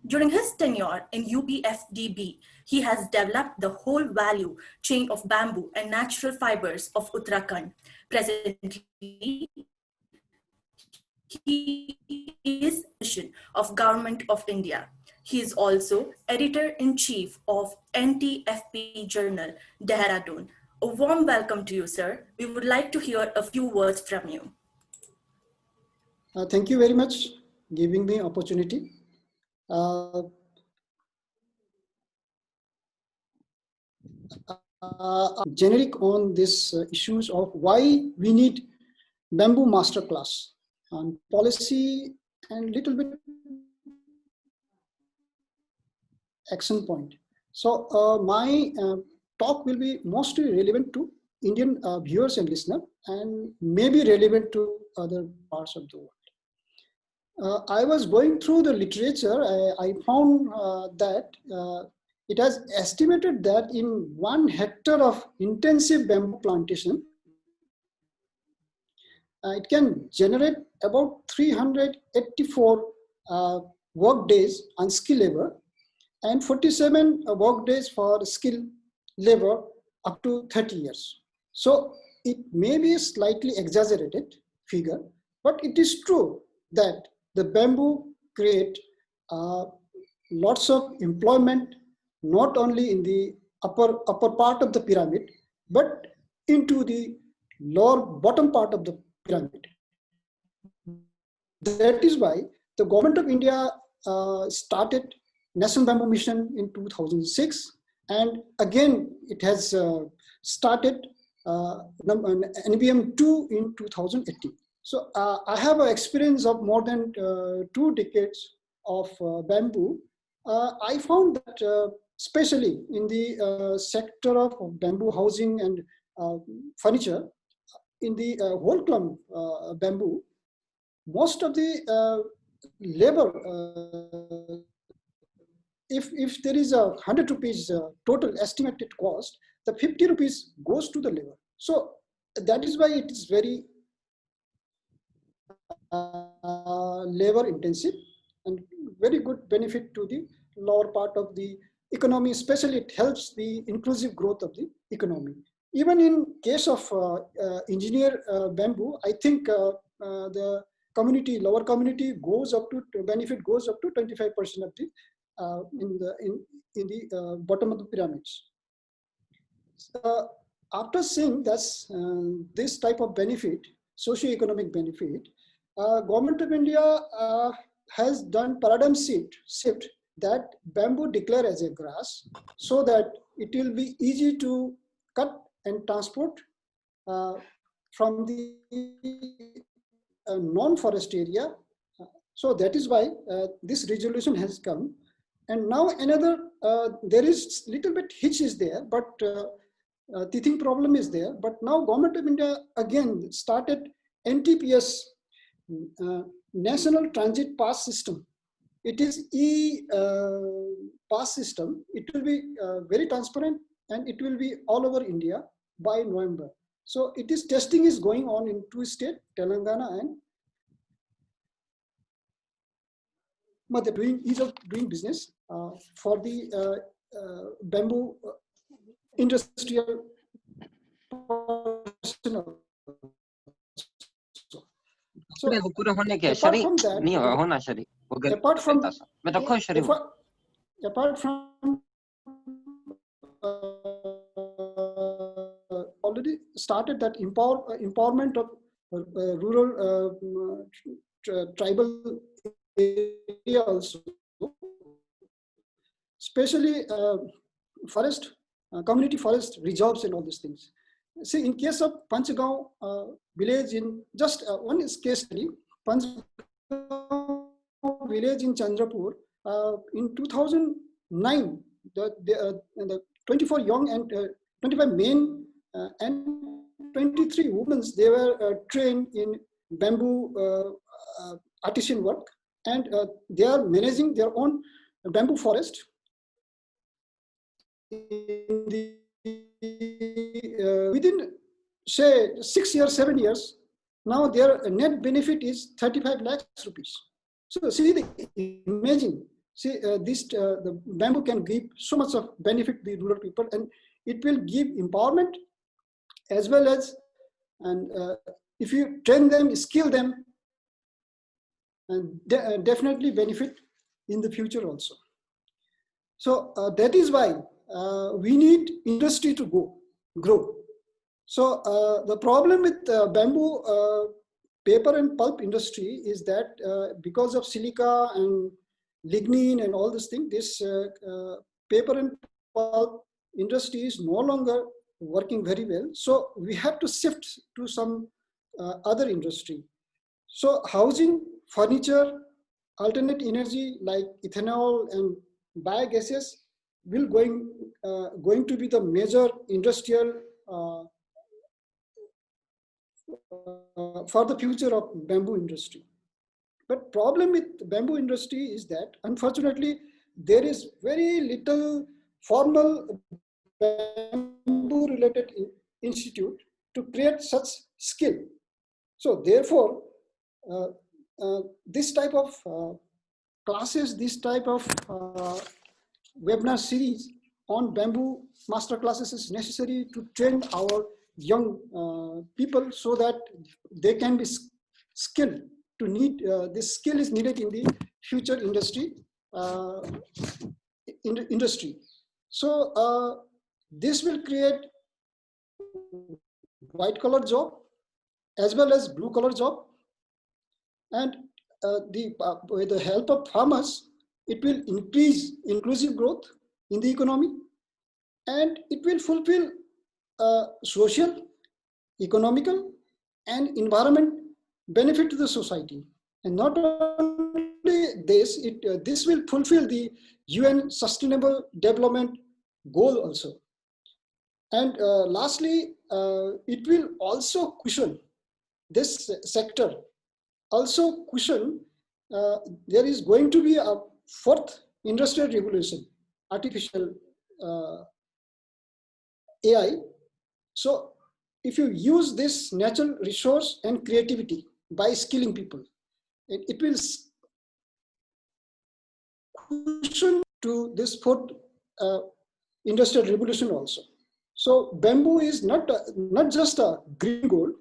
During his tenure in UPFDB, he has developed the whole value chain of bamboo and natural fibers of Uttarakhand. Presently, he is of Government of India. He is also Editor-in-Chief of NTFP Journal, Dehradun. A warm welcome to you, sir. We would like to hear a few words from you. Thank you very much for giving me opportunity. Generic on this issues of why we need bamboo masterclass on policy and little bit action point. So my talk will be mostly relevant to Indian viewers and listeners, and maybe relevant to other parts of the world. I was going through the literature. I found that it has estimated that in 1 hectare of intensive bamboo plantation, it can generate about 384 work days unskilled labor and 47 work days for skilled labor up to 30 years. So it may be a slightly exaggerated figure, but it is true that the bamboo create lots of employment, not only in the upper part of the pyramid, but into the lower bottom part of the pyramid. That is why the Government of India started National Bamboo Mission in 2006, and again it has started NBM 2 in 2018. So I have an experience of more than 2 decades of bamboo. I found that especially in the sector of bamboo housing and furniture, in the whole clump bamboo, most of the labor, if there is a 100 rupees total estimated cost, the 50 rupees goes to the labor. So that is why it is very labor intensive and very good benefit to the lower part of the economy. Especially it helps the inclusive growth of the economy. Even in case of engineer bamboo, I think the community, lower community goes up to benefit goes up to 25% of the in the bottom of the pyramids. After seeing that's this type of benefit, socio-economic benefit, Government of India has done paradigm shift that bamboo declare as a grass, so that it will be easy to cut and transport from the non-forest area. So that is why this resolution has come. And now another, there is little bit hitch is there, but teething problem is there. But now Government of India again started NTPS, National Transit Pass System. It is pass system. It will be very transparent, and it will be all over India by November. So it is testing is going on in 2 states, Telangana and Madhya, ease of doing business for the bamboo industrial personnel. So apart from already started that empowerment of rural tribal area also, especially forest, community forest reserves and all these things. See, in case of Panchgaon village in just one case study, Panchgaon village in Chandrapur, in 2009, the 24 young and 25 men and 23 women, they were trained in bamboo artisan work, and they are managing their own bamboo forest in the, within say 6 years, 7 years. Now their net benefit is 35 lakhs rupees. So see, imagine See, the bamboo can give so much of benefit to the rural people, and it will give empowerment as well as, and if you train them, skill them, and definitely benefit in the future also. So that is why we need industry to grow. So the problem with bamboo paper and pulp industry is that because of silica and lignin and all this thing, this paper and pulp industry is no longer working very well. So we have to shift to some other industry. So housing, furniture, alternate energy like ethanol and biogases will going to be the major industrial for the future of bamboo industry. But problem with bamboo industry is that unfortunately there is very little formal bamboo related institute to create such skill. So therefore, this type of classes, this type of webinar series on bamboo master classes is necessary to train our young people so that they can be skilled to need, this skill is needed in the future industry. So this will create white collar job as well as blue collar job, and with the help of farmers, it will increase inclusive growth in the economy, and it will fulfill social, economical, and environment benefit to the society. And not only this, this will fulfill the UN Sustainable Development Goal also. And lastly, it will also cushion this sector. Also cushion, there is going to be a fourth industrial revolution, artificial AI. So if you use this natural resource and creativity by skilling people, it will cushion to this fourth industrial revolution also. So bamboo is not just a green gold,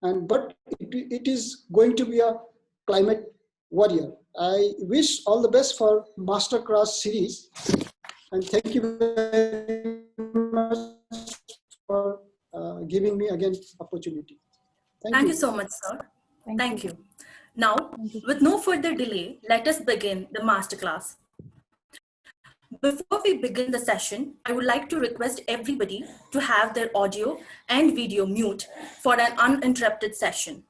but it is going to be a climate warrior. I wish all the best for Masterclass series, and thank you very much for giving me again opportunity. Thank you so much, sir. Thank you. Now, with no further delay, let us begin the masterclass. Before we begin the session, I would like to request everybody to have their audio and video mute for an uninterrupted session.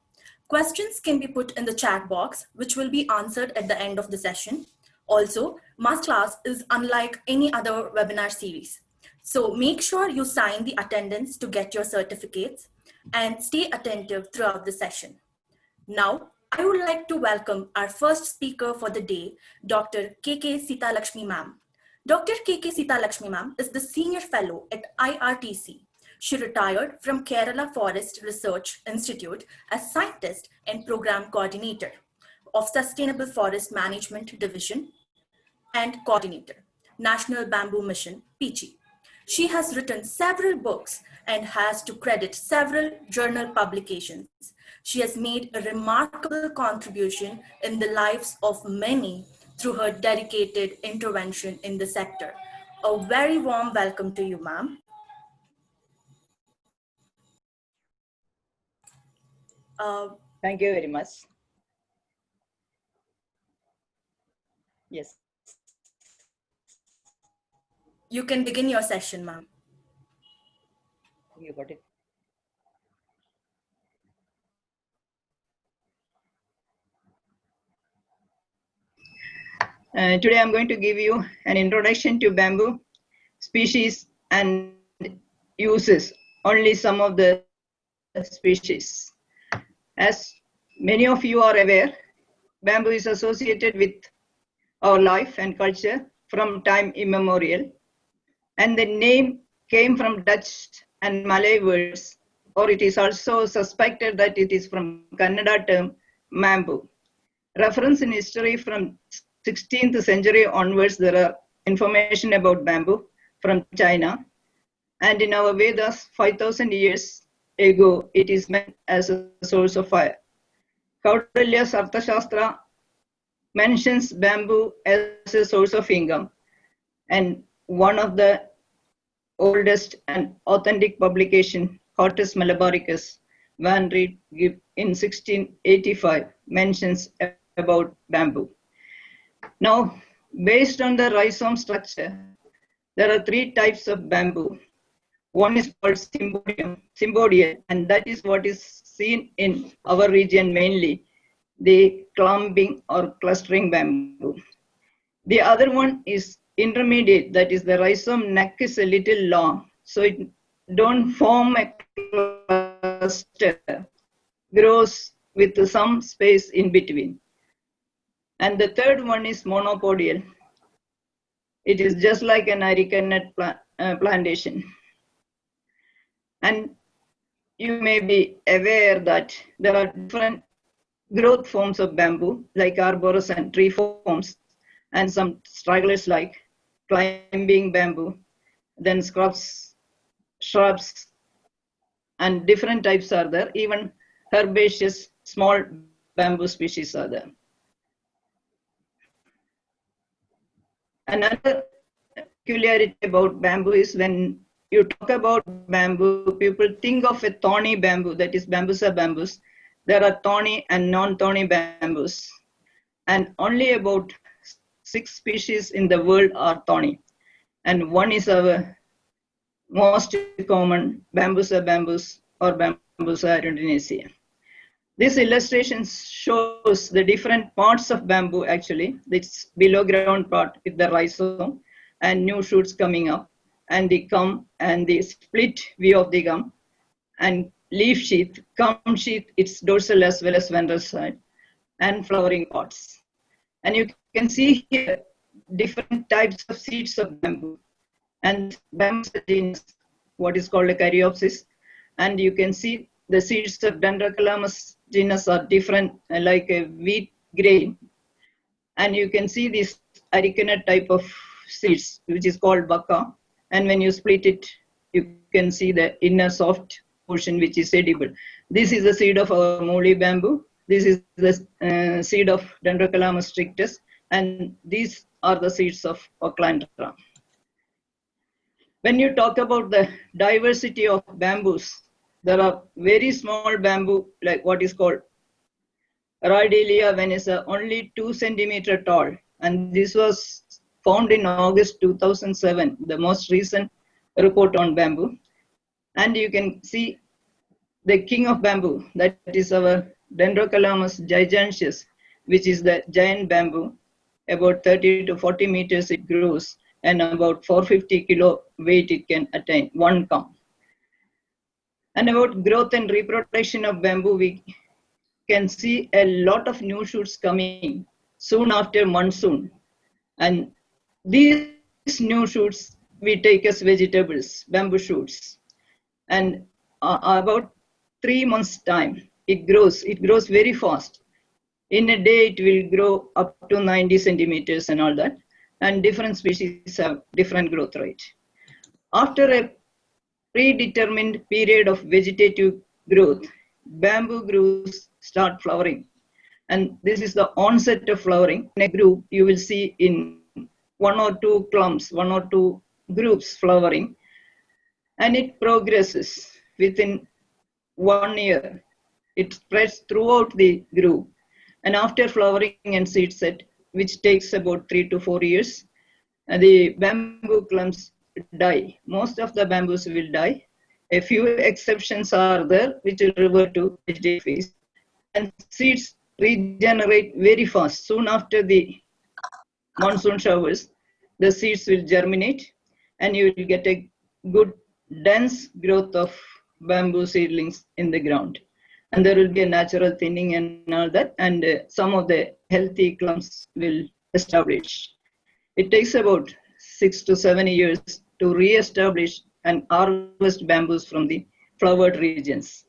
Questions can be put in the chat box, which will be answered at the end of the session. Also, Masterclass is unlike any other webinar series. So make sure you sign the attendance to get your certificates and stay attentive throughout the session. Now, I would like to welcome our first speaker for the day, Dr. K.K. Sitalakshmi ma'am. Dr. K.K. Sitalakshmi ma'am is the Senior Fellow at IRTC. She retired from Kerala Forest Research Institute as Scientist and Program Coordinator of Sustainable Forest Management Division and Coordinator, National Bamboo Mission, PG. She has written several books and has to credit several journal publications. She has made a remarkable contribution in the lives of many through her dedicated intervention in the sector. A very warm welcome to you, ma'am. Thank you very much. Yes. You can begin your session, ma'am. You got it. Today I'm going to give you an introduction to bamboo species and uses, only some of the species. As many of you are aware, bamboo is associated with our life and culture from time immemorial. And the name came from Dutch and Malay words, or it is also suspected that it is from Kannada term bamboo. Reference in history from 16th century onwards, there are information about bamboo from China. And in our Vedas, 5,000 years ago, it is meant as a source of fire. Kaudalya's Arthashastra mentions bamboo as a source of income. And one of the oldest and authentic publication, Hortus Malabaricus, Van Reed in 1685, mentions about bamboo. Now, based on the rhizome structure, there are 3 types of bamboo. One is called symbodial, and that is what is seen in our region mainly, the clumping or clustering bamboo. The other one is intermediate, that is the rhizome neck is a little long, so it don't form a cluster, grows with some space in between. And the third one is monopodial. It is just like an arecanut plantation. And you may be aware that there are different growth forms of bamboo, like arborous and tree forms, and some stragglers like climbing bamboo, then shrubs, and different types are there. Even herbaceous small bamboo species are there. Another peculiarity about bamboo is when you talk about bamboo, people think of a thorny bamboo, that is bambusa bamboos. There are thorny and non-thorny bamboos. And only about 6 species in the world are thorny. And one is our most common bambusa bamboos or Bambusa arundinacea. This illustration shows the different parts of bamboo actually. It's below ground part with the rhizome and new shoots coming up, and the gum and the split view of the gum, and leaf sheath, gum sheath, its dorsal as well as ventral side, and flowering parts. And you can see here different types of seeds of bamboo, and bamboo genus, what is called a caryopsis, and you can see the seeds of Dendrocalamus genus are different, like a wheat grain, and you can see this arecanut type of seeds, which is called baka, and when you split it, you can see the inner soft portion which is edible. This is the seed of our moly bamboo. This is the seed of Dendrocalamus strictus, and these are the seeds of Oclandra. When you talk about the diversity of bamboos, there are very small bamboo, like what is called Rhodelia venisa, only 2 centimeter tall, and this was found in August 2007, the most recent report on bamboo. And you can see the king of bamboo, that is our Dendrocalamus gigantius, which is the giant bamboo. About 30 to 40 meters it grows, and about 450 kilo weight it can attain, 1 pound. And about growth and reproduction of bamboo, we can see a lot of new shoots coming soon after monsoon. And these new shoots we take as vegetables, bamboo shoots. And about 3 months time, it grows very fast. In a day, it will grow up to 90 centimeters and all that. And different species have different growth rate. After a predetermined period of vegetative growth, bamboo grooves start flowering. And this is the onset of flowering. In a group, you will see in 1 or 2 clumps, 1 or 2 groups flowering. And it progresses within 1 year. It spreads throughout the group. And after flowering and seed set, which takes about 3 to 4 years, the bamboo clumps die. Most of the bamboos will die. A few exceptions are there which will revert to vegetative phase. And seeds regenerate very fast. Soon after the monsoon showers, the seeds will germinate, and you will get a good dense growth of bamboo seedlings in the ground. And there will be a natural thinning and all that, and some of the healthy clumps will establish. It takes about 6 to 7 years to re-establish and harvest bamboos from the flowered regions.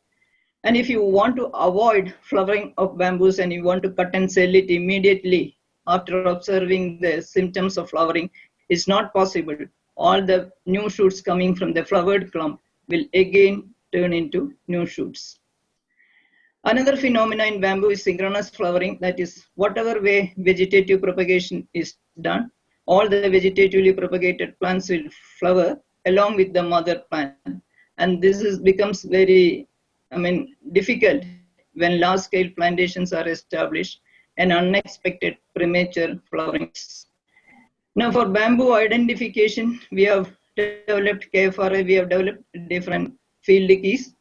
And if you want to avoid flowering of bamboos and you want to cut and sell it immediately, after observing the symptoms of flowering, it's not possible. All the new shoots coming from the flowered clump will again turn into new shoots. Another phenomenon in bamboo is synchronous flowering. That is, whatever way vegetative propagation is done, all the vegetatively propagated plants will flower along with the mother plant. And this becomes very, difficult when large-scale plantations are established and unexpected premature flowerings. Now, for bamboo identification, we have developed KFRA, we have developed different field keys.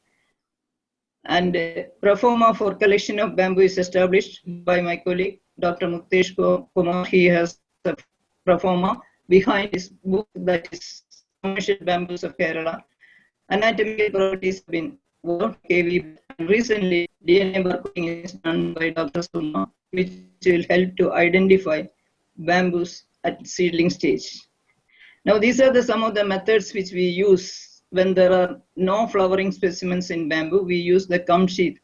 And proforma for collection of bamboo is established by my colleague, Dr. Muktesh Kumar. He has a proforma behind his book, that is Commercial Bamboos of Kerala. Anatomical properties have been worked KV, and recently DNA barcoding is done by Dr. Suma, which will help to identify bamboos at seedling stage. Now, these are some of the methods which we use when there are no flowering specimens in bamboo. We use the cum sheath.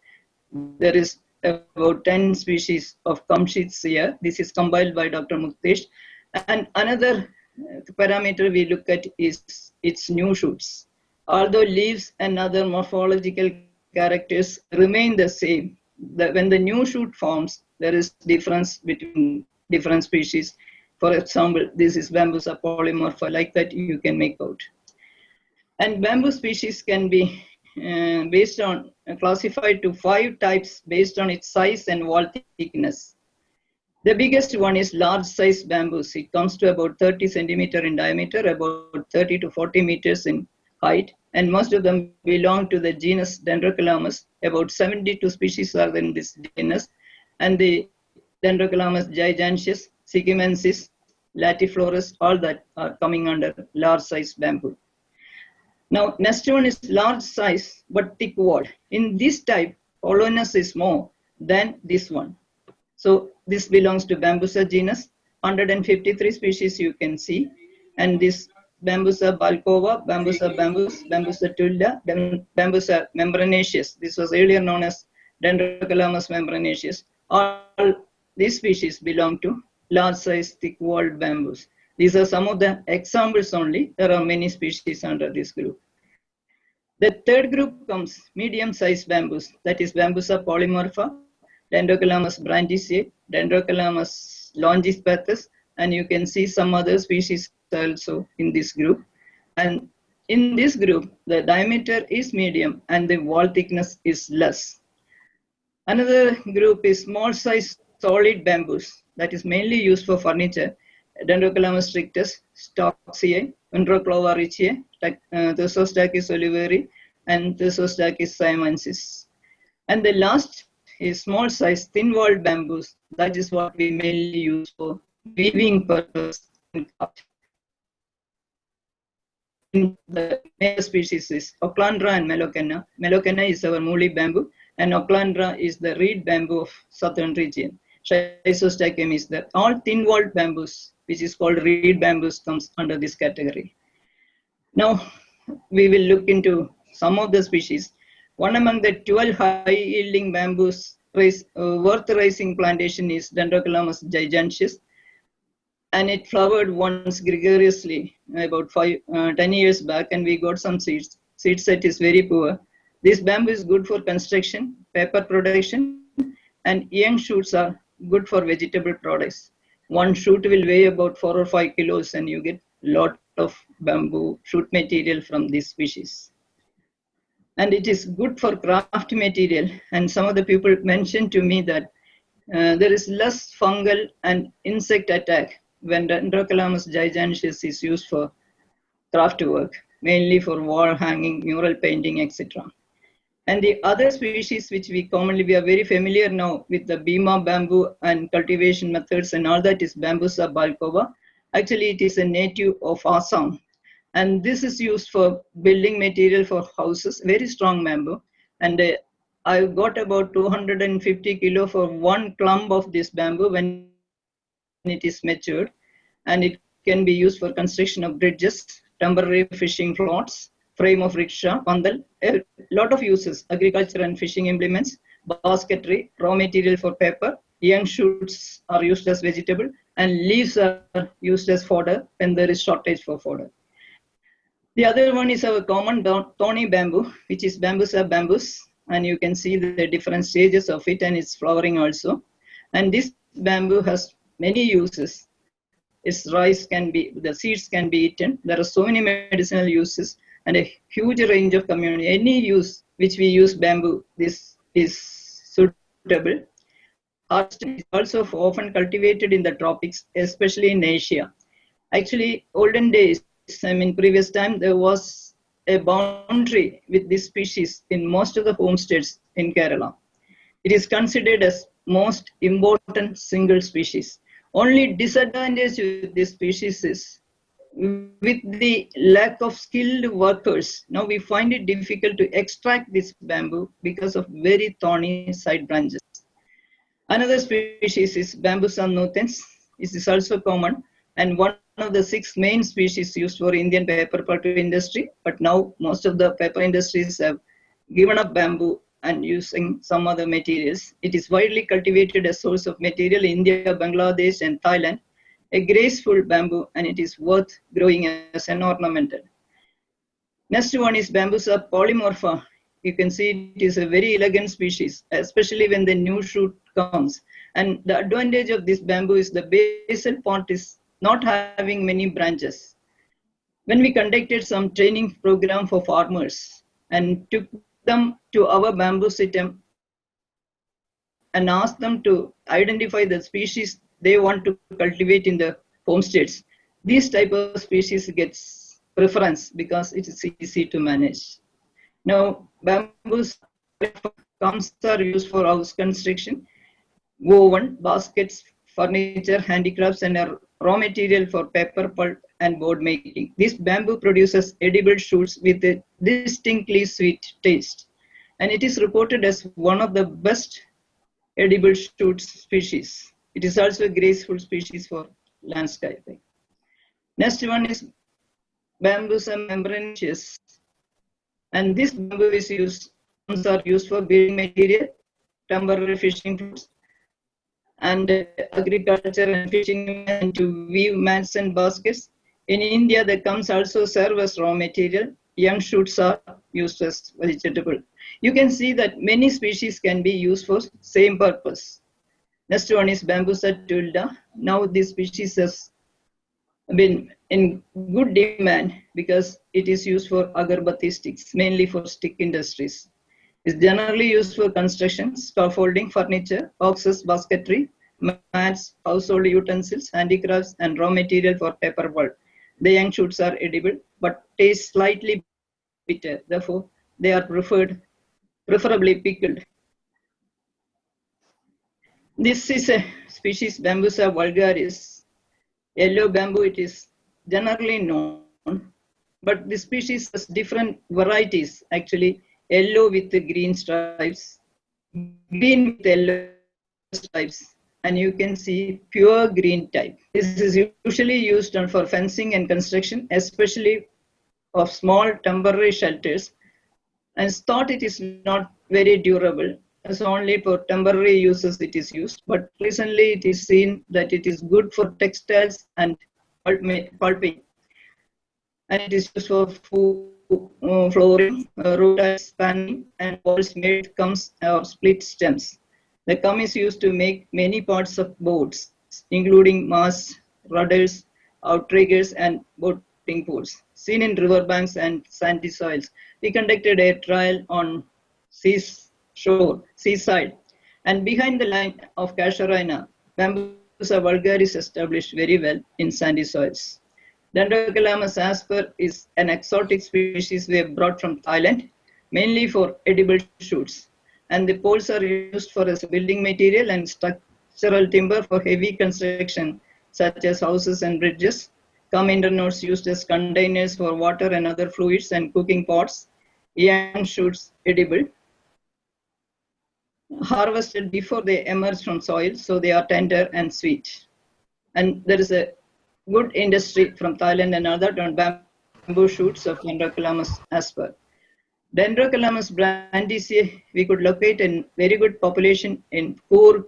There is about 10 species of cum sheaths here. This is compiled by Dr. Muktesh. And another parameter we look at is its new shoots. Although leaves and other morphological characters remain the same, when the new shoot forms, there is difference between different species. For example, this is Bambusa polymorpha, like that you can make out. And bamboo species can be classified to 5 types based on its size and wall thickness. The biggest one is large size bamboos. It comes to about 30 centimeter in diameter, about 30 to 40 meters in height, and most of them belong to the genus Dendrocalamus. About 72 species are in this genus, and the Dendrocalamus Gigantius, Sigimensis, Latiflorus, all that are coming under large size bamboo. Now, next one is large size but thick wall. In this type, hollowness is more than this one. So this belongs to Bambusa genus. 153 species you can see. And this Bambusa balcova, Bambusa bambus, Bambusa tulda, Bambusa membranaceus. This was earlier known as Dendrocalamus membranaceus. All these species belong to large size thick walled bamboos. These are some of the examples only. There are many species under this group. The third group comes medium-sized bamboos. That is Bambusa polymorpha, Dendrocalamus brandisiae, Dendrocalamus longispathes, and you can see some other species also in this group. And in this group, the diameter is medium and the wall thickness is less. Another group is small-sized solid bamboos that is mainly used for furniture. Dendrocalamus strictus, Stoxiae, Undroclova richiae, Thesostachys oliveri, and Thesostachys siamensis. And the last is small size thin walled bamboos. That is what we mainly use for weaving purpose. The major species is Ochlandra and Melocanna. Melocanna is our Muli bamboo, and Ochlandra is the reed bamboo of southern region. Schistostachys is the all thin walled bamboos, which is called reed bamboos, comes under this category. Now, we will look into some of the species. One among the 12 high-yielding bamboos worth raising plantation is Dendrocalamus gigantius, and it flowered once gregariously about 10 years back, and we got some seeds. Seed set is very poor. This bamboo is good for construction, paper production, and young shoots are good for vegetable products. One shoot will weigh about 4 or 5 kilos, and you get a lot of bamboo shoot material from this species. And it is good for craft material. And some of the people mentioned to me that there is less fungal and insect attack when Dendrocalamus gigantius is used for craft work, mainly for wall hanging, mural painting, etc. And the other species which we are very familiar now with the Bima bamboo and cultivation methods and all that is Bambusa balcova. Actually, it is a native of Assam. And this is used for building material for houses, very strong bamboo. And I got about 250 kilo for one clump of this bamboo when it is matured. And it can be used for construction of bridges, temporary fishing floats, frame of rickshaw, pandal, a lot of uses, agriculture and fishing implements, basketry, raw material for paper, Young shoots are used as vegetable and leaves are used as fodder when there is shortage for fodder. The other one is our common thorny bamboo, which is Bambusa bambus, and you can see the different stages of it and its flowering also. And this bamboo has many uses. Its rice can be, the seeds can be eaten. There are so many medicinal uses and a huge range of community. Any use which we use bamboo, this is suitable. Harvesting is also often cultivated in the tropics, especially in Asia. Actually, olden days, I mean previous time, there was a boundary with this species in most of the homesteads in Kerala. It is considered as most important single species. Only disadvantage with this species is with the lack of skilled workers. Now we find it difficult to extract this bamboo because of very thorny side branches. Another species is Bambusa nutens. It is also common and one of the 6 main species used for Indian paper pulp industry. But now most of the paper industries have given up bamboo and using some other materials. It is widely cultivated as source of material in India, Bangladesh and Thailand. A graceful bamboo and it is worth growing as an ornamental. Next one is Bambusa polymorpha. You can see it is a very elegant species, especially when the new shoot comes. And the advantage of this bamboo is the basal part is not having many branches. When we conducted some training program for farmers and took them to our bamboo system and asked them to identify the species they want to cultivate in the homesteads, these type of species gets preference because it is easy to manage. Now, bamboos comes are used for house construction, woven, baskets, furniture, handicrafts, and are raw material for paper, pulp, and board making. This bamboo produces edible shoots with a distinctly sweet taste, and it is reported as one of the best edible shoot species. It is also a graceful species for landscaping. Next one is Bambusa membranaceus. And this bamboo is used, are used for building material, temporary fishing boats, and agriculture and fishing and to weave mats and baskets. In India, the gums also serve as raw material. Young shoots are used as vegetable. You can see that many species can be used for same purpose. Next one is Bambusa tulda. Now this species has been in good demand because it is used for agarbatti sticks, mainly for stick industries. It's generally used for construction, scaffolding, furniture, boxes, basketry, mats, household utensils, handicrafts, and raw material for paper pulp. The young shoots are edible but taste slightly bitter. Therefore, they are preferably pickled. This is a species Bambusa vulgaris. Yellow bamboo, it is generally known, but this species has different varieties. Actually, yellow with the green stripes, green with yellow stripes, and you can see pure green type. This is usually used for fencing and construction, especially of small temporary shelters, and thought it is not very durable. As only for temporary uses it is used, but recently it is seen that it is good for textiles and pulping, and it is used for flooring, road spanning, and walls made comes or split stems. The gum is used to make many parts of boats, including masts, rudders, outriggers, and boating pools. Seen in riverbanks and sandy soils. We conducted a trial on seaside, and behind the line of Casuarina, Bambusa vulgaris established very well in sandy soils. Dendrocalamus asper is an exotic species we have brought from Thailand, mainly for edible shoots. And the poles are used for as a building material and structural timber for heavy construction, such as houses and bridges. Gum internodes used as containers for water and other fluids and cooking pots. Young shoots edible. Harvested before they emerge from soil, so they are tender and sweet. And there is a good industry from Thailand and other on bamboo shoots of Dendrocalamus asper. Dendrocalamus brandisii, we could locate a very good population in poor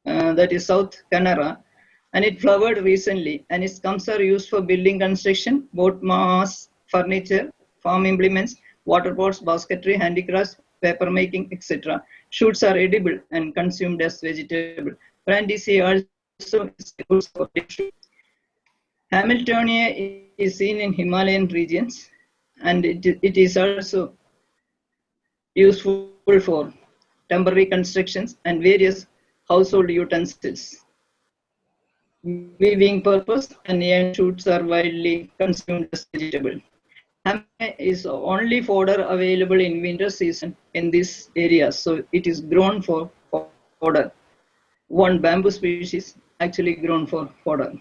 that is South Canara, and it flowered recently. And its stumps are used for building construction, boat masts, furniture, farm implements, water pots, basketry, handicrafts, paper making, etc. Shoots are edible and consumed as vegetable. Brandisi also is a good supportive shoot. Hamiltonia is seen in Himalayan regions, and it is also useful for temporary constructions and various household utensils. Weaving purpose and young shoots are widely consumed as vegetable. Ham is only fodder available in winter season in this area, so it is grown for fodder. One bamboo species actually grown for fodder.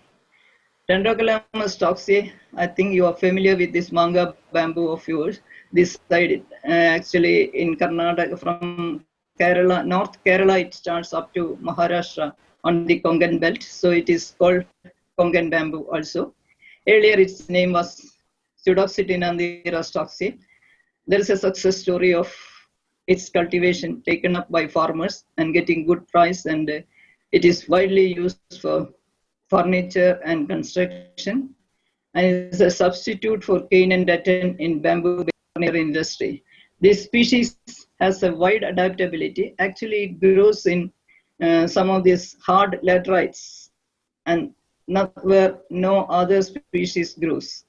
Dendrocalamus toxae, I think you are familiar with this manga bamboo of yours. This side, actually in Karnataka, from Kerala, North Kerala, it starts up to Maharashtra on the Konkan belt. So it is called Konkan bamboo also. Earlier its name was Pseudoxytinantherus toxae. There is a success story of its cultivation taken up by farmers and getting good price, and it is widely used for furniture and construction, and is a substitute for cane and rattan in bamboo furniture industry. This species has a wide adaptability. Actually, it grows in some of these hard laterites and not where no other species grows.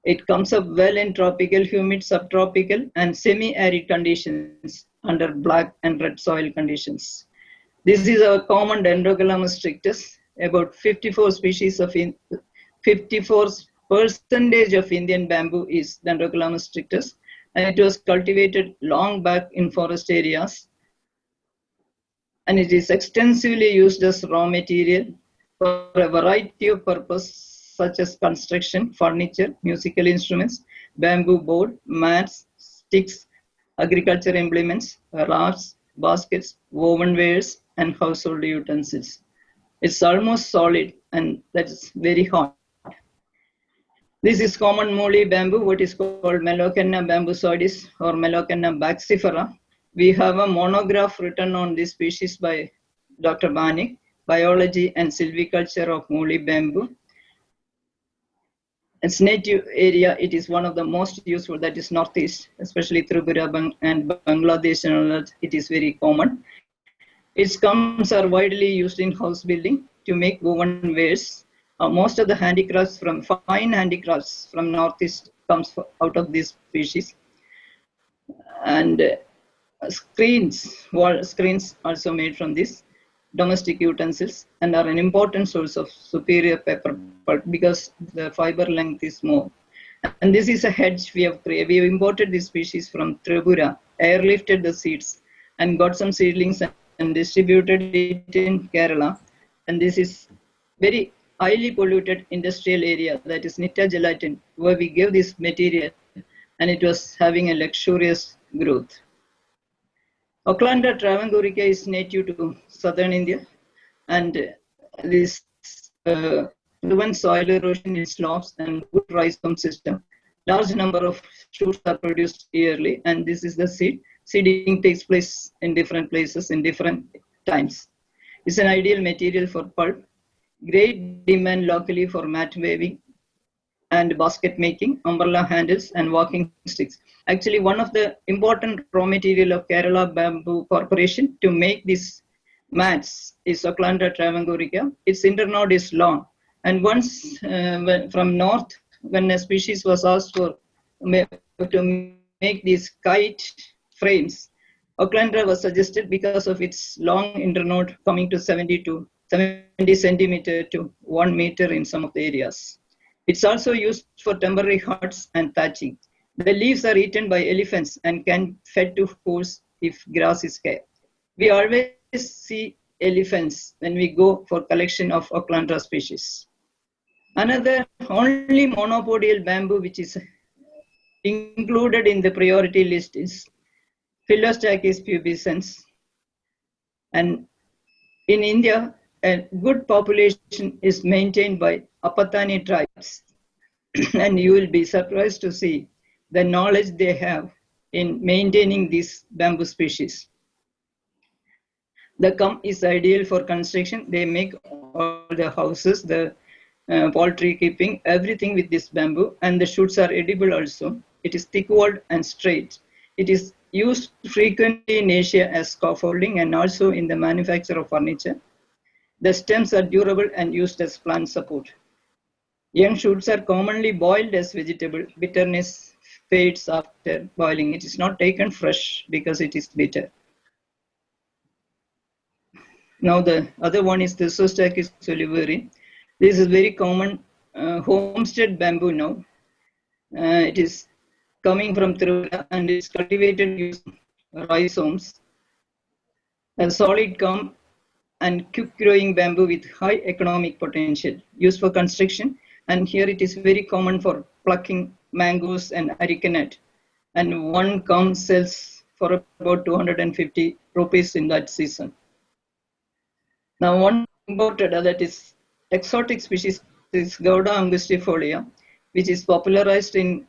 It comes up well in tropical, humid, subtropical, and semi-arid conditions under black and red soil conditions. This is a common Dendrocalamus strictus. About 54 species of 54% of Indian bamboo is Dendrocalamus strictus, and it was cultivated long back in forest areas, and it is extensively used as raw material for a variety of purposes such as construction, furniture, musical instruments, bamboo board, mats, sticks, agriculture implements, rafts, baskets, woven wares, and household utensils. It's almost solid, and that's very hard. This is common molly bamboo, what is called Melaka bambusoides or Melaka baxifera. We have a monograph written on this species by Dr. Manik, Biology and Silviculture of Molly bamboo. Its native area, it is one of the most useful, that is northeast, especially Tripura and Bangladesh, and it is very common. Its gums are widely used in house building to make woven wares. Most of the handicrafts from fine handicrafts from northeast comes out of this species. And wall screens also made from this domestic utensils, and are an important source of superior paper pulp because the fiber length is more. And this is a hedge we have created. We have imported this species from Tripura, airlifted the seeds, and got some seedlings and distributed it in Kerala. And this is very highly polluted industrial area, that is Nitta gelatin, where we gave this material, and it was having a luxurious growth. Ochlanda travangorica is native to southern India, and this prevents soil erosion in slopes and good rhizome system. Large number of shoots are produced yearly, and this is the seed. Seeding takes place in different places in different times. It's an ideal material for pulp. Great demand locally for mat weaving and basket making, umbrella handles, and walking sticks. Actually, one of the important raw material of Kerala Bamboo Corporation to make these mats is Ochlanda travangorica. Its internode is long, and once from north, when a species was asked for to make these kite frames, Ochlanda was suggested because of its long internode coming to 70 centimeter to 1 meter in some of the areas. It's also used for temporary huts and thatching. The leaves are eaten by elephants and can fed to horse if grass is scarce. We always see elephants when we go for collection of Ochlanda species. Another only monopodial bamboo which is included in the priority list is Philostachys pubescens. And in India, a good population is maintained by Apatani tribes, and you will be surprised to see the knowledge they have in maintaining these bamboo species. The gum is ideal for construction. They make all the houses, the poultry keeping, everything with this bamboo, and the shoots are edible also. It is thick-walled and straight. It is used frequently in Asia as scaffolding and also in the manufacture of furniture. The stems are durable and used as plant support. Young shoots are commonly boiled as vegetable. Bitterness fades after boiling. It is not taken fresh because it is bitter. Now the other one is the Zostachys oliveri. This is very common homestead bamboo now. It is coming from Tripura and it's cultivated using rhizomes. A solid gum and quick growing bamboo with high economic potential used for construction, and here it is very common for plucking mangoes and arecanut, and one gum sells for about 250 rupees in that season. Now one imported that is exotic species is Gorda Angustifolia, which is popularized in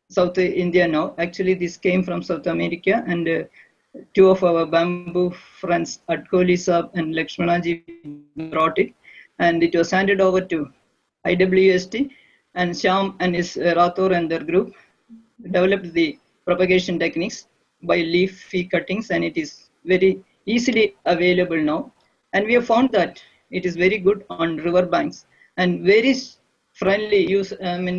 South India now. Actually this came from South America, and two of our bamboo friends, Adkoli Saab and Lakshmanaji, brought it, and it was handed over to IWST, and Shyam and his Rathor and their group developed the propagation techniques by leafy cuttings, and it is very easily available now. And we have found that it is very good on river banks and very friendly,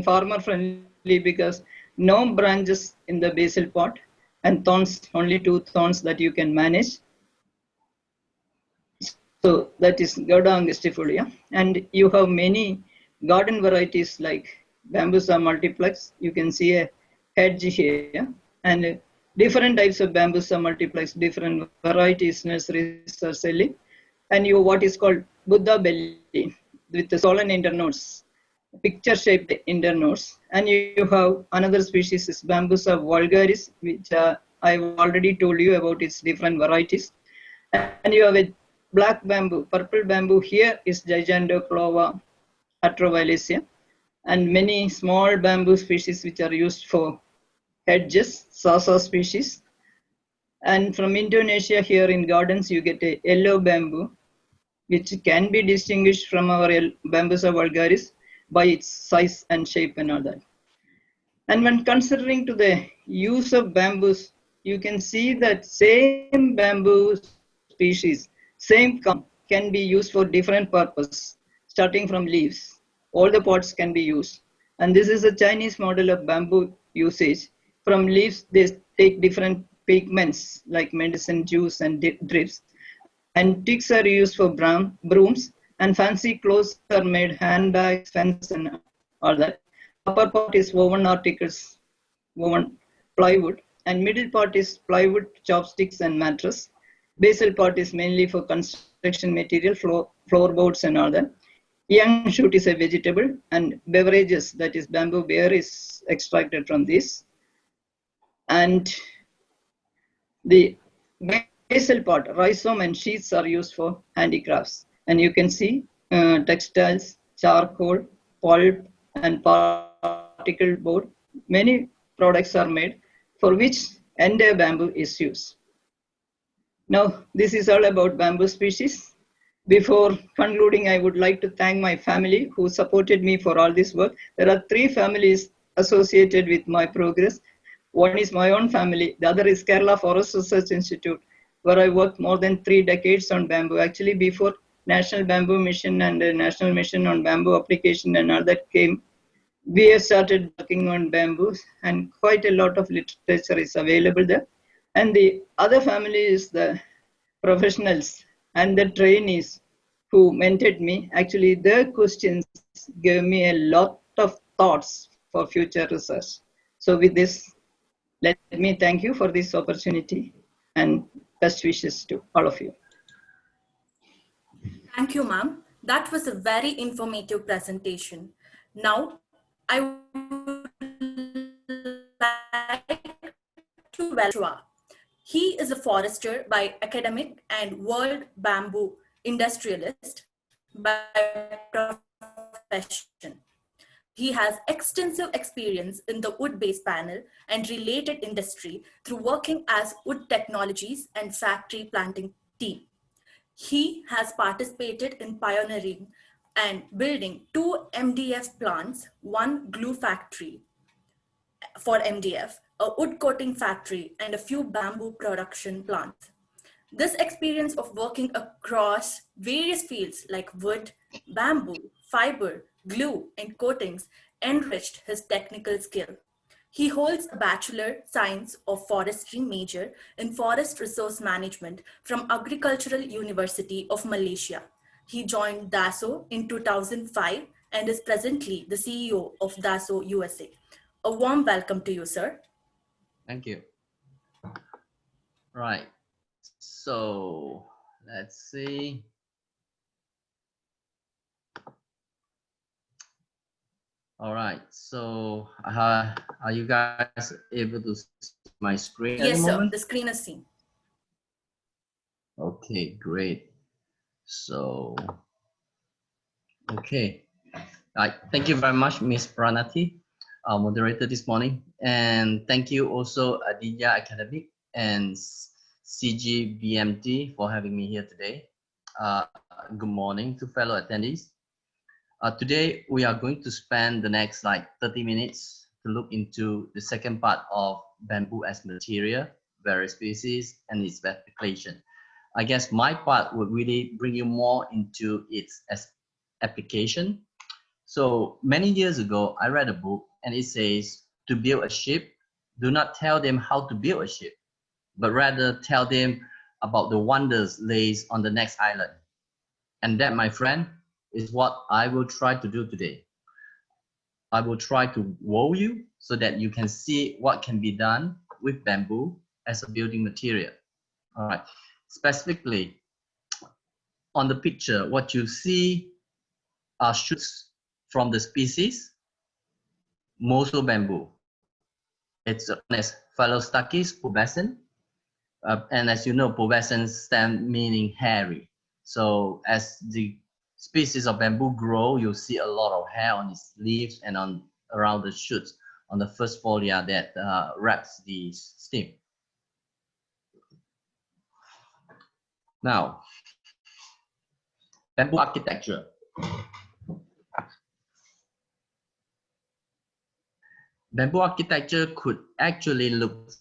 farmer friendly, because no branches in the basal part and thorns, only 2 thorns that you can manage. So that is Gorda Angustifolia. And you have many garden varieties like Bambusa multiplex. You can see a hedge here, and different types of Bambusa multiplex, different varieties nurseries are selling. And you what is called Buddha belly with the solen internodes, picture shaped internodes. And you have another species is Bambusa vulgaris, which I've already told you about its different varieties. And you have a black bamboo, purple bamboo. Here is Gigantoclova atroviolacea, and many small bamboo species which are used for hedges, Sasa species. And from Indonesia, here in gardens, you get a yellow bamboo, which can be distinguished from our Bambusa vulgaris by its size and shape and all that. And when considering to the use of bamboos, you can see that same bamboo species, same can be used for different purpose, starting from leaves. All the pots can be used. And this is a Chinese model of bamboo usage. From leaves, they take different pigments like medicine, juice, and drips. And twigs are used for brooms, and fancy clothes are made, handbags, fence, and all that. Upper part is woven articles, woven plywood, and middle part is plywood, chopsticks, and mattress. Basal part is mainly for construction material, floorboards, and all that. Young shoot is a vegetable, and beverages, that is bamboo beer, is extracted from this. And the basal part, rhizome and sheaths are used for handicrafts. And you can see textiles, charcoal, pulp, and particle board. Many products are made for which entire bamboo is used. Now, this is all about bamboo species. Before concluding, I would like to thank my family who supported me for all this work. There are 3 families associated with my progress. One is my own family. The other is Kerala Forest Research Institute, where I worked more than 3 decades on bamboo. Actually, before National Bamboo Mission and National Mission on Bamboo Application and all that came, we have started working on bamboos, and quite a lot of literature is available there. And the other family is the professionals and the trainees who mentored me. Actually, their questions gave me a lot of thoughts for future research. So with this, let me thank you for this opportunity, and best wishes to all of you. Thank you, ma'am. That was a very informative presentation. Now, I would like to welcome Shua. He is a forester by academic and world bamboo industrialist by profession. He has extensive experience in the wood-based panel and related industry through working as wood technologies and factory planting team. He has participated in pioneering and building 2 MDF plants, one glue factory for MDF, a wood coating factory, and a few bamboo production plants. This experience of working across various fields like wood, bamboo, fiber, glue, and coatings enriched his technical skill. He holds a Bachelor Science of Forestry major in Forest Resource Management from Agricultural University of Malaysia. He joined DASO in 2005 and is presently the CEO of DASO USA. A warm welcome to you, sir. Thank you. Right. So let's see. All right. So are you guys able to see my screen at the Yes, sir. moment? The screen is seen. Okay, great. So, okay. Thank you very much, Ms. Pranati, our moderator this morning. And thank you also Aditya Academic and CGBMT for having me here today. Good morning to fellow attendees. Today, we are going to spend the next 30 minutes to look into the second part of bamboo as material, various species, and its application. I guess my part would really bring you more into its application. So many years ago, I read a book and it says, to build a ship, do not tell them how to build a ship, but rather tell them about the wonders lays on the next island. And that, my friend, is what I will try to do today. I will try to wow you so that you can see what can be done with bamboo as a building material. All right. Specifically, on the picture, what you see are shoots from the species Moso bamboo. It's known as Phallostachys pubescens. And as you know, pubescens stand meaning hairy. So as the species of bamboo grow, you'll see a lot of hair on its leaves and around the shoots on the first folia that wraps the stem. Now, bamboo architecture. Bamboo architecture could actually look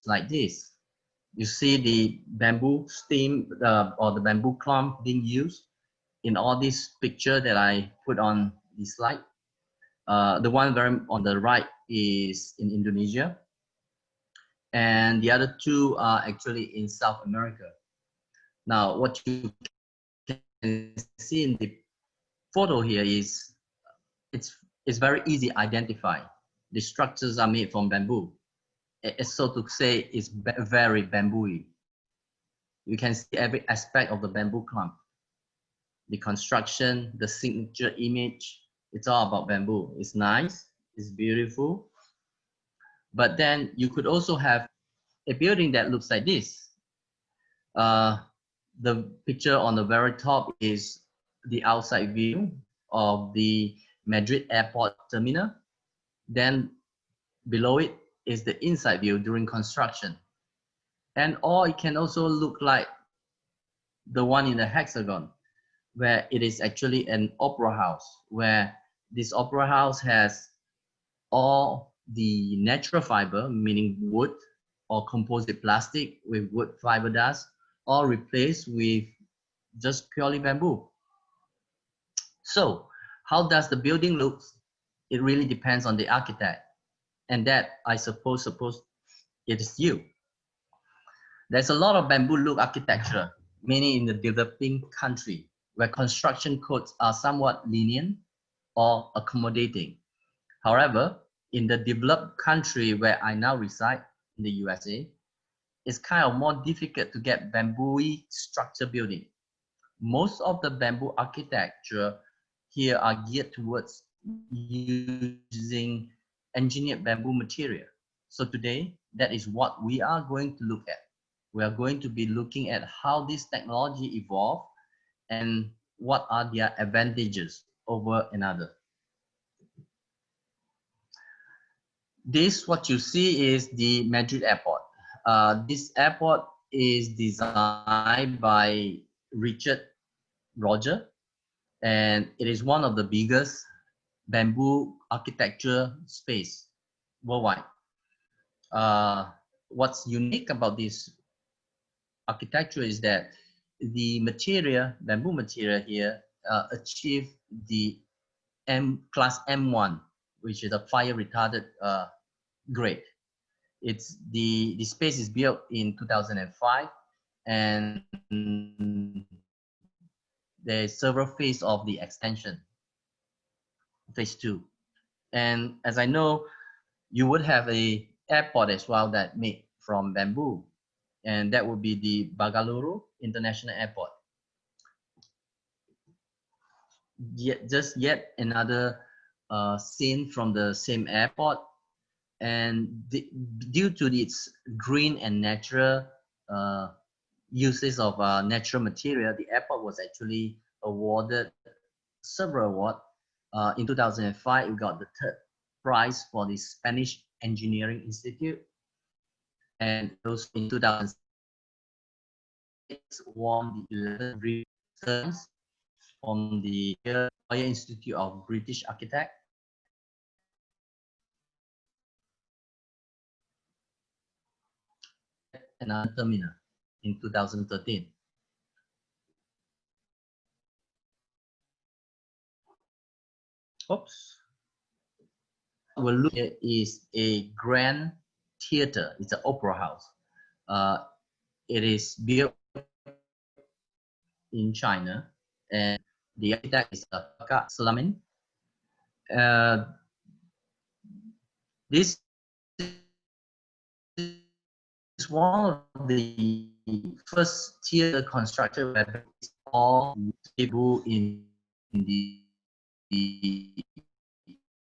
like this. You see the bamboo stem or the bamboo clump being used in all these pictures that I put on the slide. The one very on the right is in Indonesia, and the other two are actually in South America. Now, what you can see in the photo here is it's very easy to identify. The structures are made from bamboo. It's so to say, it's very bamboo-y. You can see every aspect of the bamboo clump. The construction, the signature image, it's all about bamboo. It's nice, it's beautiful. But then you could also have a building that looks like this. The picture on the very top is the outside view of the Madrid airport terminal. Then below it is the inside view during construction. Or it can also look like the one in the hexagon, where it is actually an opera house, where this opera house has all the natural fiber, meaning wood or composite plastic with wood fiber dust, all replaced with just purely bamboo. So how does the building look? It really depends on the architect. And that, I suppose it is you. There's a lot of bamboo look architecture, mainly in the developing country, where construction codes are somewhat lenient or accommodating. However, in the developed country where I now reside, in the USA, it's kind of more difficult to get bamboo-y structure building. Most of the bamboo architecture here are geared towards using engineered bamboo material. So today, that is what we are going to look at. We are going to be looking at how this technology evolved and what are their advantages over another. This, what you see, is the Madrid airport. This airport is designed by Richard Roger, and it is one of the biggest bamboo architecture space worldwide. What's unique about this architecture is that the material, bamboo material here, achieved the class M1, which is a fire retardant grade. It's the space is built in 2005, and there's several phases of the extension, phase 2. And as I know, you would have a airport as well that made from bamboo, and that would be the Bagaluru International Airport. Yet another scene from the same airport, and due to its green and natural uses of natural material, the airport was actually awarded several awards. In 2005, we got the 3rd prize for the Spanish Engineering Institute, and also in 2006 won the 11th returns from the Royal Institute of British Architects. Another terminal in 2013. Oops. We'll look at is a grand theater. It's an opera house. It is built in China, and the architect is Salamin. This is one of the first theater constructed where it's all bamboo in the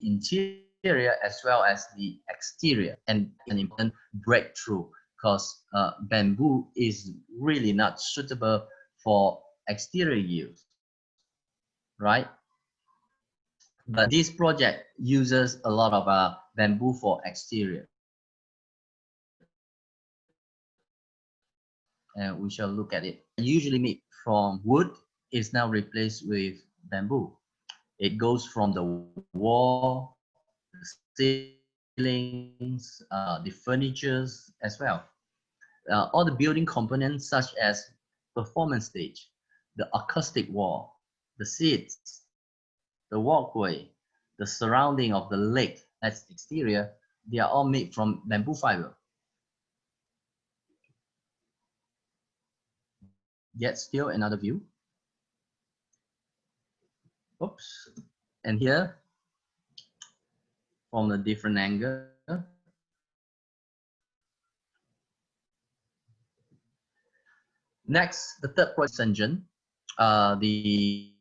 interior as well as the exterior, and an important breakthrough because bamboo is really not suitable for exterior use, right? But this project uses a lot of bamboo for exterior, and we shall look at it. Usually made from wood is now replaced with bamboo. It goes from the wall, the ceilings, the furnitures as well. All the building components such as performance stage, the acoustic wall, the seats, the walkway, the surrounding of the lake as exterior, they are all made from bamboo fiber. Yet still another view. Oops. And here, from a different angle, next, the 3rd project engine. The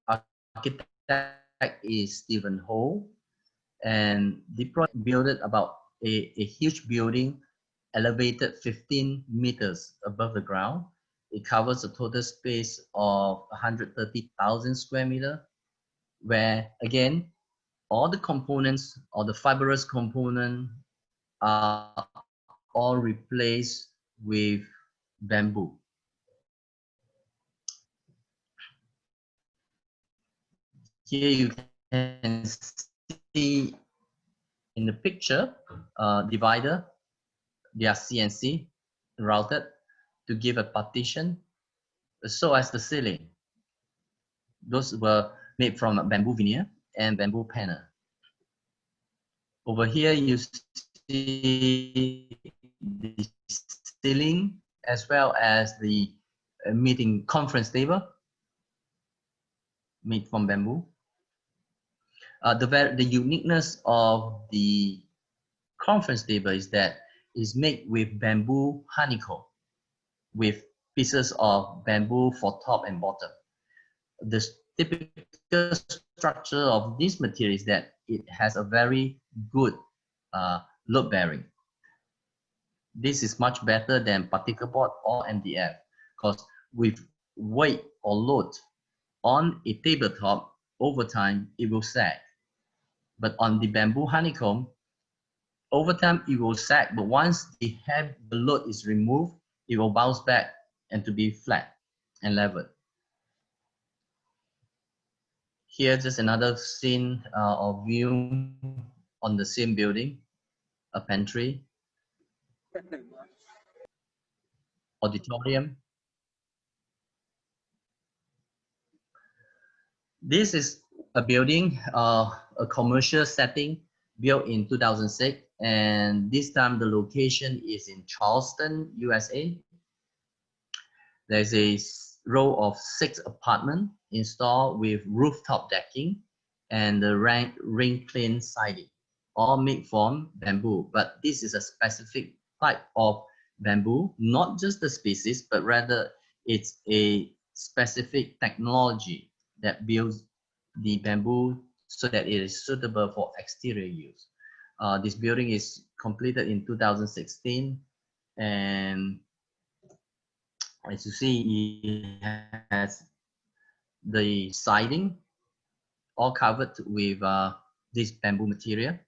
architect is Stephen Ho, and the project built about a huge building elevated 15 meters above the ground. It covers a total space of 130,000 square meters, where again, all the components or the fibrous component are all replaced with bamboo. Here you can see in the picture, divider, they are CNC routed to give a partition, so as the ceiling. Those were made from bamboo veneer and bamboo panel. Over here you see the ceiling as well as the meeting conference table made from bamboo. The uniqueness of the conference table is that it's made with bamboo honeycomb with pieces of bamboo for top and bottom. The typical structure of this material is that it has a very good load bearing. This is much better than particle board or MDF because with weight or load on a tabletop, over time it will sag. But on the bamboo honeycomb, over time it will sag, but once the load is removed, it will bounce back and to be flat and leveled. Here's just another scene or view on the same building, a pantry, auditorium. This is a building, a commercial setting built in 2006, and this time the location is in Charleston, USA. There's a row of 6 apartments installed with rooftop decking and the rain clean siding, all made from bamboo. But this is a specific type of bamboo, not just the species, but rather it's a specific technology that builds the bamboo so that it is suitable for exterior use. This building is completed in 2016, and as you see, it has the siding all covered with this bamboo material.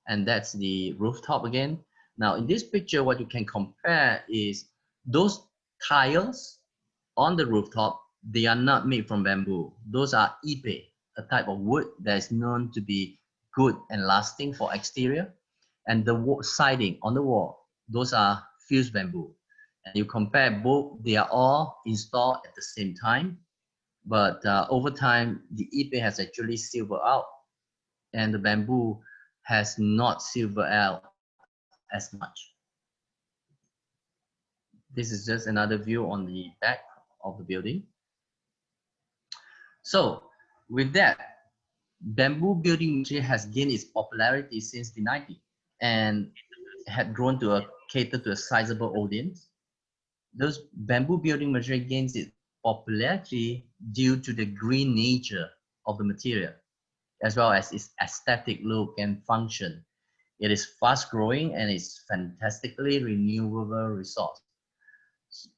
And that's the rooftop again. Now in this picture, what you can compare is those tiles on the rooftop, they are not made from bamboo. Those are ipe, a type of wood that is known to be good and lasting for exterior. And the siding on the wall, those are fused bamboo. And you compare both, they are all installed at the same time. But over time, the ipe has actually silvered out and the bamboo has not silvered out as much. This is just another view on the back of the building. So with that, bamboo building material has gained its popularity since the 90s and had grown to cater to a sizable audience. Those bamboo building material gains its popularity due to the green nature of the material, as well as its aesthetic look and function. It is fast growing and it's fantastically renewable resource.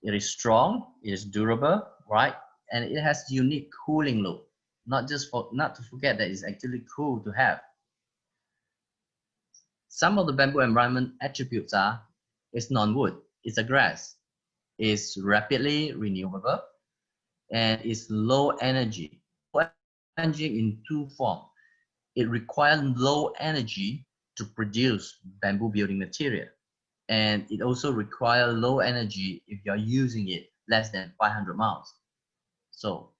It is strong, it is durable, right? And it has unique cooling look. Not to forget that it's actually cool to have. Some of the bamboo environment attributes are: it's non-wood, it's a grass, it's rapidly renewable, and it's low energy. Low energy in 2 forms. It requires low energy to produce bamboo building material, and it also requires low energy if you're using it less than 500 miles. So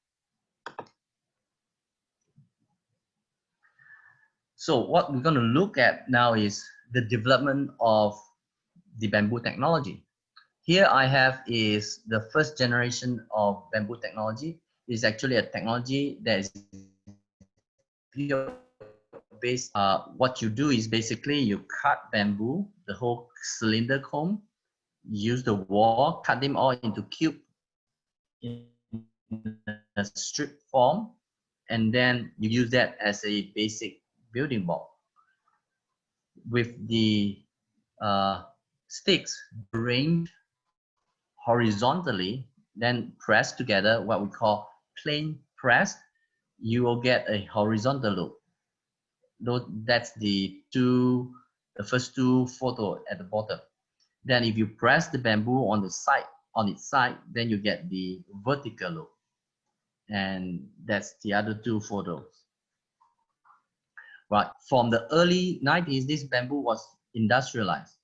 what we're going to look at now is the development of the bamboo technology. Here I have is the first generation of bamboo technology. It's actually a technology that is based. What you do is basically you cut bamboo, the whole cylinder cone, use the wall, cut them all into cube in a strip form, and then you use that as a basic building block. With the sticks arranged horizontally, then pressed together, what we call plane press, you will get a horizontal look. That's the first 2 photos at the bottom. Then if you press the bamboo on its side, then you get the vertical look. And that's the other 2 photos. Right, from the early 90s, this bamboo was industrialized.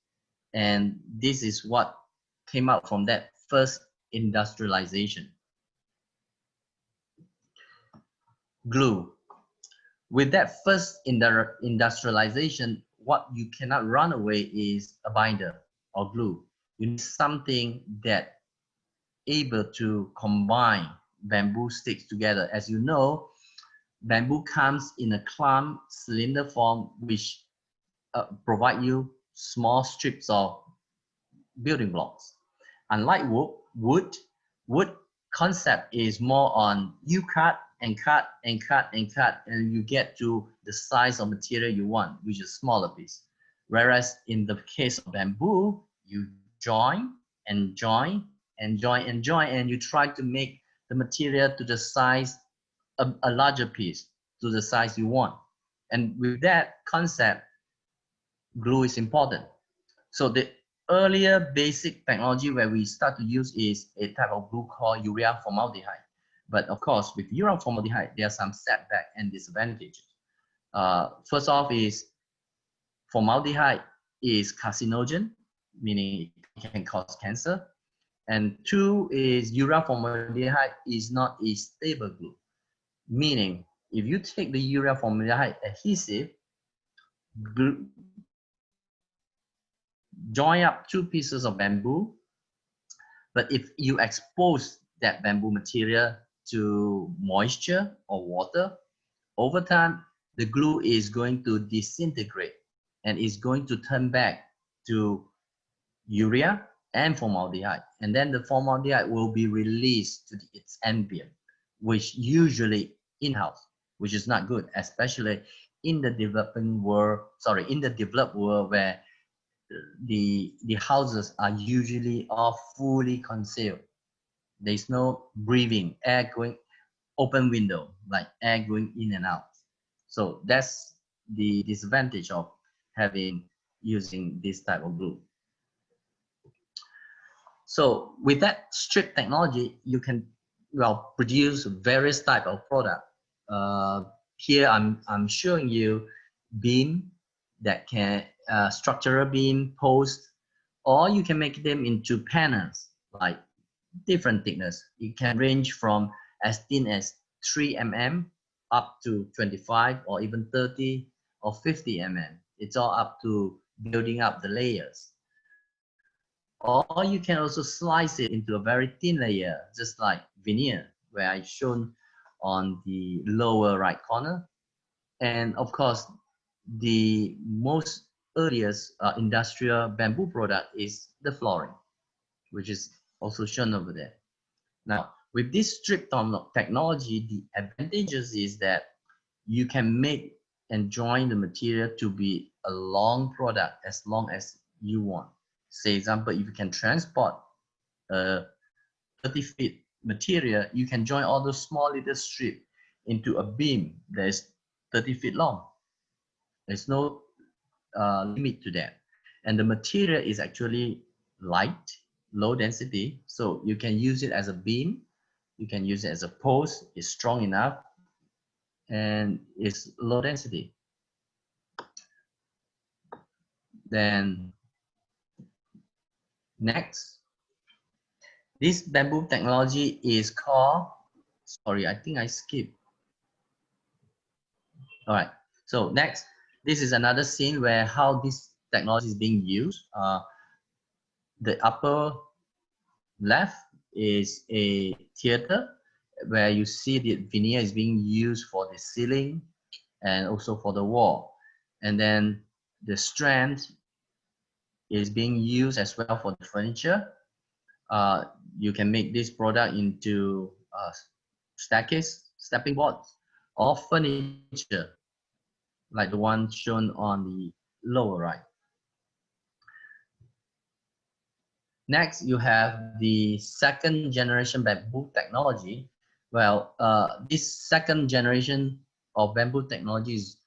And this is what came out from that first industrialization. Glue. With that first industrialization, what you cannot run away is a binder or glue. You need something that able to combine bamboo sticks together. As you know, bamboo comes in a clump cylinder form, which provide you small strips of building blocks. Unlike wood concept is more on you cut and cut and cut and cut, and you get to the size of material you want, which is smaller piece. Whereas in the case of bamboo, you join and join and join and join, and you try to make the material to the size of a larger piece, to the size you want. And with that concept, glue is important. So the earlier basic technology where we start to use is a type of glue called urea formaldehyde. But of course, with urea formaldehyde, there are some setbacks and disadvantages. First off is formaldehyde is carcinogen, meaning it can cause cancer. And two is urea formaldehyde is not a stable glue, meaning if you take the urea formaldehyde adhesive, glue, join up two pieces of bamboo, but if you expose that bamboo material to moisture or water, over time, the glue is going to disintegrate and is going to turn back to urea and formaldehyde. And then the formaldehyde will be released to its ambient, which usually in-house, which is not good, especially in the developing world, in the developed world where the houses are usually all fully concealed. There's no breathing, air going, open window, like air going in and out. So that's the disadvantage of using this type of glue. So with that strip technology, you can produce various type of product. Here I'm showing you beam that can structural beam, post, or you can make them into panels like different thickness. It can range from as thin as 3 mm up to 25 or even 30 or 50 mm. It's all up to building up the layers. Or you can also slice it into a very thin layer, just like veneer, where I've shown on the lower right corner. And of course, the most earliest industrial bamboo product is the flooring, which is also shown over there. Now, with this strip technology, the advantages is that you can make and join the material to be a long product as long as you want. Say, example, if you can transport a 30 feet material, you can join all those small little strips into a beam that is 30 feet long. There's no limit to that. And the material is actually light, low density, so you can use it as a beam, you can use it as a post, it's strong enough, and it's low density. Then next, this bamboo technology is called, sorry, I think I skipped. All right, so next, this is another scene where how this technology is being used. The upper left is a theater where you see the veneer is being used for the ceiling and also for the wall. And then the strand is being used as well for the furniture. You can make this product into staircase, stepping boards, or furniture, like the one shown on the lower right. Next, you have the second generation bamboo technology. Well, this second generation of bamboo technology is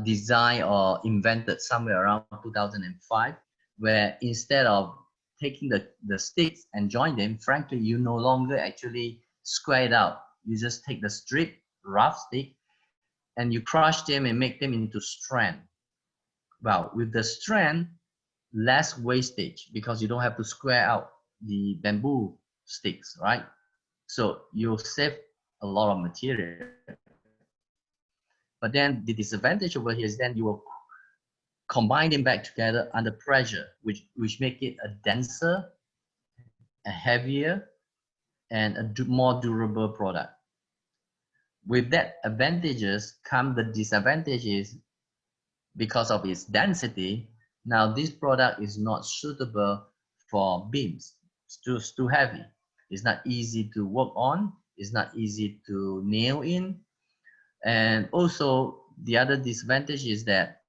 designed or invented somewhere around 2005, where instead of taking the sticks and join them, frankly, you no longer actually square it out. You just take the strip, rough stick, and you crush them and make them into strand. Well, with the strand, less wastage because you don't have to square out the bamboo sticks, right? So you'll save a lot of material. But then the disadvantage over here is then you will combine them back together under pressure, which make it a denser, a heavier, and a more durable product. With that advantages come the disadvantages. Because of its density, now this product is not suitable for beams. It's too heavy. It's not easy to work on. It's not easy to nail in. And also the other disadvantage is that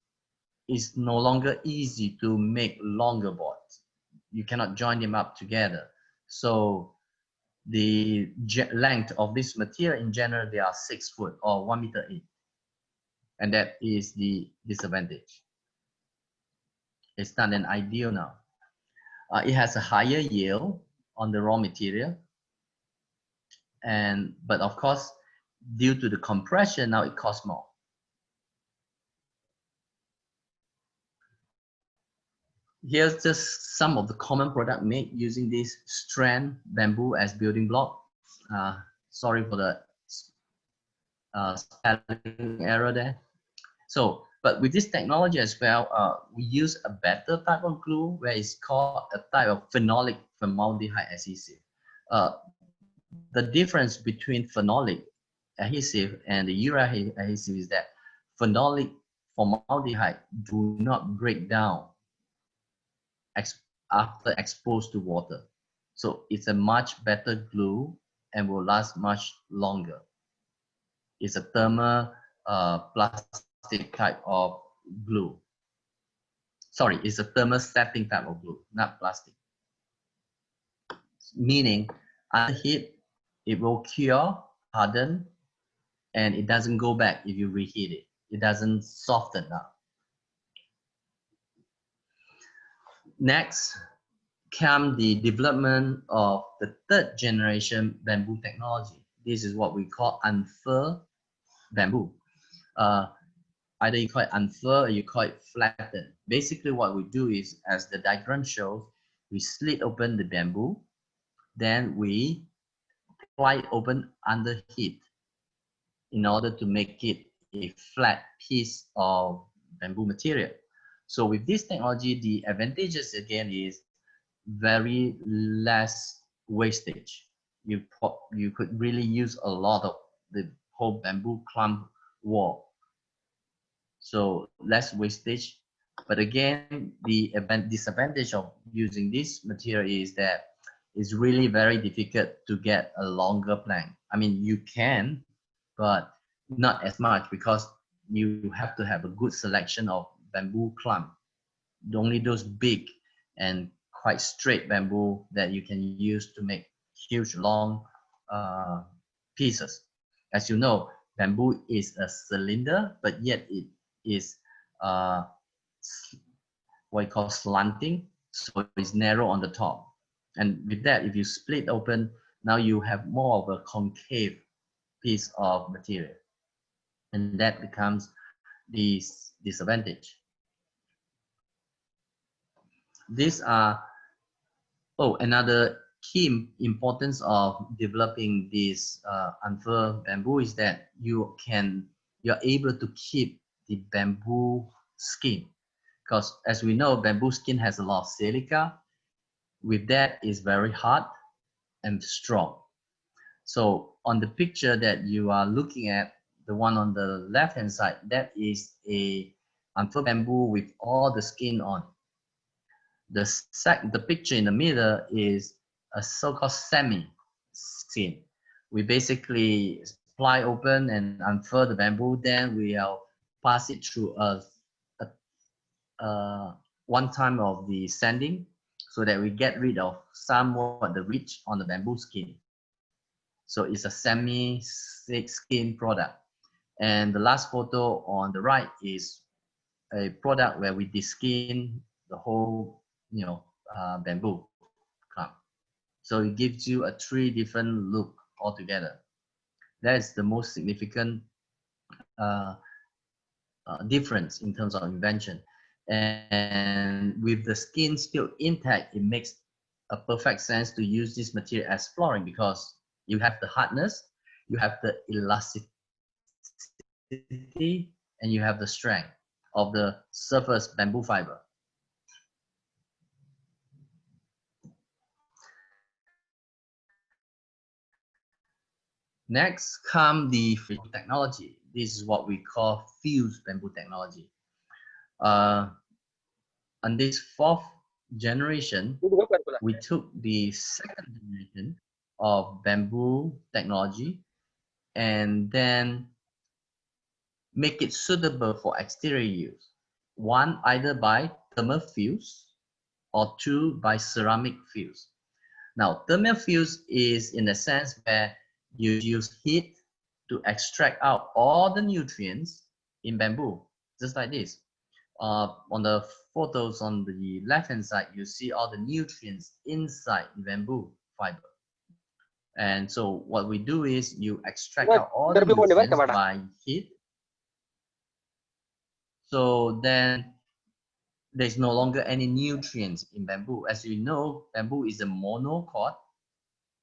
it's no longer easy to make longer boards. You cannot join them up together. So the length of this material in general, they are 6 foot or 1 meter each. And that is the disadvantage. It's not an ideal now. It has a higher yield on the raw material, but of course, due to the compression, now it costs more. Here's just some of the common product made using this strand bamboo as building block. Sorry for the spelling error there. So, but with this technology as well, we use a better type of glue where it's called a type of phenolic formaldehyde adhesive. The difference between phenolic adhesive and the urea adhesive is that phenolic formaldehyde do not break down after exposed to water. So it's a much better glue and will last much longer. It's a thermal plastic type of glue. Sorry, it's a thermosetting type of glue, not plastic. Meaning, under heat, it will cure, harden, and it doesn't go back if you reheat it. It doesn't soften up. Next comes the development of the third generation bamboo technology. This is what we call unfurled bamboo. Either you call it unfurl or you call it flattened. Basically what we do is, as the diagram shows, we slit open the bamboo, then we ply it open under heat in order to make it a flat piece of bamboo material. So with this technology, the advantages again is very less wastage. You could really use a lot of the whole bamboo clump wall. So less wastage. But again, the disadvantage of using this material is that it's really very difficult to get a longer plank. I mean, you can, but not as much because you have to have a good selection of bamboo clump. Only those big and quite straight bamboo that you can use to make huge long pieces. As you know, bamboo is a cylinder, but yet it is what you call slanting, so it's narrow on the top. And with that, if you split open, now you have more of a concave piece of material, and that becomes the disadvantage. These are another key importance of developing this unfurled bamboo is that you're able to keep the bamboo skin, because as we know, bamboo skin has a lot of silica. With that, is very hard and strong. So on the picture that you are looking at, the one on the left hand side, that is a unfurled bamboo with all the skin on. The picture in the middle is a so-called semi skin. We basically ply open and unfurl the bamboo, then we'll pass it through one time of the sanding, so that we get rid of somewhat the ridge on the bamboo skin. So it's a semi-skin product. And the last photo on the right is a product where we deskin the whole, bamboo clump. So it gives you a 3 different look altogether. That is the most significant difference in terms of invention. And with the skin still intact, it makes a perfect sense to use this material as flooring, because you have the hardness, you have the elasticity, and you have the strength of the surface bamboo fiber. Next come the technology. This is what we call fused bamboo technology. On this 4th generation, we took the 2nd generation of bamboo technology and then make it suitable for exterior use. 1, either by thermal fuse, or 2, by ceramic fuse. Now, thermal fuse is in a sense where you use heat to extract out all the nutrients in bamboo, just like this. On the photos on the left hand side, you see all the nutrients inside the bamboo fiber. And so what we do is you extract out all the nutrients by heat. So then there's no longer any nutrients in bamboo. As you know, bamboo is a monocot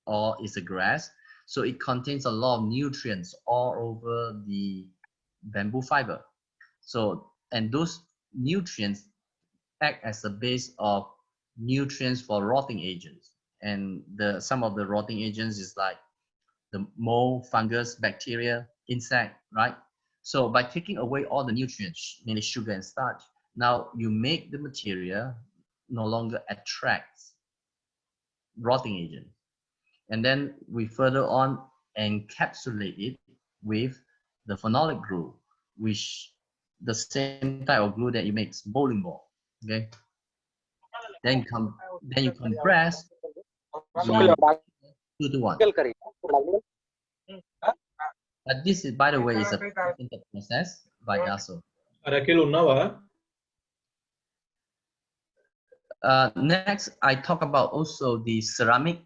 or is a grass. So it contains a lot of nutrients all over the bamboo fiber. So, and those nutrients act as a base of nutrients for rotting agents. And some of the rotting agents is like the mold, fungus, bacteria, insect, right? So by taking away all the nutrients, mainly sugar and starch, now you make the material no longer attracts rotting agent. And then we further on encapsulate it with the phenolic glue, which the same type of glue that you make bowling ball. Okay. Then you compress the 2 to 1. But this is, by the way, is a patented process by DASO. Next, I talk about also the ceramic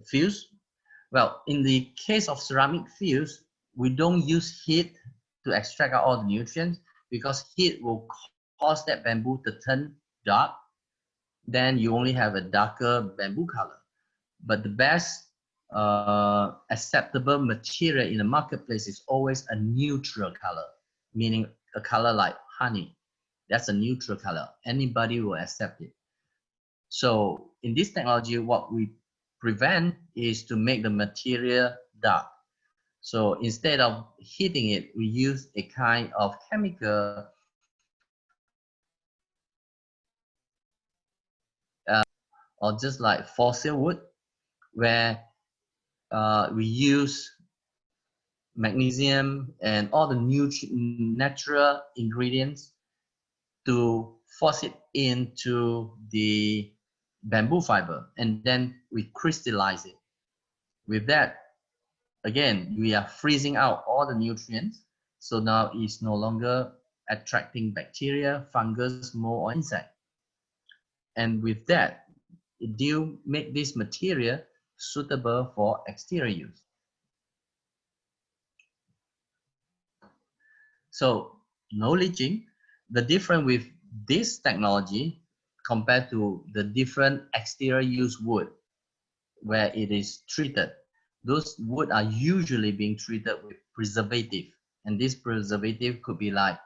fuse. Well, in the case of ceramic fuse, we don't use heat to extract out all the nutrients because heat will cause that bamboo to turn dark. Then you only have a darker bamboo color. But the best acceptable material in the marketplace is always a neutral color, meaning a color like honey. That's a neutral color. Anybody will accept it. So in this technology, what we prevent is to make the material dark. So instead of heating it, we use a kind of chemical or just like fossil wood, where we use magnesium and all the natural ingredients to force it into the bamboo fiber, and then we crystallize it. With that, again, we are freezing out all the nutrients, so now it's no longer attracting bacteria, fungus, mold, or insect. And with that, it do make this material suitable for exterior use. So no leaching. The difference with this technology compared to the different exterior use wood where it is treated, those wood are usually being treated with preservative, and this preservative could be like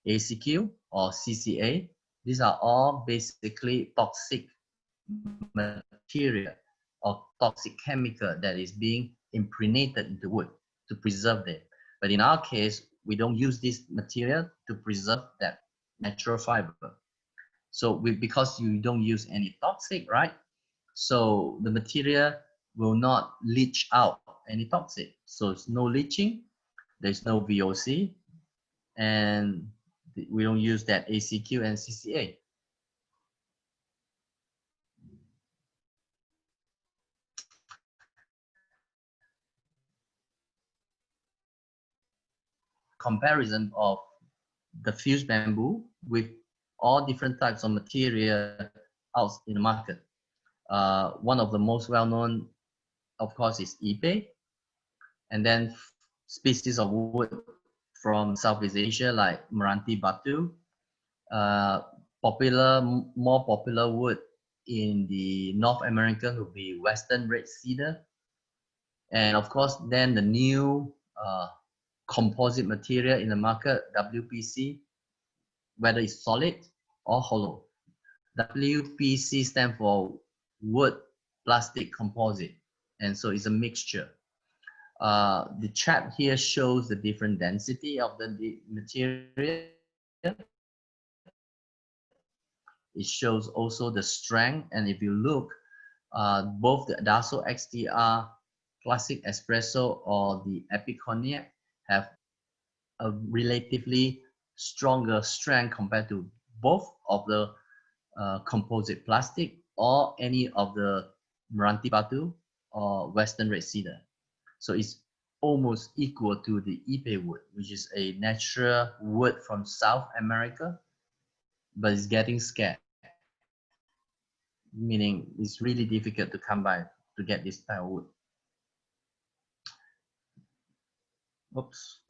ACQ or CCA. These are all basically toxic material or toxic chemical that is being impregnated into wood to preserve it. But in our case, we don't use this material to preserve that natural fiber. So because you don't use any toxic, right? So the material will not leach out any toxic. So it's no leaching, there's no VOC, and we don't use that ACQ and CCA. Comparison of the fused bamboo with all different types of material out in the market. One of the most well-known, of course, is Ipe, and then species of wood from Southeast Asia like Meranti Batu. More popular wood in the North American would be Western red cedar, and of course, then the new composite material in the market, WPC, whether it's solid or hollow. WPC stands for wood plastic composite, and so it's a mixture. The chart here shows the different density of the material. It shows also the strength, and if you look, both the Daso XTR Classic Espresso or the Epic Cognac have a relatively stronger strength compared to both of the composite plastic or any of the Meranti Batu or Western red cedar. So it's almost equal to the Ipe wood, which is a natural wood from South America. but it's getting scarce, meaning it's really difficult to come by to get this type of wood. Oops.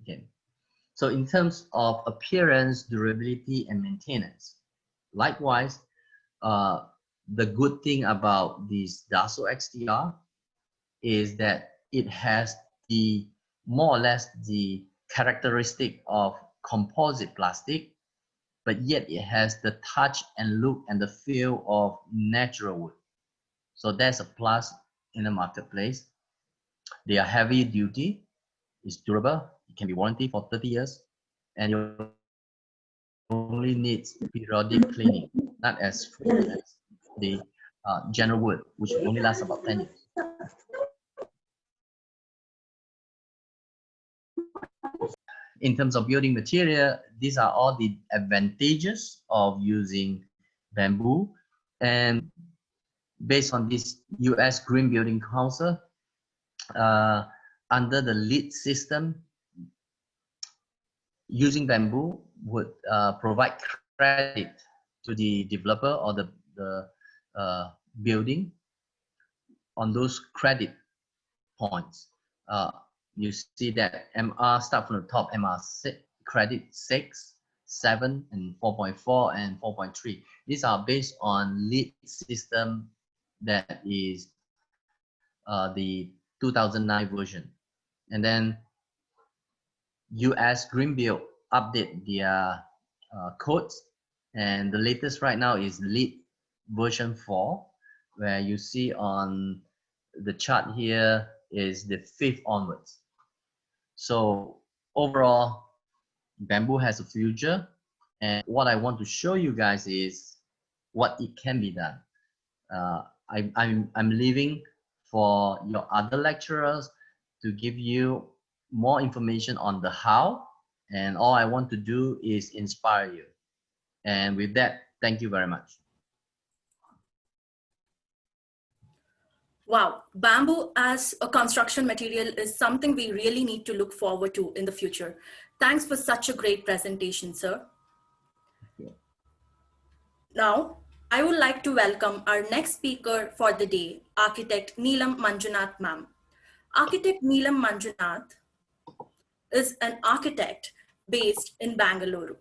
Okay. So in terms of appearance, durability, and maintenance, likewise, the good thing about this Daso XTR is that it has the more or less the characteristic of composite plastic, but yet it has the touch and look and the feel of natural wood. So that's a plus in the marketplace. They are heavy duty, it's durable, it can be warranted for 30 years, and you only need periodic cleaning, not as frequent as the general wood, which only lasts about 10 years. In terms of building material, these are all the advantages of using bamboo. And based on this US Green Building Council, under the LEED system, using bamboo would provide credit to the developer or the building on those credit points. You see that MR start from the top, MR 6, credit 6, 7, and 4.4 and 4.3. These are based on LEED system that is the 2009 version. And then US Green Build update their codes, and the latest right now is LEED version 4, where you see on the chart here is the 5th onwards. So overall, bamboo has a future, and what I want to show you guys is what it can be done. I'm leaving for your other lecturers to give you more information on the how, and all I want to do is inspire you. And with that, thank you very much. Wow, bamboo as a construction material is something we really need to look forward to in the future. Thanks for such a great presentation, sir. Now, I would like to welcome our next speaker for the day, Architect Neelam Manjunat ma'am. Architect Neelam Manjunat is an architect based in Bagaluru.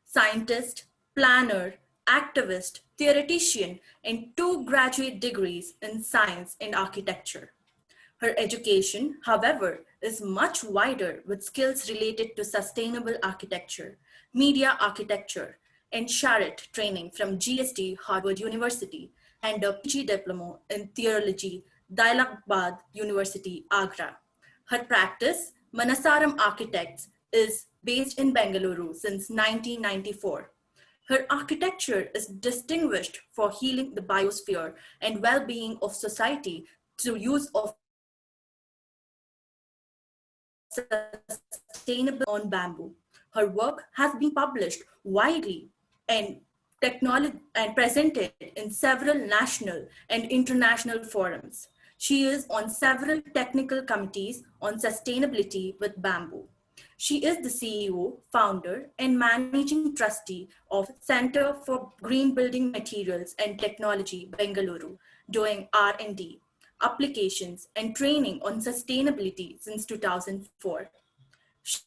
Scientist, planner, activist, theoretician, and 2 graduate degrees in science and architecture. Her education, however, is much wider with skills related to sustainable architecture, media architecture, and Charlotte training from GST Harvard University and a PG diploma in theology, Dailakbad University, Agra. Her practice, Manasaram Architects, is based in Bengaluru since 1994. Her architecture is distinguished for healing the biosphere and well-being of society through use of sustainable on bamboo. Her work has been published widely and presented in several national and international forums. She is on several technical committees on sustainability with bamboo. She is the CEO, founder, and managing trustee of Center for Green Building Materials and Technology, Bengaluru, doing R&D, applications, and training on sustainability since 2004.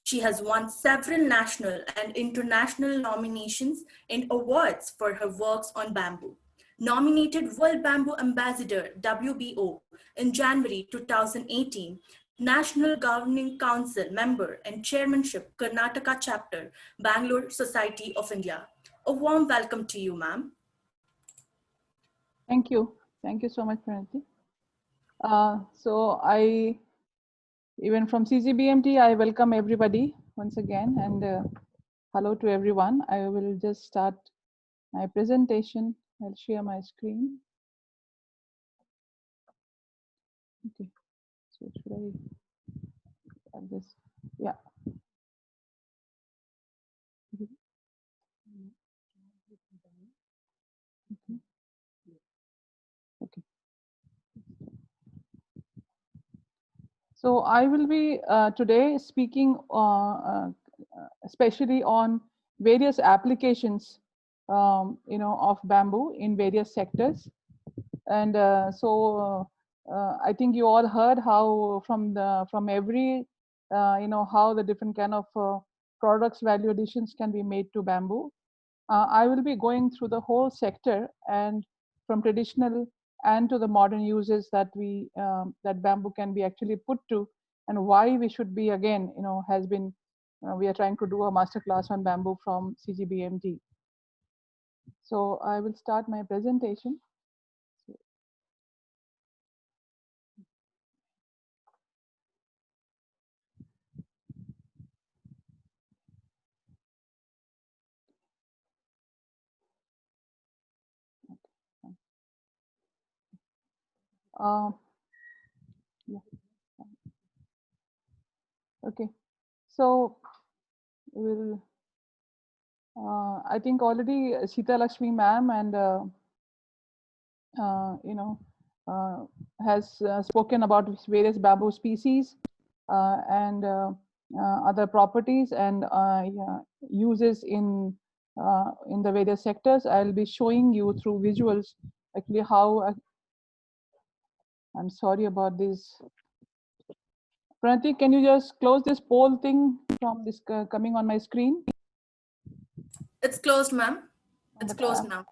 She has won several national and international nominations and awards for her works on bamboo. Nominated World Bamboo Ambassador, WBO, in January 2018, National Governing Council member and chairmanship, Karnataka chapter, Bangalore Society of India. A warm welcome to you, ma'am. Thank you. Thank you so much, Pranati. So even from CGBMT, I welcome everybody once again, and hello to everyone. I will just start my presentation. I'll share my screen. Okay, so should I just, yeah. Okay. So I will be today speaking especially on various applications, of bamboo in various sectors. And I think you all heard how from every, how the different kind of products value additions can be made to bamboo. I will be going through the whole sector and from traditional and to the modern uses that that bamboo can be actually put to, and why we should be again, has been, we are trying to do a master class on bamboo from CGBMT. So I will start my presentation. Yeah. Okay, so we'll. I think already Sita Lakshmi ma'am and uh, has spoken about various bamboo species and other properties and yeah, uses in the various sectors. I'll be showing you through visuals actually how. I'm sorry about this. Pranati, can you just close this poll thing from this coming on my screen? It's closed, ma'am. It's But, closed now.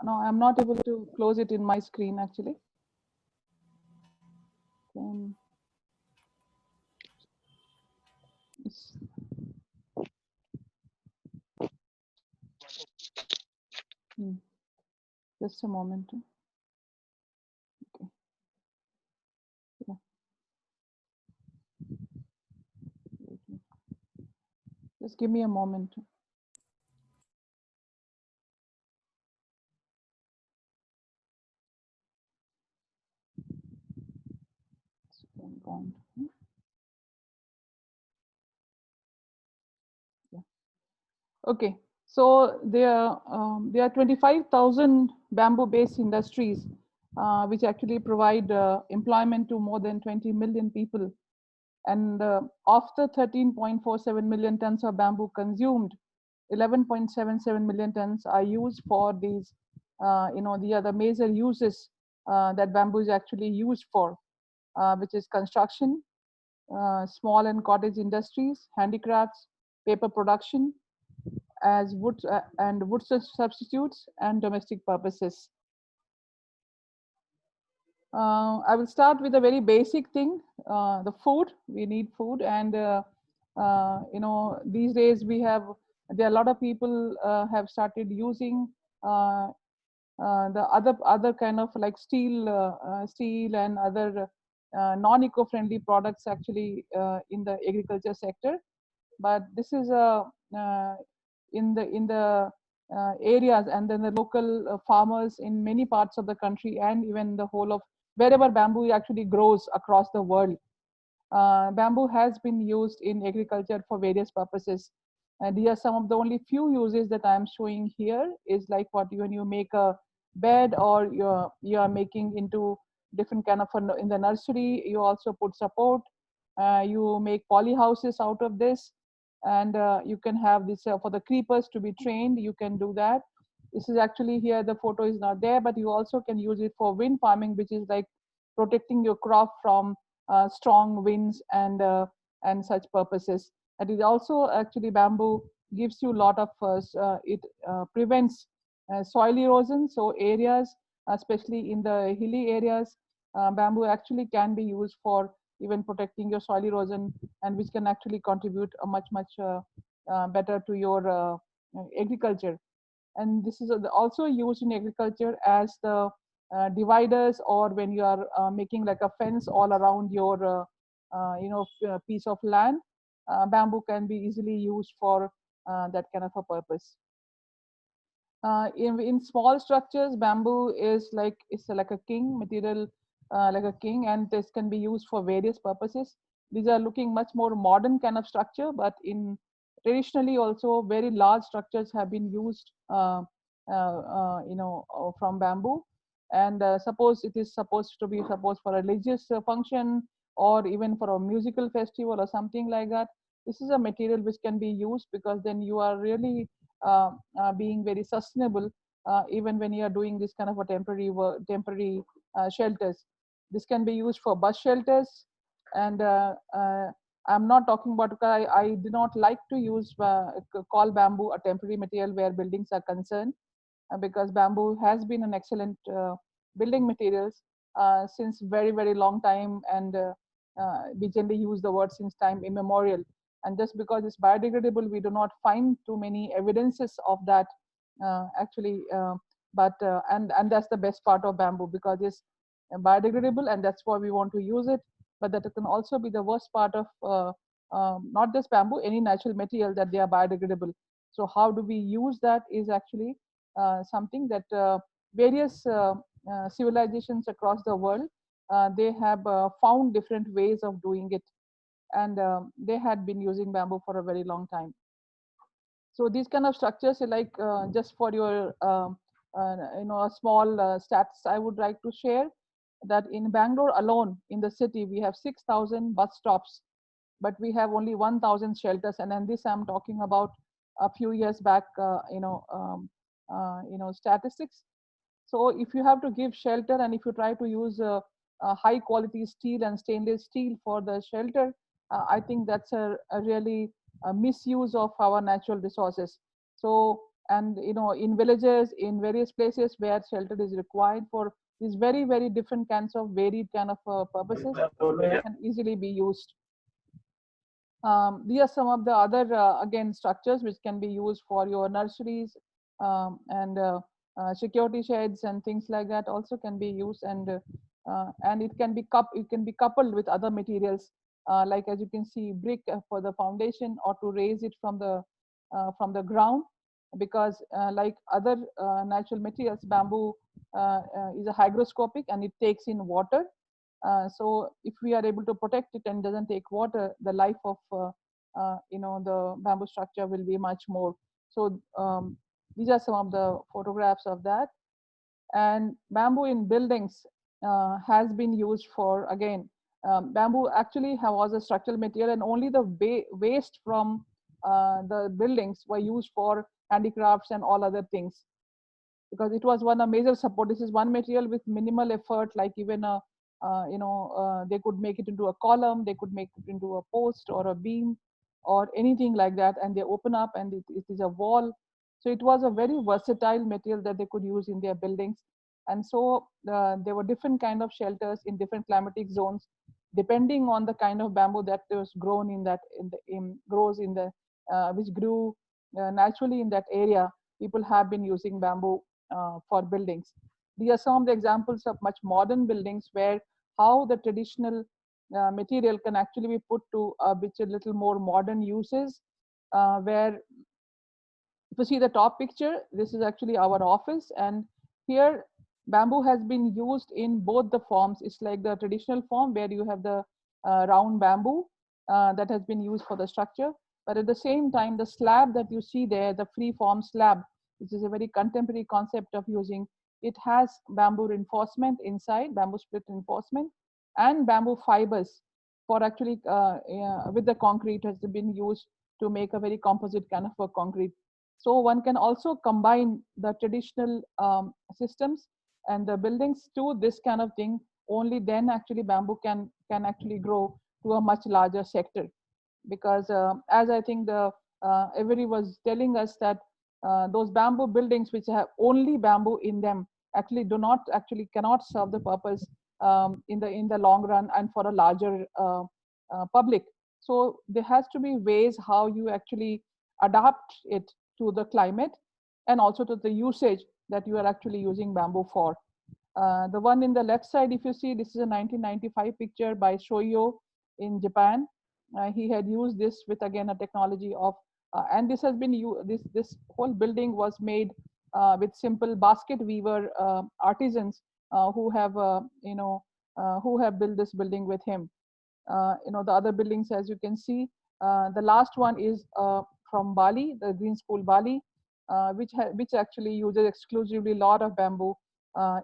no, I'm not able to close it in my screen actually. Just a moment. Okay. Yeah. Just give me a moment. Yeah. Okay, so there are 25,000 bamboo-based industries which actually provide employment to more than 20 million people. And of the 13.47 million tons of bamboo consumed, 11.77 million tons are used for these, the other major uses that bamboo is actually used for, which is construction, small and cottage industries, handicrafts, paper production, as wood and wood substitutes and domestic purposes. I will start with a very basic thing, the food. We need food, and these days there are a lot of people have started using the other kind of like steel and other non-eco-friendly products actually in the agriculture sector. But this is in the areas and then the local farmers in many parts of the country and even the whole of wherever bamboo actually grows across the world. Bamboo has been used in agriculture for various purposes. And these are some of the only few uses that I'm showing here is like when you make a bed or you're making into different kind of, in the nursery, you also put support. You make poly houses out of this. And you can have this for the creepers to be trained, you can do that. This is actually here, the photo is not there, but you also can use it for wind farming, which is like protecting your crop from strong winds and such purposes. And it also actually bamboo gives you a lot of it prevents soil erosion. So areas, especially in the hilly areas, bamboo actually can be used for even protecting your soil erosion, and which can actually contribute a much better to your agriculture. And this is also used in agriculture as the dividers, or when you are making like a fence all around your piece of land. Bamboo can be easily used for that kind of a purpose. In small structures, bamboo is like a king material, like a king, and this can be used for various purposes. These are looking much more modern kind of structure, but in traditionally also very large structures have been used from bamboo. And suppose it is supposed for a religious function, or even for a musical festival or something like that, this is a material which can be used, because then you are really being very sustainable, even when you are doing this kind of a temporary shelters. This can be used for bus shelters, and I'm not talking about, because I do not like to use call bamboo a temporary material where buildings are concerned, because bamboo has been an excellent building materials since very long time, and we generally use the word since time immemorial. And just because it's biodegradable, we do not find too many evidences of that actually. And that's the best part of bamboo, because it's biodegradable, and that's why we want to use it. But that can also be the worst part of not just bamboo, any natural material, that they are biodegradable. So how do we use that is actually something that various civilizations across the world, they have found different ways of doing it, and they had been using bamboo for a very long time. So these kind of structures are like, just for your a small stats I would like to share, that in Bangalore alone, in the city, we have 6,000 bus stops, but we have only 1,000 shelters. And then this I'm talking about a few years back, statistics. So if you have to give shelter, and if you try to use high quality steel and stainless steel for the shelter, I think that's a really misuse of our natural resources. So, and in villages, in various places where shelter is required for these very different kinds of varied kind of purposes, can easily be used. These are some of the other again structures which can be used for your nurseries, and security sheds and things like that also can be used, and it can be coupled with other materials, like, as you can see, brick for the foundation, or to raise it from the ground, because like other natural materials, bamboo is a hygroscopic, and it takes in water. So if we are able to protect it and doesn't take water, the life of the bamboo structure will be much more. So these are some of the photographs of that. And bamboo in buildings has been used for, again, bamboo actually was a structural material, and only the waste from the buildings were used for handicrafts and all other things, because it was one a major support. This is one material with minimal effort, like even they could make it into a column, they could make it into a post or a beam or anything like that, and they open up and it is a wall. So it was a very versatile material that they could use in their buildings. And so there were different kind of shelters in different climatic zones, depending on the kind of bamboo that was grown which grew naturally in that area. People have been using bamboo for buildings. These are some of the examples of much modern buildings where how the traditional material can actually be put to which a little more modern uses, where if you see the top picture, this is actually our office, and here bamboo has been used in both the forms. It's like the traditional form where you have the round bamboo that has been used for the structure, but at the same time, the slab that you see there, the free form slab, which is a very contemporary concept of using, it has bamboo reinforcement inside, bamboo split reinforcement, and bamboo fibers for actually with the concrete has been used to make a very composite kind of a concrete. So one can also combine the traditional systems and the buildings to this kind of thing. Only then actually bamboo can actually grow to a much larger sector. Because as I think everybody was telling us that those bamboo buildings which have only bamboo in them actually cannot serve the purpose in the long run and for a larger public. So there has to be ways how you actually adapt it to the climate and also to the usage that you are actually using bamboo for. The one in the left side, if you see, this is a 1995 picture by Shoyo in Japan. He had used this with, again, a technology of, and this has been this whole building was made with simple basket weaver artisans who have built this building with him. The other buildings, as you can see, the last one is from Bali, the Green School Bali, which actually uses exclusively a lot of bamboo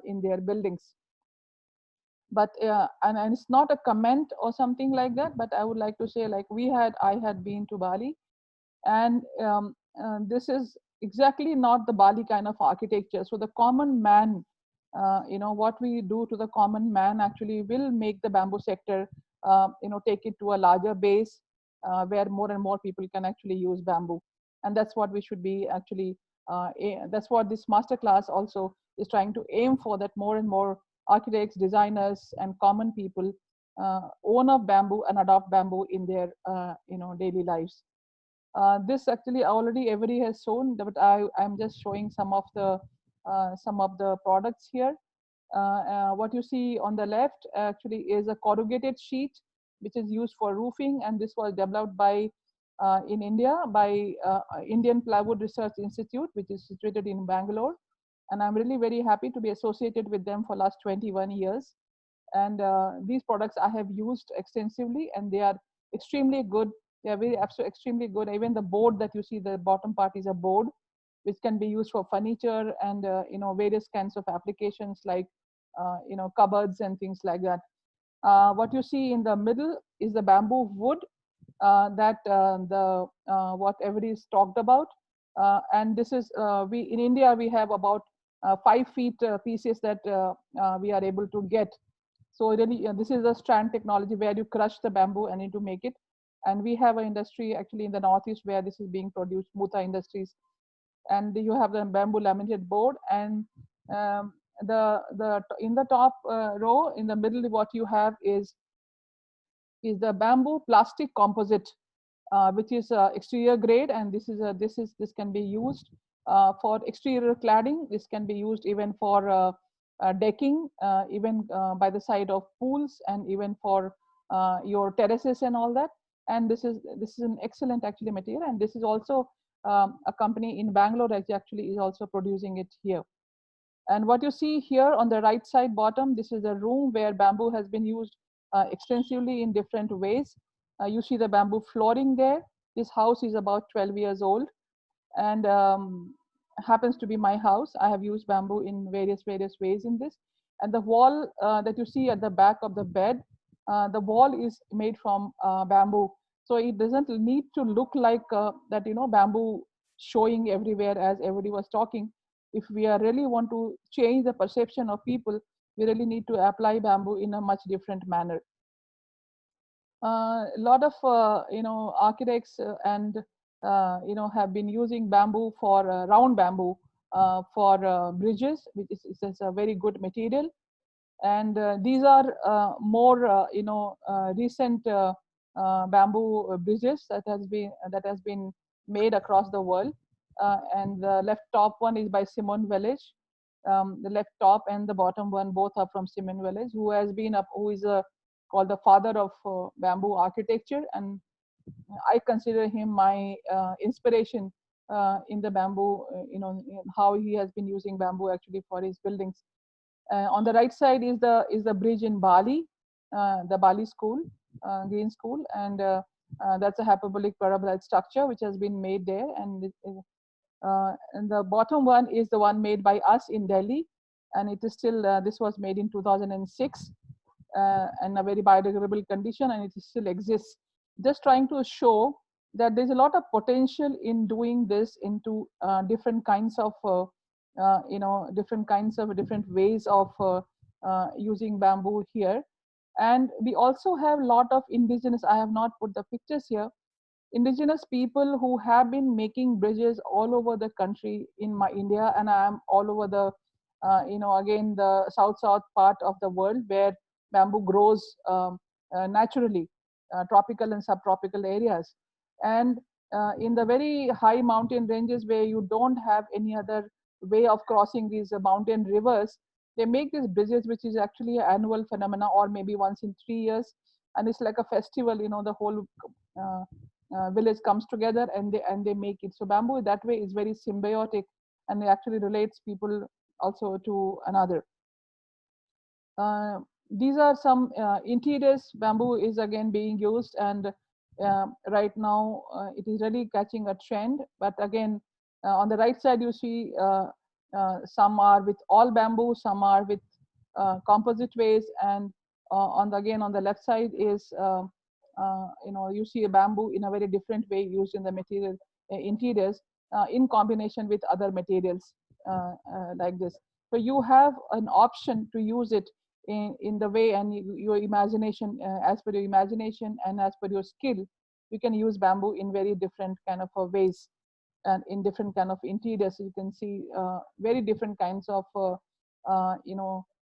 in their buildings. But and it's not a comment or something like that, but I would like to say, like I had been to Bali, and this is exactly not the Bali kind of architecture. So the common man, what we do to the common man actually will make the bamboo sector, take it to a larger base where more and more people can actually use bamboo. And that's what we should be actually, that's what this masterclass also is trying to aim for, that more and more architects, designers, and common people own of bamboo and adopt bamboo in their, daily lives. This actually already everybody has shown, but I'm just showing some of the products here. What you see on the left actually is a corrugated sheet which is used for roofing, and this was developed by in India by Indian Plywood Research Institute, which is situated in Bangalore. And I'm really very happy to be associated with them for last 21 years. And these products I have used extensively, and they are extremely good. They are very extremely good. Even the board that you see, the bottom part is a board which can be used for furniture and various kinds of applications like cupboards and things like that. What you see in the middle is the bamboo wood that what everybody is talked about. And this is we in India we have about 5 feet pieces that we are able to get. So really, this is a strand technology where you crush the bamboo and to make it. And we have an industry actually in the Northeast where this is being produced, Mutha Industries. And you have the bamboo laminated board. And the in the top row, in the middle, what you have is the bamboo plastic composite, which is exterior grade, and this can be used for exterior cladding. This can be used even for decking, even by the side of pools, and even for your terraces and all that. And this is an excellent actually material, and this is also a company in Bangalore that actually is also producing it here. And what you see here on the right side bottom, this is a room where bamboo has been used extensively in different ways. You see the bamboo flooring there. This house is about 12 years old, and happens to be my house. I have used bamboo in various ways in this. And the wall that you see at the back of the bed, the wall is made from bamboo. So it doesn't need to look like that, bamboo showing everywhere as everybody was talking. If we are really want to change the perception of people, we really need to apply bamboo in a much different manner. A lot of architects and have been using bamboo for round bamboo for bridges, which is a very good material. And these are more recent bamboo bridges that has been made across the world. And the left top one is by Simon Velej. The left top and the bottom one both are from Simon Velej, who is called the father of bamboo architecture, and I consider him my inspiration in the bamboo. How he has been using bamboo actually for his buildings. On the right side is the bridge in Bali, the Bali school, Green School, and that's a hyperbolic parabolic structure which has been made there. And the bottom one is the one made by us in Delhi, and it is still this was made in 2006 in a very biodegradable condition, and it still exists. Just trying to show that there's a lot of potential in doing this into different kinds of different ways of using bamboo here. And we also have a lot of indigenous, I have not put the pictures here, indigenous people who have been making bridges all over the country in India, and I am all over the again the south part of the world where bamboo grows naturally, tropical and subtropical areas. And in the very high mountain ranges where you don't have any other way of crossing these mountain rivers, they make these bridges, which is actually an annual phenomena, or maybe once in 3 years, and it's like a festival. The whole village comes together and they make it. So bamboo that way is very symbiotic, and it actually relates people also to another. These are some interiors. Bamboo is again being used, and right now it is really catching a trend. But again, on the right side you see some are with all bamboo, some are with composite ways, and on the left side is you see a bamboo in a very different way used in the material interiors. in combination with other materials like this. So you have an option to use it in the way, and your imagination, as per your imagination and as per your skill, you can use bamboo in very different kind of ways and in different kind of interiors. You can see very different kinds of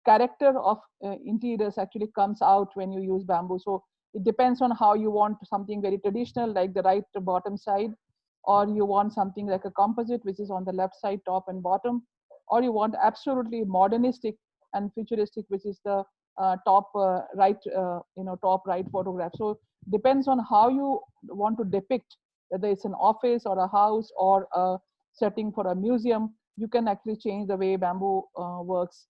character of interiors actually comes out when you use bamboo. So it depends on how you want something very traditional like the right bottom side, or you want something like a composite which is on the left side top and bottom, or you want absolutely modernistic and futuristic which is the top right top right photograph. So depends on how you want to depict, whether it's an office or a house or a setting for a museum. You can actually change the way bamboo works.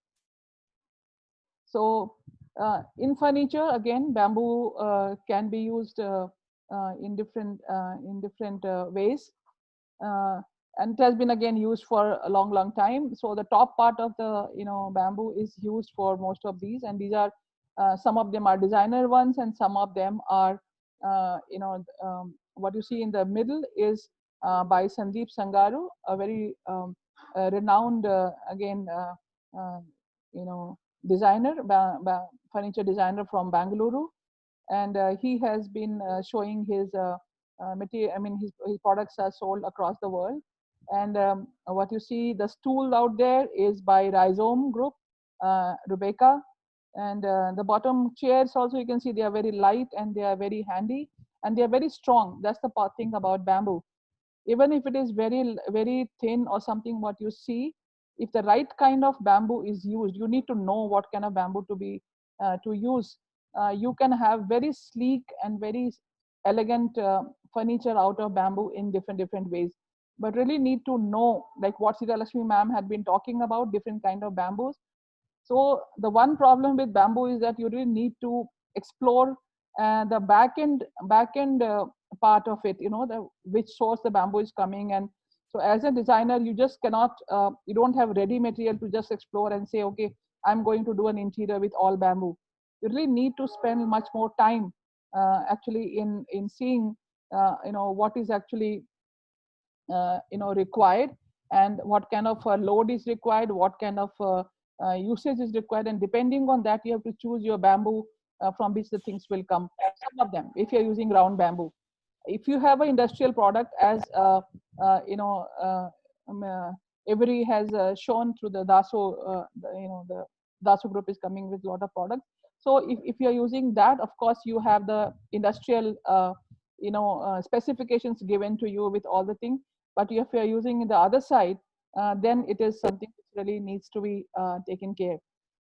So in furniture, again, bamboo can be used in different ways, and it has been again used for a long time. So the top part of the bamboo is used for most of these, and these are some of them are designer ones, and some of them are what you see in the middle is by Sandeep Sangaru, a very renowned again designer, furniture designer from Bagaluru, and he has been showing his material. I mean, his products are sold across the world. And what you see, the stool out there is by Rhizome Group, Rebecca. And the bottom chairs also, you can see they are very light and they are very handy and they are very strong. That's the thing about bamboo. Even if it is very thin or something, what you see, if the right kind of bamboo is used, you need to know what kind of bamboo to use. You can have very sleek and very elegant furniture out of bamboo in different ways, but really need to know, like what Sita Lakshmi ma'am had been talking about, different kind of bamboos. So the one problem with bamboo is that you really need to explore the back end part of it, which source the bamboo is coming. And so as a designer, you just cannot, you don't have ready material to just explore and say, okay, I'm going to do an interior with all bamboo. You really need to spend much more time actually in seeing, what is actually, required, and what kind of load is required, what kind of usage is required. And depending on that, you have to choose your bamboo from which the things will come. Some of them, if you're using round bamboo. If you have an industrial product, as Avery has shown through the Daso, the Daso group is coming with a lot of products. So if you're using that, of course, you have the industrial, specifications given to you with all the things. But if you're using the other side, then it is something which really needs to be taken care.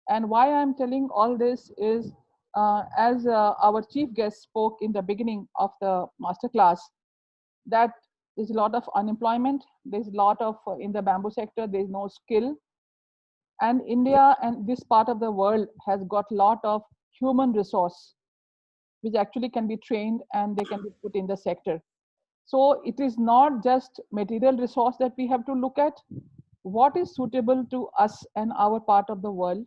And why I'm telling all this is, as our chief guest spoke in the beginning of the masterclass, that there's a lot of unemployment, there's a lot of, in the bamboo sector, there's no skill. And India and this part of the world has got a lot of human resource, which actually can be trained and they can be put in the sector. So it is not just material resource that we have to look at, what is suitable to us and our part of the world.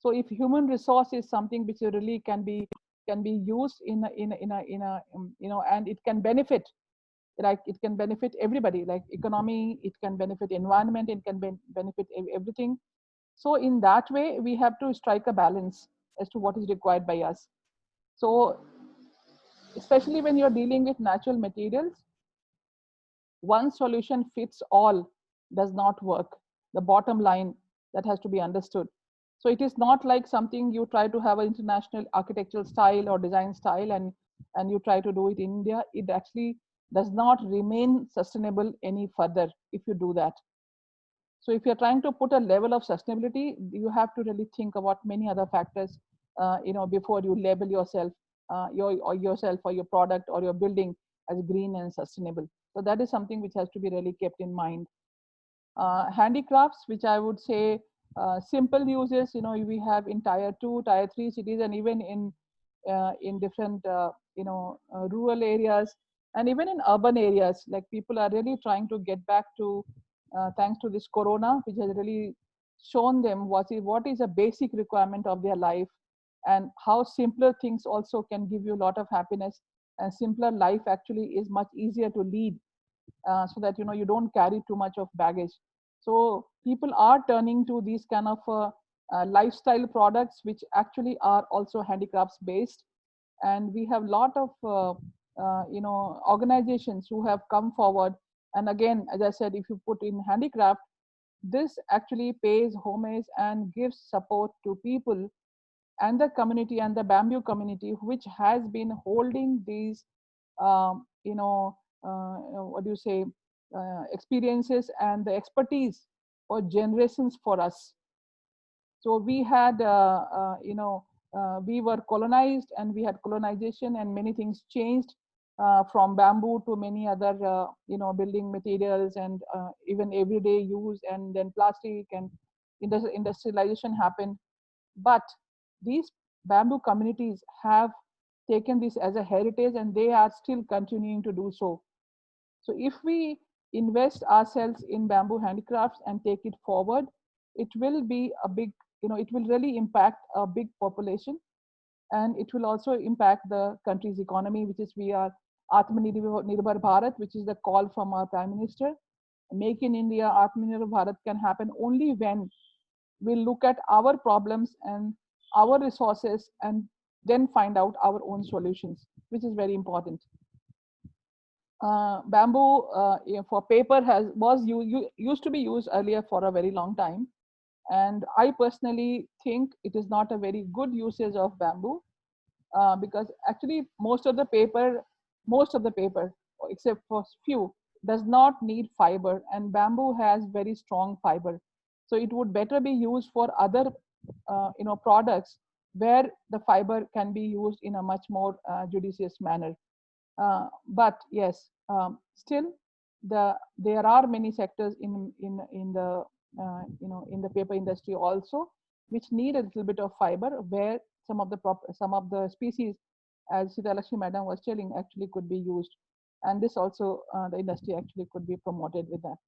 So if human resource is something which really can be used in a and it can benefit, like it can benefit everybody, like economy, it can benefit environment, it can benefit everything. So in that way, we have to strike a balance as to what is required by us. So especially when you're dealing with natural materials, one solution fits all does not work. The bottom line that has to be understood. So it is not like something you try to have an international architectural style or design style and you try to do it in India. It actually does not remain sustainable any further if you do that. So if you're trying to put a level of sustainability, you have to really think about many other factors, before you label yourself, yourself or your product or your building as green and sustainable. So that is something which has to be really kept in mind. Handicrafts, which I would say simple uses, we have in tier 2, tier 3 cities, and even in different, rural areas, and even in urban areas, like people are really trying to get back to, thanks to this corona, which has really shown them what is a basic requirement of their life, and how simpler things also can give you a lot of happiness, and simpler life actually is much easier to lead so that you don't carry too much of baggage. So people are turning to these kind of lifestyle products, which actually are also handicrafts based. And we have a lot of organizations who have come forward. And again, as I said, if you put in handicraft, this actually pays homage and gives support to people and the community and the bamboo community, which has been holding these what do you say, experiences and the expertise for generations for us. So we had we were colonized, and we had colonization, and many things changed, from bamboo to many other building materials, and even everyday use, and then plastic, and industrialization happened. But these bamboo communities have taken this as a heritage, and they are still continuing to do so. So if we invest ourselves in bamboo handicrafts and take it forward, it will be a big, it will really impact a big population, and it will also impact the country's economy, which is we are Atmanirbhar Bharat, which is the call from our Prime Minister. Make in India, Atmanirbhar Bharat can happen only when we look at our problems and our resources and then find out our own solutions, which is very important. Bamboo for paper used to be used earlier for a very long time, and I personally think it is not a very good usage of bamboo, because actually most of the paper except for few does not need fiber, and bamboo has very strong fiber. So it would better be used for other products where the fiber can be used in a much more judicious manner. But yes, still there are many sectors in the in the paper industry also, which need a little bit of fiber, where some of the species, as Sita Lakshmi Madam was telling, actually could be used, and this also the industry actually could be promoted with that.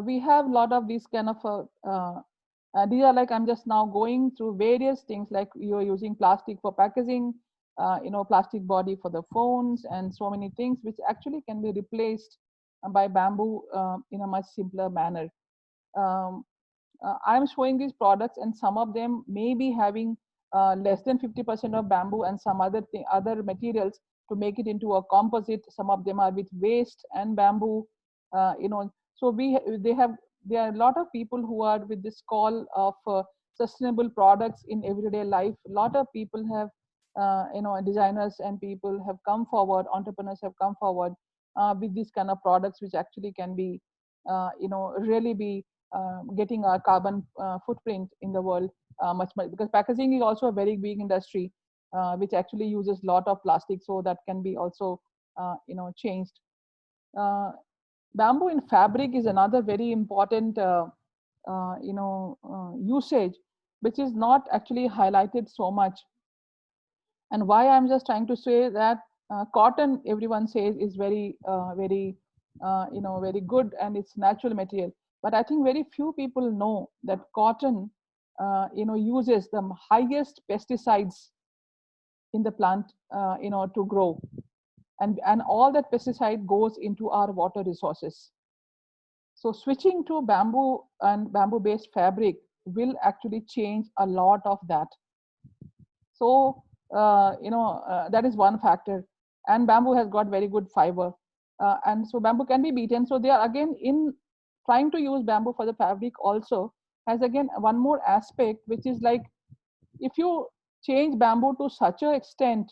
We have a lot of these kind of these are like, I'm just now going through various things, like you're using plastic for packaging, plastic body for the phones, and so many things which actually can be replaced by bamboo in a much simpler manner. I'm showing these products, and some of them may be having less than 50% of bamboo and some other materials to make it into a composite. Some of them are with waste and bamboo. So there are a lot of people who are with this call of sustainable products in everyday life. A lot of people have, designers and people have come forward, entrepreneurs have come forward with these kind of products, which actually can be, really be getting our carbon footprint in the world much, because packaging is also a very big industry, which actually uses a lot of plastic, so that can be also, changed. Bamboo in fabric is another very important, usage, which is not actually highlighted so much. And why I'm just trying to say that cotton, everyone says, is very, very good, and it's natural material. But I think very few people know that cotton, uses the highest pesticides in the plant, to grow, and all that pesticide goes into our water resources. So switching to bamboo and bamboo-based fabric will actually change a lot of that. So that is one factor, and bamboo has got very good fiber, and so bamboo can be beaten. So they are again in trying to use bamboo for the fabric also has again one more aspect, which is like, if you change bamboo to such an extent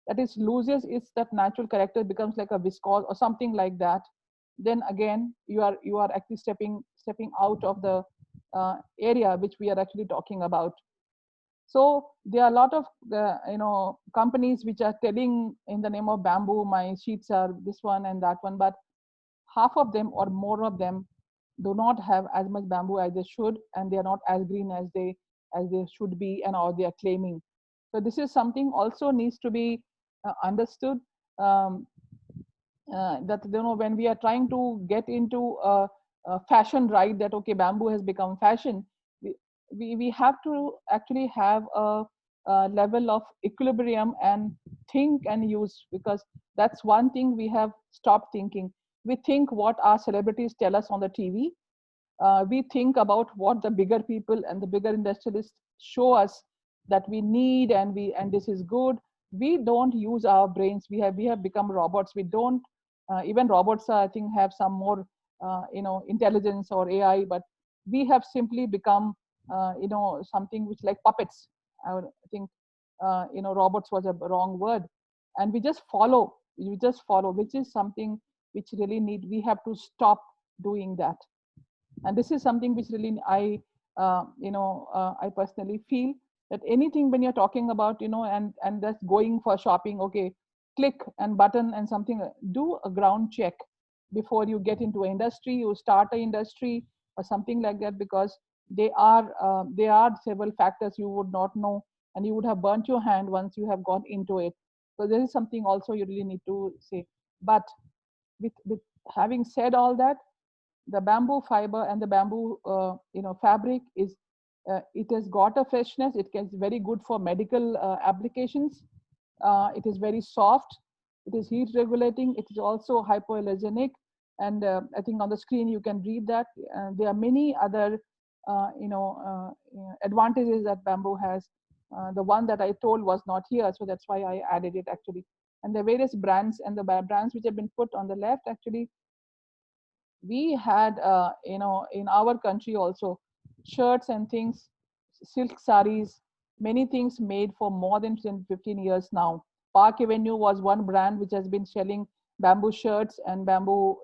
that it loses its that natural character, becomes like a viscose or something like that, then again you are actually stepping out of the area which we are actually talking about. So there are a lot of companies which are telling, in the name of bamboo, my sheets are this one and that one, but half of them or more of them do not have as much bamboo as they should, and they are not as green as they should be, and or they are claiming. So this is something also needs to be understood, that when we are trying to get into a fashion, right, that okay, bamboo has become fashion, we have to actually have a level of equilibrium and think and use, because that's one thing we have stopped thinking. We think what our celebrities tell us on the TV. We think about what the bigger people and the bigger industrialists show us that we need, and this is good. We don't use our brains. We have become robots. We don't even robots I think have some more intelligence or AI, but we have simply become something which like puppets. I think robots was a wrong word, and we just follow, which is something which really we have to stop doing that. And this is something which really I personally feel that anything when you're talking about and just going for shopping, okay, click and button and something, do a ground check before you get into an industry, you start an industry or something like that, because there are several factors you would not know, and you would have burnt your hand once you have gone into it. So this is something also you really need to say. But with having said all that, the bamboo fiber and the bamboo fabric is it has got a freshness. It is very good for medical applications. It is very soft. It is heat regulating. It is also hypoallergenic, and I think on the screen you can read that. There are many other advantages that bamboo has. The one that I told was not here, so that's why I added it actually. And the various brands and the brands which have been put on the left, actually we had in our country also shirts and things, silk saris, many things made for more than 10, 15 years now. Park Avenue was one brand which has been selling bamboo shirts and bamboo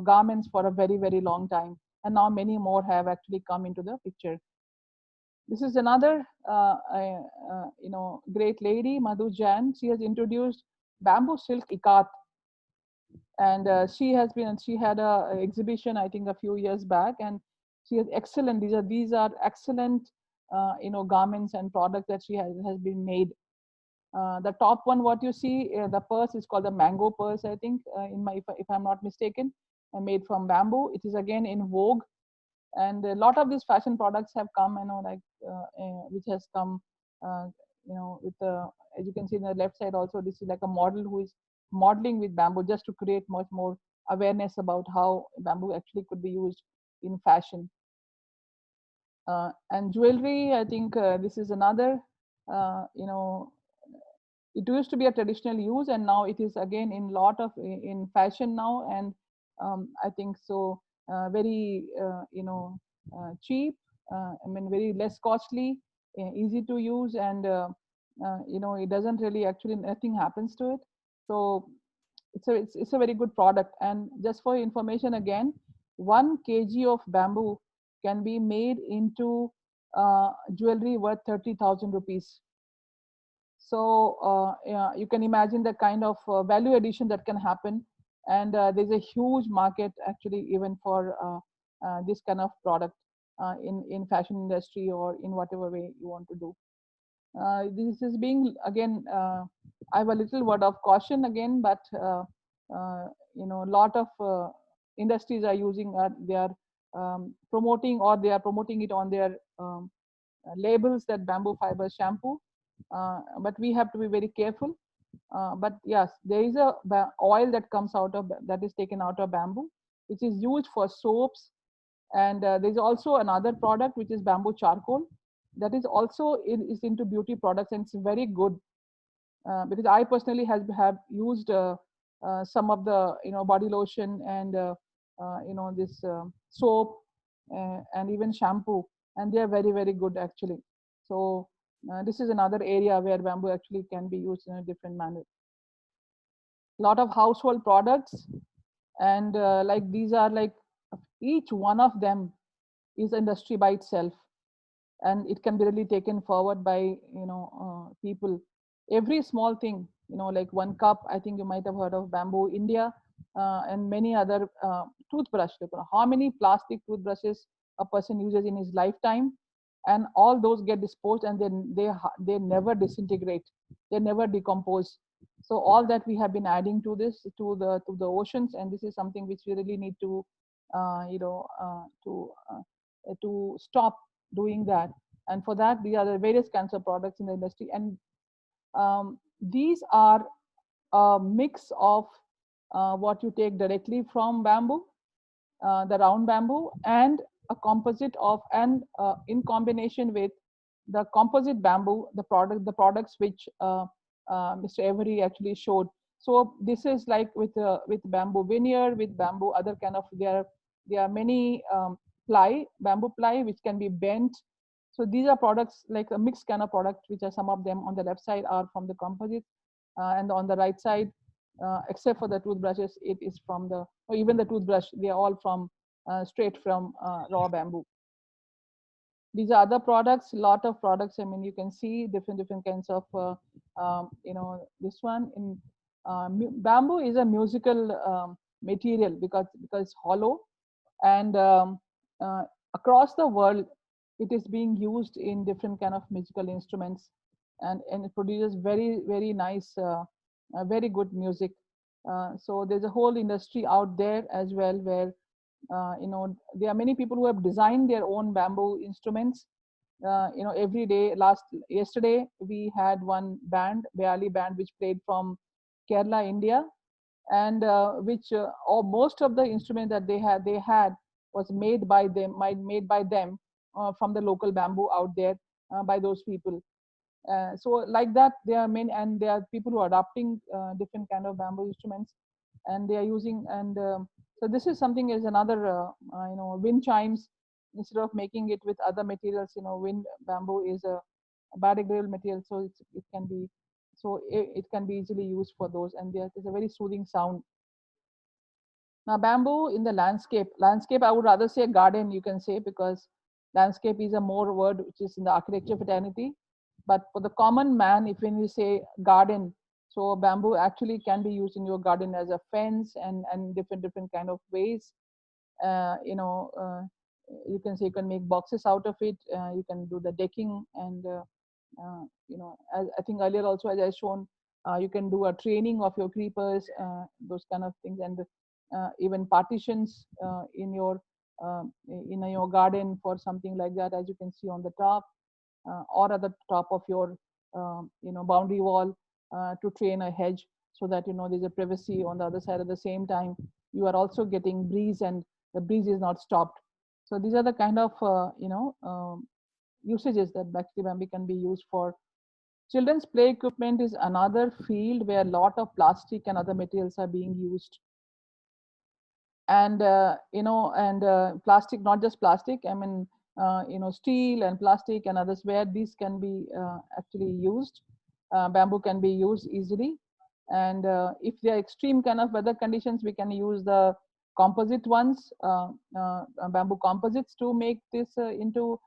garments for a very, very long time, and now many more have actually come into the picture. This is another great lady, Madhu Jain. She has introduced bamboo silk ikat, and she had a exhibition I think a few years back, and she has excellent, these are excellent garments and products that she has been made. The top one what you see, the purse is called the mango purse, I think, if I'm not mistaken, made from bamboo. It is again in vogue, and a lot of these fashion products have come, which has come with the, as you can see in the left side also, this is like a model who is modeling with bamboo just to create much more awareness about how bamboo actually could be used in fashion. And jewelry, I think this is another, it used to be a traditional use, and now it is again in in fashion now, and I think so very cheap, very less costly, easy to use, and it doesn't really actually, nothing happens to it. So it's a very good product. And just for information again, 1 kg of bamboo can be made into jewelry worth 30,000 rupees. So you can imagine the kind of value addition that can happen, and there's a huge market actually even for this kind of product in fashion industry or in whatever way you want to do. This is being again, I have a little word of caution again, but a lot of industries are using, they are promoting, or they are promoting it on their labels, that bamboo fiber shampoo, but we have to be very careful. But yes, there is a oil that comes out of, that is taken out of bamboo, which is used for soaps, and there's also another product which is bamboo charcoal, that is also is into beauty products, and it's very good, because I personally have used some of the body lotion and this soap and even shampoo, and they are very, very good actually. So this is another area where bamboo actually can be used in a different manner. A lot of household products, and like these are like, each one of them is industry by itself, and it can be really taken forward by people. Every small thing, like 1 cup, I think you might have heard of Bamboo India, and many other toothbrush. How many plastic toothbrushes a person uses in his lifetime, and all those get disposed, and then they never disintegrate, they never decompose. So all that we have been adding to this, to the oceans, and this is something which we really need to to stop doing that. And for that, these are the various kinds of products in the industry. And these are a mix of what you take directly from bamboo, the round bamboo, and a composite of, and in combination with the composite bamboo, the products which Mr. Avery actually showed. So this is like with bamboo veneer, with bamboo other kind of, there are many bamboo ply which can be bent. So these are products like a mixed kind of product, which are some of them on the left side are from the composite, and on the right side, except for the toothbrushes, it is from the, or even the toothbrush, they are all from straight from raw bamboo. These are other products, lot of products. I mean, you can see different kinds of, this one in bamboo is a musical material because it's hollow, and across the world, it is being used in different kind of musical instruments, and it produces very nice, very good music. So there's a whole industry out there as well, where there are many people who have designed their own bamboo instruments. Every day, yesterday we had one band, Biryani band, which played from Kerala, India, and or most of the instruments that they had was made by them from the local bamboo out there, by those people. So like that, there are many, and there are people who are adopting different kind of bamboo instruments, and they are using, and so this is something, is another wind chimes. Instead of making it with other materials, wind bamboo is a biodegradable material, so it can be, it can be easily used for those, and there is a very soothing sound. Now, bamboo in the landscape, I would rather say garden, you can say, because landscape is a more word which is in the architecture fraternity. But for the common man, if when we say garden, so bamboo actually can be used in your garden as a fence, and different kind of ways. You can say you can make boxes out of it. You can do the decking, and as I think earlier also, as I shown, you can do a training of your creepers, those kind of things, and even partitions in your garden for something like that, as you can see on the top, or at the top of your boundary wall, to train a hedge, so that there's a privacy on the other side. At the same time, you are also getting breeze, and the breeze is not stopped. So these are the kind of usages that bacteria bamboo can be used for. Children's play equipment is another field where a lot of plastic and other materials are being used. And plastic, not just plastic, I mean, steel and plastic and others, where these can be actually used. Bamboo can be used easily. And if there are extreme kind of weather conditions, we can use the composite ones, bamboo composites, to make this into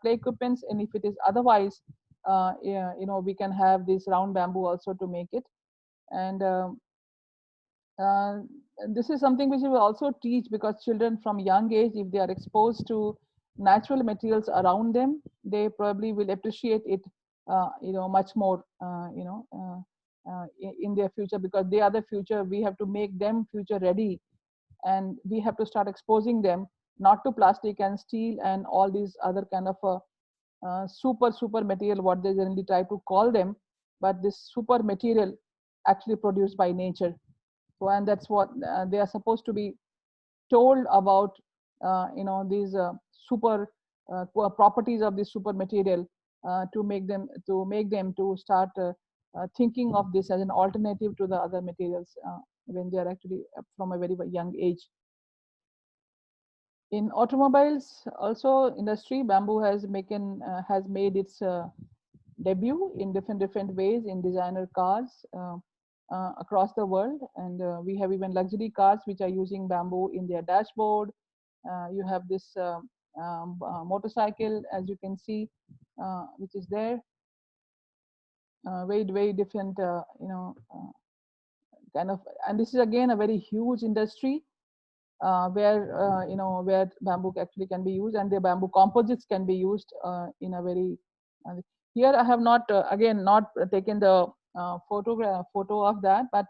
play equipments. And if it is otherwise, we can have this round bamboo also to make it. And this is something which we will also teach, because children from young age, if they are exposed to natural materials around them, they probably will appreciate it much more in their future, because they are the future. We have to make them future ready, and we have to start exposing them not to plastic and steel and all these other kind of super material, what they generally try to call them, but this super material actually produced by nature. So, and that's what they are supposed to be told about, these super properties of this super material, to make them to start thinking of this as an alternative to the other materials when they are actually from a very young age. In automobiles, also industry, bamboo has made its debut in different ways in designer cars across the world, and we have even luxury cars which are using bamboo in their dashboard. You have this motorcycle, as you can see, which is there. Very different, kind of, and this is again a very huge industry where bamboo actually can be used, and the bamboo composites can be used in a very. Here I have not again not taken the photo of that, but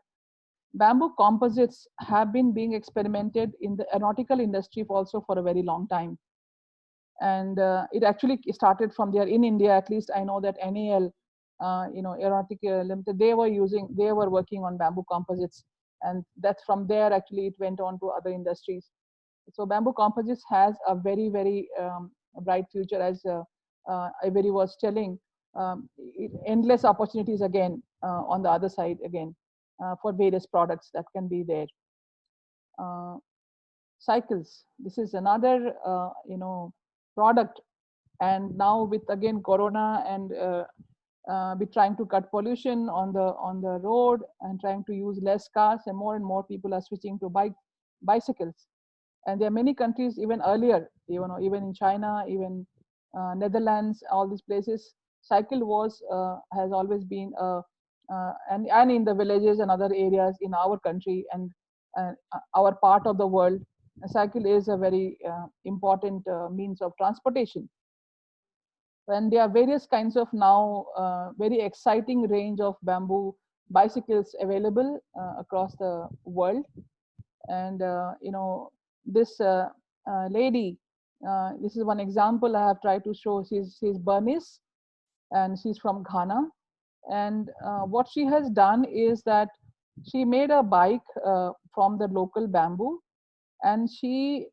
bamboo composites have been being experimented in the aeronautical industry also for a very long time. And it actually started from there in India. At least I know that NAL, Aeronautica Limited, they were working on bamboo composites, and that's from there actually it went on to other industries. So bamboo composites has a very, very bright future, as Ivory was telling. Endless opportunities again on the other side again for various products that can be there. Cycles. This is another product, and now with again Corona and with trying to cut pollution on the road and trying to use less cars, and more people are switching to bicycles. And there are many countries even earlier, even in China, even Netherlands, all these places, cycle has always been and in the villages and other areas in our country and our part of the world, a cycle is a very important means of transportation. And there are various kinds of now very exciting range of bamboo bicycles available across the world. And this lady, this is one example I have tried to show. She's Bernice, and she's from Ghana. And what she has done is that she made a bike from the local bamboo, and she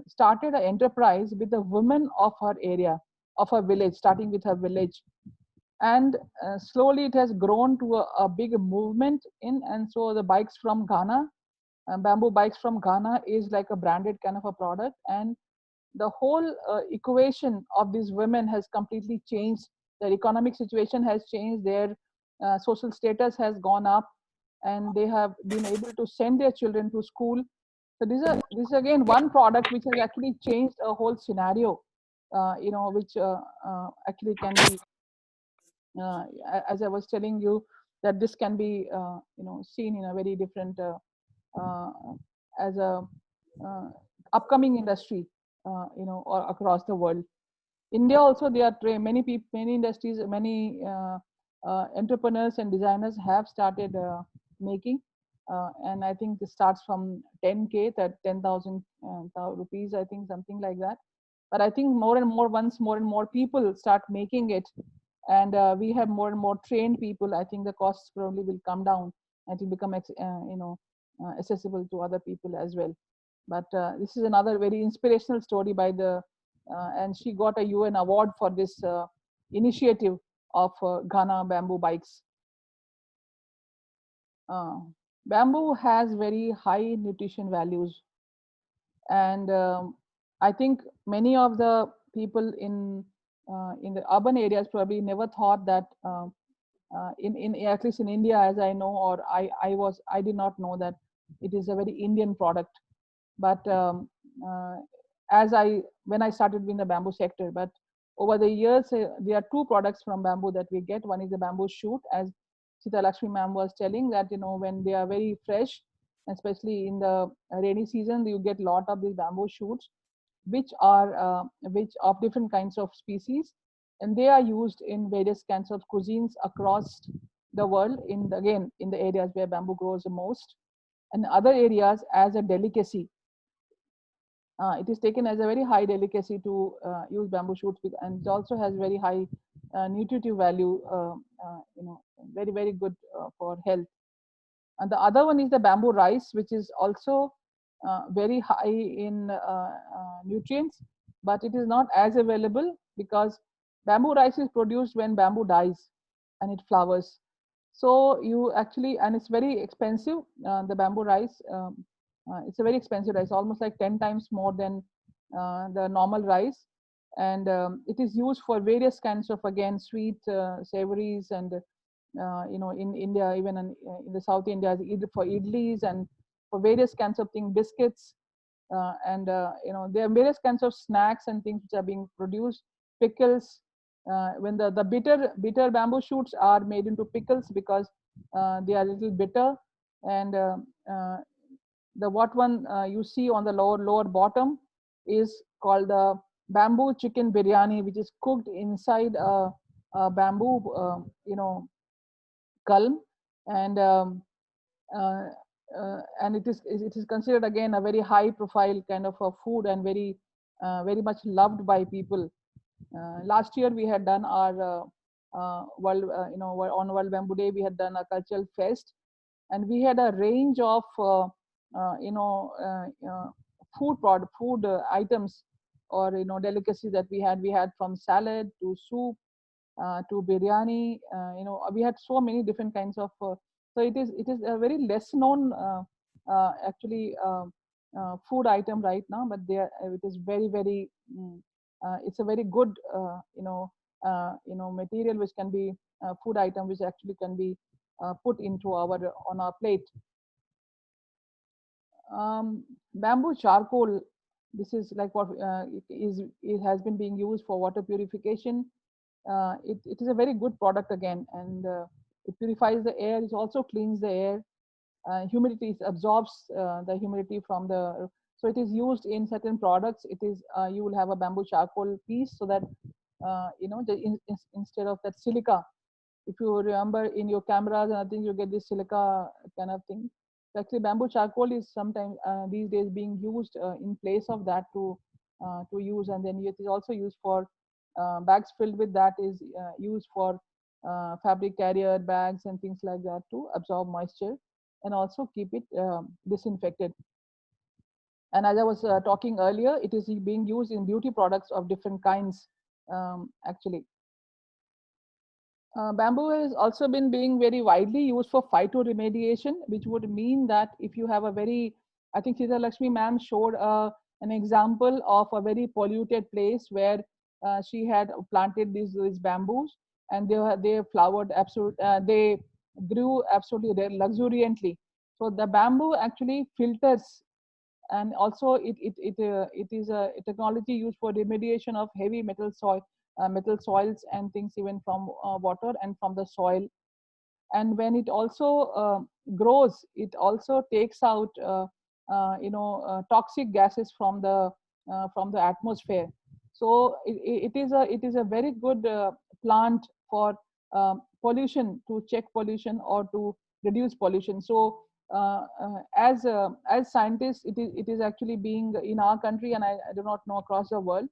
started an enterprise with the women of her area, of her village, starting with her village. And slowly it has grown to a big movement and so the bikes from Ghana, bamboo bikes from Ghana is like a branded kind of a product. And the whole equation of these women has completely changed. Their economic situation has changed, their social status has gone up, and they have been able to send their children to school. So this is again one product which has actually changed a whole scenario, which actually can be, as I was telling you, that this can be, seen in a very different, as a upcoming industry, or across the world. India also, there are many people, many industries, many entrepreneurs and designers have started making. And I think this starts from 10K, that 10,000 rupees, I think, something like that. But I think more and more, once more and more people start making it, and we have more and more trained people, I think the costs probably will come down and it will become, accessible to other people as well. But this is another very inspirational story by and she got a UN award for this initiative of Ghana bamboo bikes. Bamboo has very high nutrition values, and I think many of the people in the urban areas probably never thought that in at least in India, as I know, or I did not know that it is a very Indian product. But when I started in the bamboo sector, but over the years, there are two products from bamboo that we get. One is the bamboo shoot, as Sita Lakshmi ma'am was telling, that when they are very fresh, especially in the rainy season, you get a lot of these bamboo shoots, which are which of different kinds of species, and they are used in various kinds of cuisines across the world. Again, in the areas where bamboo grows the most, and other areas as a delicacy. It is taken as a very high delicacy to use bamboo shoots, and it also has very high nutritive value, very, very good for health. And the other one is the bamboo rice, which is also very high in nutrients, but it is not as available because bamboo rice is produced when bamboo dies and it flowers. So you actually, and it's very expensive, the bamboo rice. It's a very expensive rice, almost like 10 times more than the normal rice. And it is used for various kinds of, again, sweet, savories, and in India, even in the South India, either for idlis and for various kinds of things, biscuits, and there are various kinds of snacks and things which are being produced, pickles. When the bitter bamboo shoots are made into pickles because they are a little bitter, and the what one you see on the lower bottom is called the bamboo chicken biryani, which is cooked inside a bamboo culm, and and it is considered again a very high profile kind of a food, and very very much loved by people. Last year we had done our World, on World Bamboo Day, we had done a cultural fest, and we had a range of food items or delicacies that we had. We had from salad to soup to biryani. We had so many different kinds of. So it is a very less known actually food item right now, but there it is very it's a very good material which can be food item which actually can be put into on our plate. Bamboo charcoal, this is like what it has been being used for water purification. It is a very good product again, and it purifies the air. It also cleans the air. Humidity, it absorbs the humidity from the. So it is used in certain products. It is you will have a bamboo charcoal piece, so that instead of that silica, if you remember in your cameras and I think you get this silica kind of thing. Actually, bamboo charcoal is sometimes these days being used in place of that to use, and then it is also used for bags filled with that is used for fabric carrier bags and things like that to absorb moisture and also keep it disinfected. And as I was talking earlier, it is being used in beauty products of different kinds actually. Bamboo has also been being very widely used for phytoremediation, which would mean that if you have a very, I think Sita Lakshmi ma'am showed an example of a very polluted place where she had planted these bamboos, and they flowered they grew absolutely luxuriantly. So the bamboo actually filters, and also it is a technology used for remediation of heavy metal soils and things, even from water and from the soil. And when it also grows, it also takes out toxic gases from the atmosphere. So it is a very good plant for pollution, to check pollution or to reduce pollution. So as scientists, it is actually being in our country, and I do not know across the world,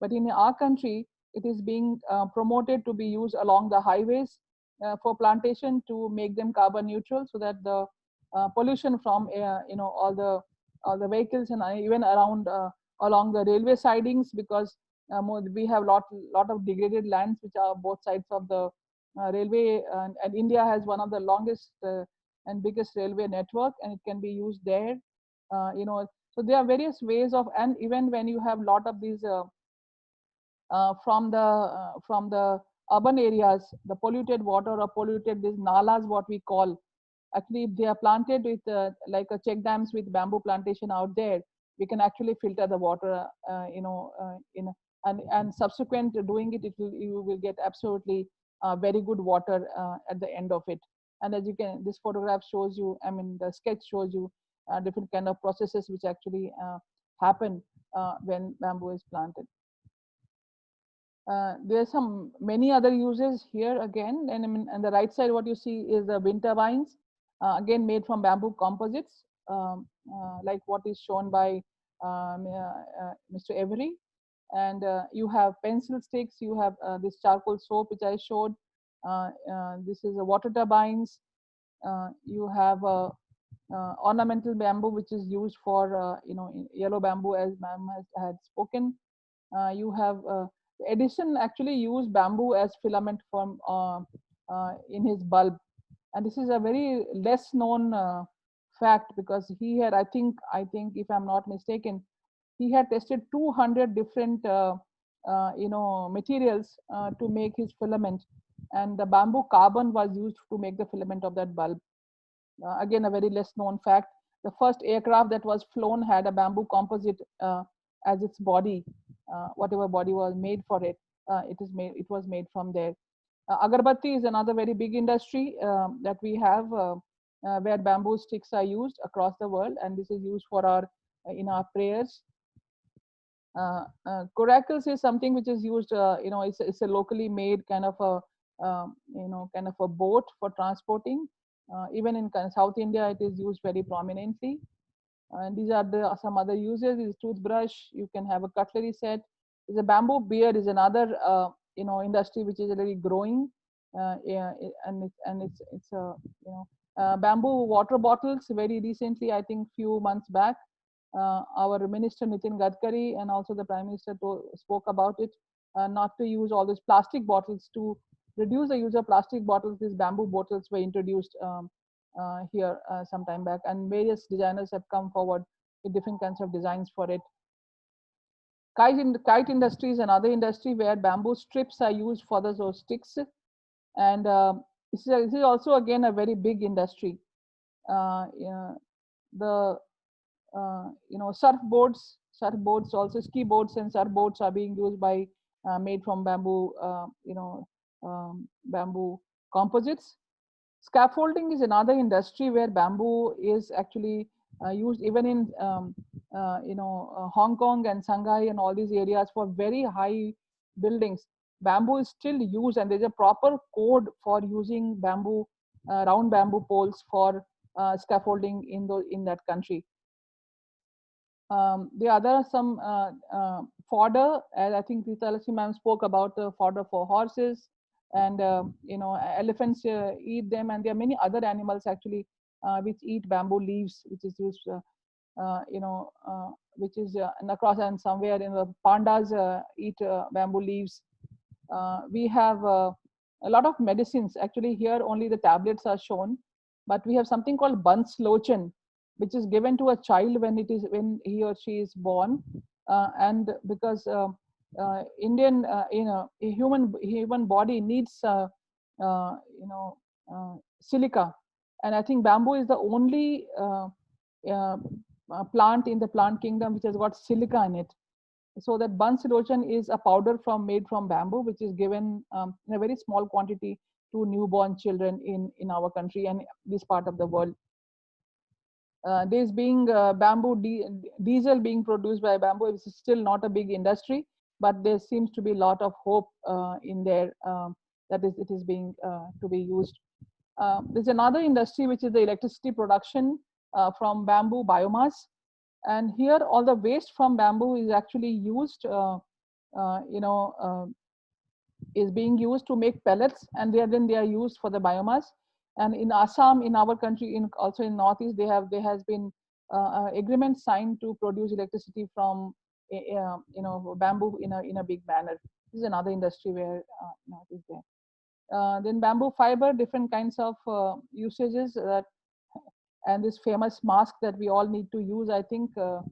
but in our country, it is being promoted to be used along the highways for plantation to make them carbon neutral, so that the pollution from all the vehicles and even around along the railway sidings, because we have lot of degraded lands which are both sides of the railway, and India has one of the longest and biggest railway network, and it can be used there. So there are various ways of, and even when you have lot of these from the urban areas, the polluted water or polluted these nalas, what we call, actually if they are planted with like a check dams with bamboo plantation out there, we can actually filter the water and subsequent to doing it, you will get absolutely very good water at the end of it. And as you can, this photograph shows you, I mean the sketch shows you different kind of processes which actually happen when bamboo is planted. There's some many other uses here again, and I mean, on the right side what you see is the wind turbines, again made from bamboo composites, like what is shown by Mr. Avery. And you have pencil sticks, you have this charcoal soap which I showed, this is a water turbines, you have ornamental bamboo which is used for yellow bamboo, as ma'am had spoken. You have Edison actually used bamboo as filament from in his bulb, and this is a very less known fact, because he had, I think if I'm not mistaken, he had tested 200 different materials to make his filament, and the bamboo carbon was used to make the filament of that bulb. Again, a very less known fact. The first aircraft that was flown had a bamboo composite as its body. Whatever body was made for it, it was made from there. Agarbatti is another very big industry that we have, where bamboo sticks are used across the world, and this is used for our in our prayers. Coracles is something which is used, it's a locally made kind of a kind of a boat for transporting. Even in South India, it is used very prominently. And these are some other uses. Is toothbrush. You can have a cutlery set. Is a bamboo beer is another industry which is really growing, yeah, it's a bamboo water bottles. Very recently, I think few months back, our Minister Nitin Gadkari and also the Prime Minister spoke about it, not to use all these plastic bottles, to reduce the use of plastic bottles. These bamboo bottles were introduced here some time back, and various designers have come forward with different kinds of designs for it. Kite industry is another industry where bamboo strips are used for those sticks, and this is also again a very big industry. The surfboards also, ski boards and surfboards are being used by made from bamboo, bamboo composites. Scaffolding is another industry where bamboo is actually used even in Hong Kong and Shanghai and all these areas for very high buildings. Bamboo is still used, and there's a proper code for using bamboo, round bamboo poles for scaffolding in that country. The other some fodder, as I think Ritalakshmi ma'am spoke about the fodder for horses, and elephants eat them, and there are many other animals actually which eat bamboo leaves, which is used, which is across, and somewhere in the pandas eat bamboo leaves. We have a lot of medicines. Actually, here only the tablets are shown, but we have something called Bunslochan, which is given to a child when he or she is born, and because Indian human body needs silica, and I think bamboo is the only plant in the plant kingdom which has got silica in it. So that Bunslochan is a powder made from bamboo, which is given in a very small quantity to newborn children in our country and this part of the world. There's being bamboo diesel being produced by bamboo. It's still not a big industry, but there seems to be a lot of hope in there that it is being to be used. There's another industry which is the electricity production from bamboo biomass, and here all the waste from bamboo is actually used, is being used to make pellets, and then they are used for the biomass. And in Assam, in our country, also in Northeast, there has been agreement signed to produce electricity from bamboo in a big manner. This is another industry where it is there. Then bamboo fiber, different kinds of usages, and this famous mask that we all need to use, I think, for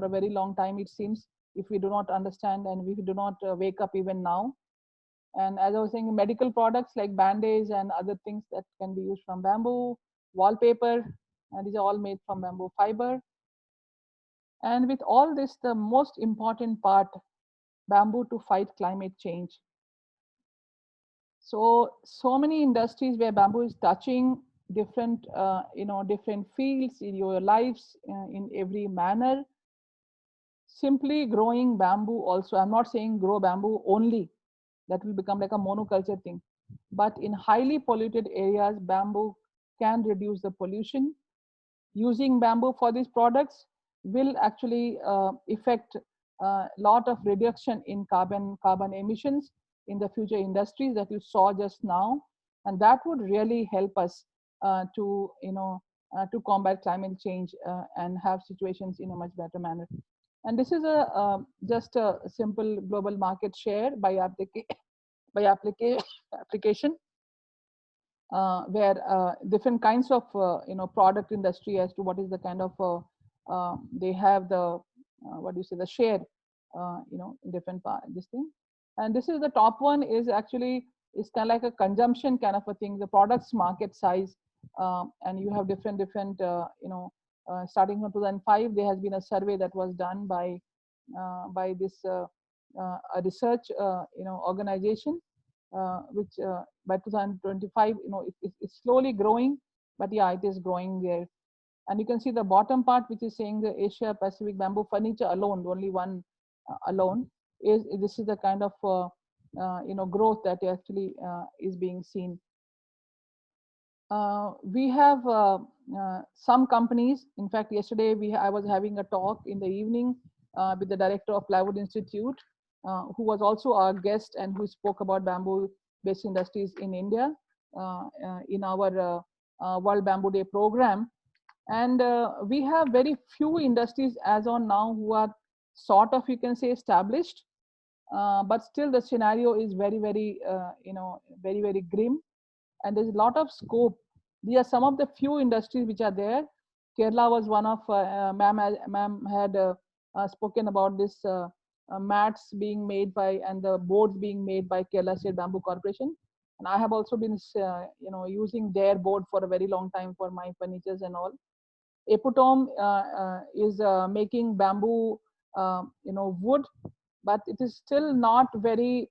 a very long time, it seems, if we do not understand and we do not wake up even now. And as I was saying, medical products like band-aids and other things that can be used from bamboo, wallpaper, and these are all made from bamboo fiber. And with all this, the most important part, bamboo to fight climate change. So many industries where bamboo is touching different, different fields in your lives in every manner. Simply growing bamboo also, I'm not saying grow bamboo only, that will become like a monoculture thing. But in highly polluted areas, bamboo can reduce the pollution. Using bamboo for these products will actually affect a lot of reduction in carbon emissions in the future industries that you saw just now, and that would really help us to combat climate change and have situations in a much better manner. And this is just a simple global market share by application, where different kinds of product industry as to what is the kind of they have the the share in different this thing. And this is the top one is actually is kind of like a consumption kind of a thing, the products market size, and you have different starting from 2005 there has been a survey that was done by this a research organization, which by 2025 it's slowly growing, but yeah, it is growing there. And you can see the bottom part which is saying the Asia Pacific bamboo furniture alone, only one alone, is this is the kind of growth that actually is being seen. We have some companies. In fact, yesterday I was having a talk in the evening with the director of Plywood Institute, who was also our guest and who spoke about bamboo-based industries in India in our World Bamboo Day program. And we have very few industries as on now who are sort of, you can say, established, but still the scenario is very, very, very, very grim, and there's a lot of scope. These are some of the few industries which are there. Kerala was one of, ma'am had spoken about this mats being made by and the boards being made by Kerala State Bamboo Corporation. And I have also been, using their board for a very long time for my furnitures and all. Epitome is making bamboo, wood, but it is still not very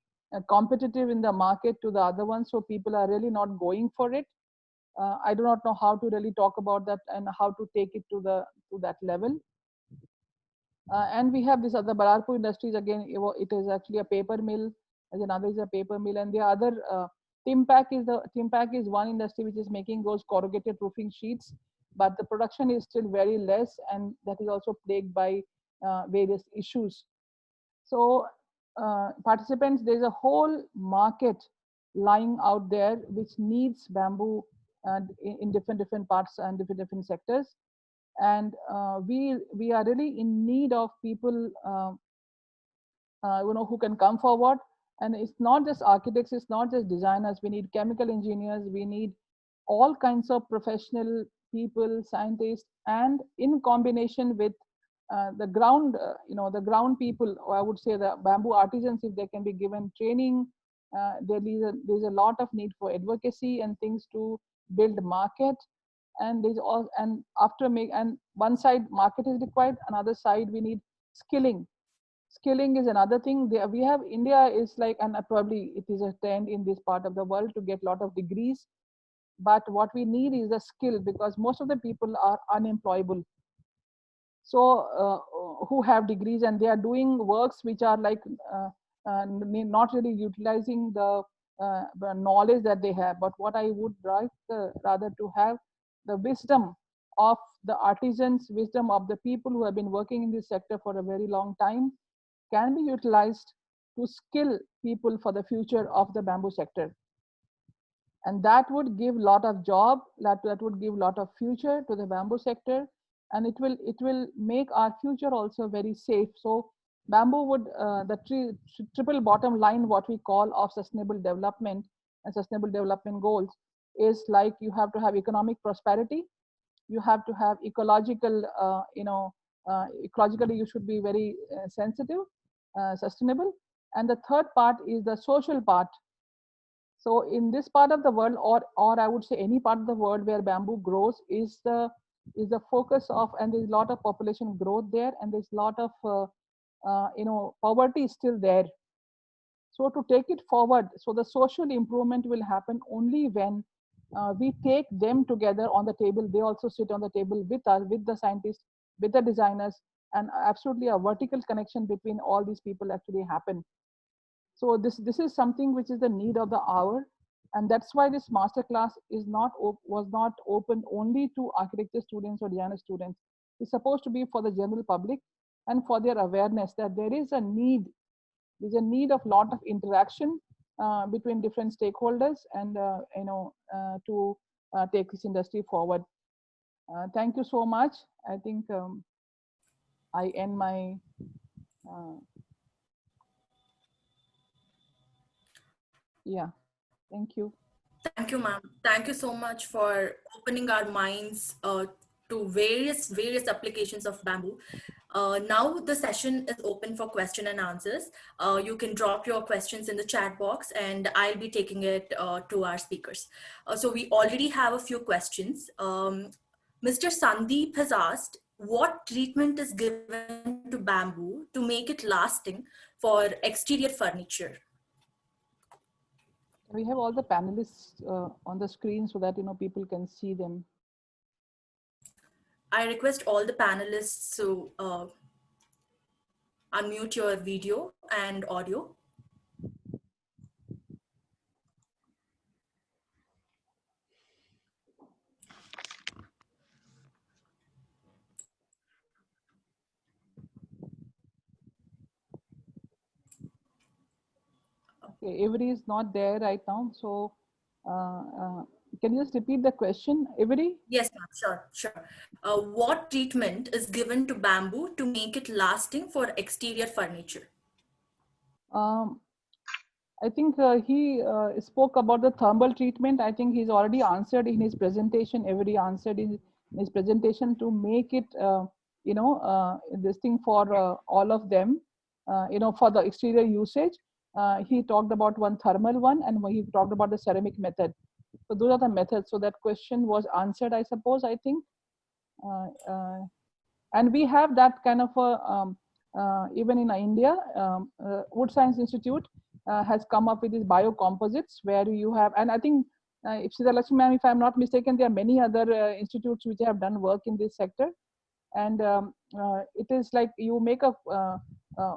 competitive in the market to the other ones. So people are really not going for it. I do not know how to really talk about that and how to take it to that level. And we have this other Bagaluru Industries again. It is actually a paper mill. As another is a paper mill, and the other Timpac is one industry which is making those corrugated roofing sheets, but the production is still very less, and that is also plagued by various issues. So participants, there's a whole market lying out there which needs bamboo in different parts and different sectors. And we are really in need of people who can come forward. And it's not just architects, it's not just designers. We need chemical engineers, we need all kinds of professional people, scientists, and in combination with the ground, the ground people, or I would say the bamboo artisans, if they can be given training. There's a lot of need for advocacy and things to build market. And there's all, and one side market is required, another side we need skilling. Skilling is another thing. We have India is like, and probably it is a trend in this part of the world to get a lot of degrees. But what we need is a skill, because most of the people are unemployable. So who have degrees and they are doing works which are like not really utilizing the knowledge that they have. But what I would like rather to have the wisdom of the artisans, wisdom of the people who have been working in this sector for a very long time, can be utilized to skill people for the future of the bamboo sector. And that would give a lot of job, that would give a lot of future to the bamboo sector, and it will make our future also very safe. So bamboo would, the triple bottom line, what we call of sustainable development and sustainable development goals, is like you have to have economic prosperity, you have to have ecological, ecologically you should be very sensitive, sustainable, and the third part is the social part. So in this part of the world, or I would say any part of the world where bamboo grows, is the focus of, and there's a lot of population growth there, and there's a lot of poverty is still there. So to take it forward, so the social improvement will happen only when we take them together on the table. They also sit on the table with us, with the scientists, with the designers, and absolutely a vertical connection between all these people actually happen. So this is something which is the need of the hour, and that's why this masterclass was not open only to architecture students or designer students. It's supposed to be for the general public and for their awareness that there is a need. There's a need of lot of interaction between different stakeholders, and to take this industry forward. Thank you so much. I think I end my. Yeah, thank you. Thank you, ma'am. Thank you so much for opening our minds to various applications of bamboo. Now the session is open for question and answers. You can drop your questions in the chat box, and I'll be taking it to our speakers. So we already have a few questions. Mr. Sandeep has asked, what treatment is given to bamboo to make it lasting for exterior furniture? We have all the panelists on the screen so that people can see them. I request all the panelists to unmute your video and audio. Avery is not there right now. So can you just repeat the question, Avery? Yes, ma'am. Sure. What treatment is given to bamboo to make it lasting for exterior furniture? Um, I think he spoke about the thermal treatment. I think he's already answered in his presentation. Avery answered in his presentation to make it, this thing for all of them, for the exterior usage. He talked about one thermal one, and he talked about the ceramic method. So those are the methods. So that question was answered, I suppose, I think. And we have that kind of even in India, Wood Science Institute has come up with these biocomposites where you have, and I think if Lakshmi ma'am, if I'm not mistaken, there are many other institutes which have done work in this sector. And it is like you make a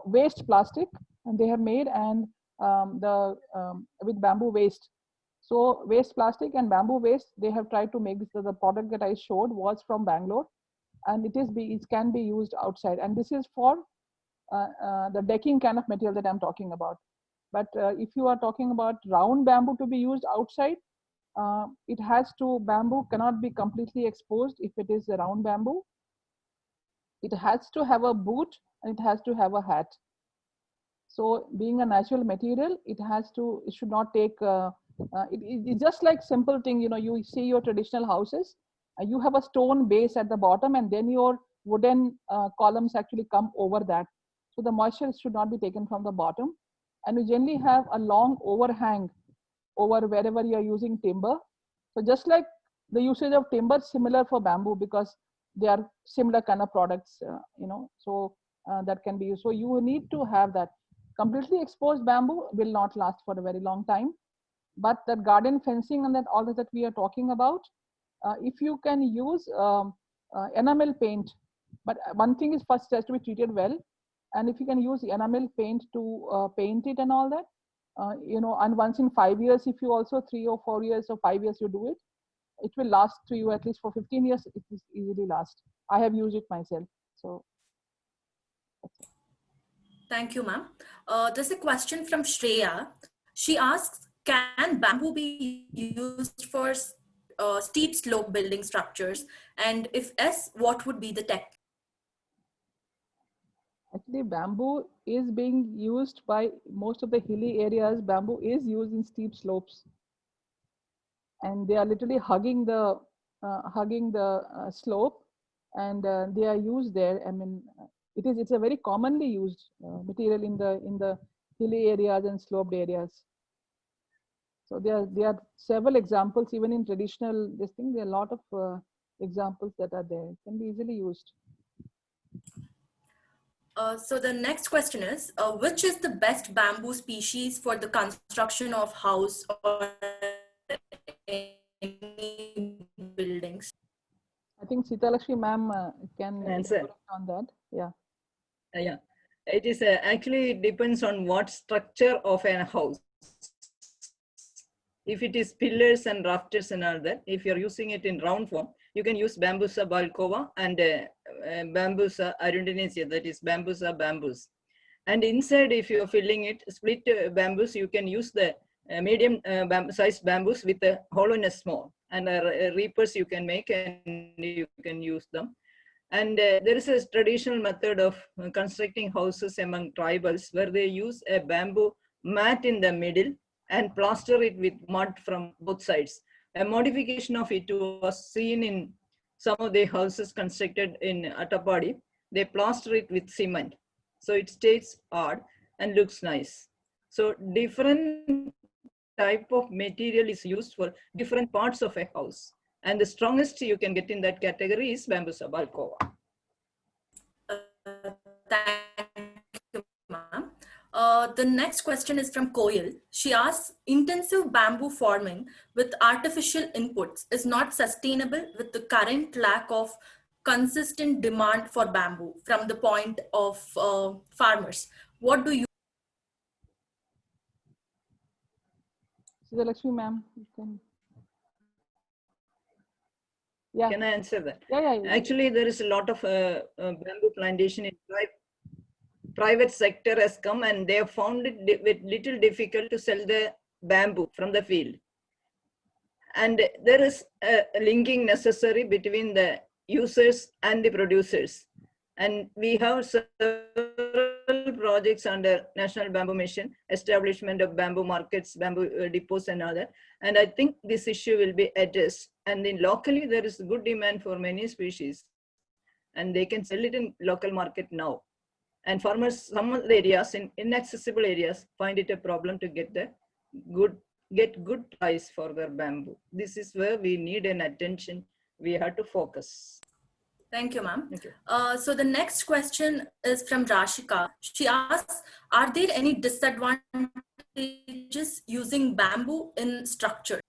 waste plastic, and they have made, and with bamboo waste. So waste plastic and bamboo waste, they have tried to make this. The product that I showed was from Bangalore, and it can be used outside. And this is for the decking kind of material that I'm talking about. But if you are talking about round bamboo to be used outside, bamboo cannot be completely exposed if it is a round bamboo. It has to have a boot, and it has to have a hat. So being a natural material, it should not take, it's just like simple thing, you see your traditional houses, you have a stone base at the bottom, and then your wooden columns actually come over that. So the moisture should not be taken from the bottom. And you generally have a long overhang over wherever you are using timber. So just like the usage of timber, similar for bamboo, because they are similar kind of products, so that can be used. So you need to have that. Completely exposed bamboo will not last for a very long time. But that garden fencing and all that we are talking about, if you can use enamel paint, but one thing is first it has to be treated well. And if you can use enamel paint to paint it and all that, and once in 5 years, if you also 3 or 4 years or 5 years you do it, it will last to you at least for 15 years. It will easily last. I have used it myself. So that's it. Thank you, ma'am. There's a question from Shreya. She asks, can bamboo be used for steep slope building structures? And if yes, what would be the tech? Actually, bamboo is being used by most of the hilly areas. Bamboo is used in steep slopes, and they are literally hugging the slope, and they are used there. I mean, it's a very commonly used material in the hilly areas and sloped areas. So there are several examples even in traditional this thing. There are a lot of examples that are there. It can be easily used. So the next question is, which is the best bamboo species for the construction of house or any buildings? I think Sita Lakshmi ma'am can answer on that. Yeah. Yeah, it is actually depends on what structure of a house. If it is pillars and rafters and all that, if you're using it in round form, you can use Bambusa balcova and Bambusa arundinacea, that is Bambusa bamboos. And inside, if you're filling it, split bamboos, you can use the medium size bamboos with the hollowness small. And reapers you can make and you can use them. And there is a traditional method of constructing houses among tribals where they use a bamboo mat in the middle and plaster it with mud from both sides. A modification of it was seen in some of the houses constructed in Attapadi. They plaster it with cement. So it stays hard and looks nice. So different type of material is used for different parts of a house. And the strongest you can get in that category is Bambusa balcova. Thank you, ma'am. The next question is from Koyal. She asks, intensive bamboo farming with artificial inputs is not sustainable with the current lack of consistent demand for bamboo from the point of farmers. What do you? Sita Lakshmi ma'am, you can. Yeah. Can I answer that? Yeah. Actually, there is a lot of bamboo plantation in private sector has come and they have found it with little difficult to sell the bamboo from the field. And there is a linking necessary between the users and the producers. And we have several projects under National Bamboo Mission, establishment of bamboo markets, bamboo depots and other. And I think this issue will be addressed. And then locally, there is good demand for many species. And they can sell it in local market now. And farmers, some of the areas, in inaccessible areas, find it a problem to get good price for their bamboo. This is where we need an attention. We have to focus. Thank you, ma'am. Thank you. So the next question is from Rashika. She asks, are there any disadvantages using bamboo in structure?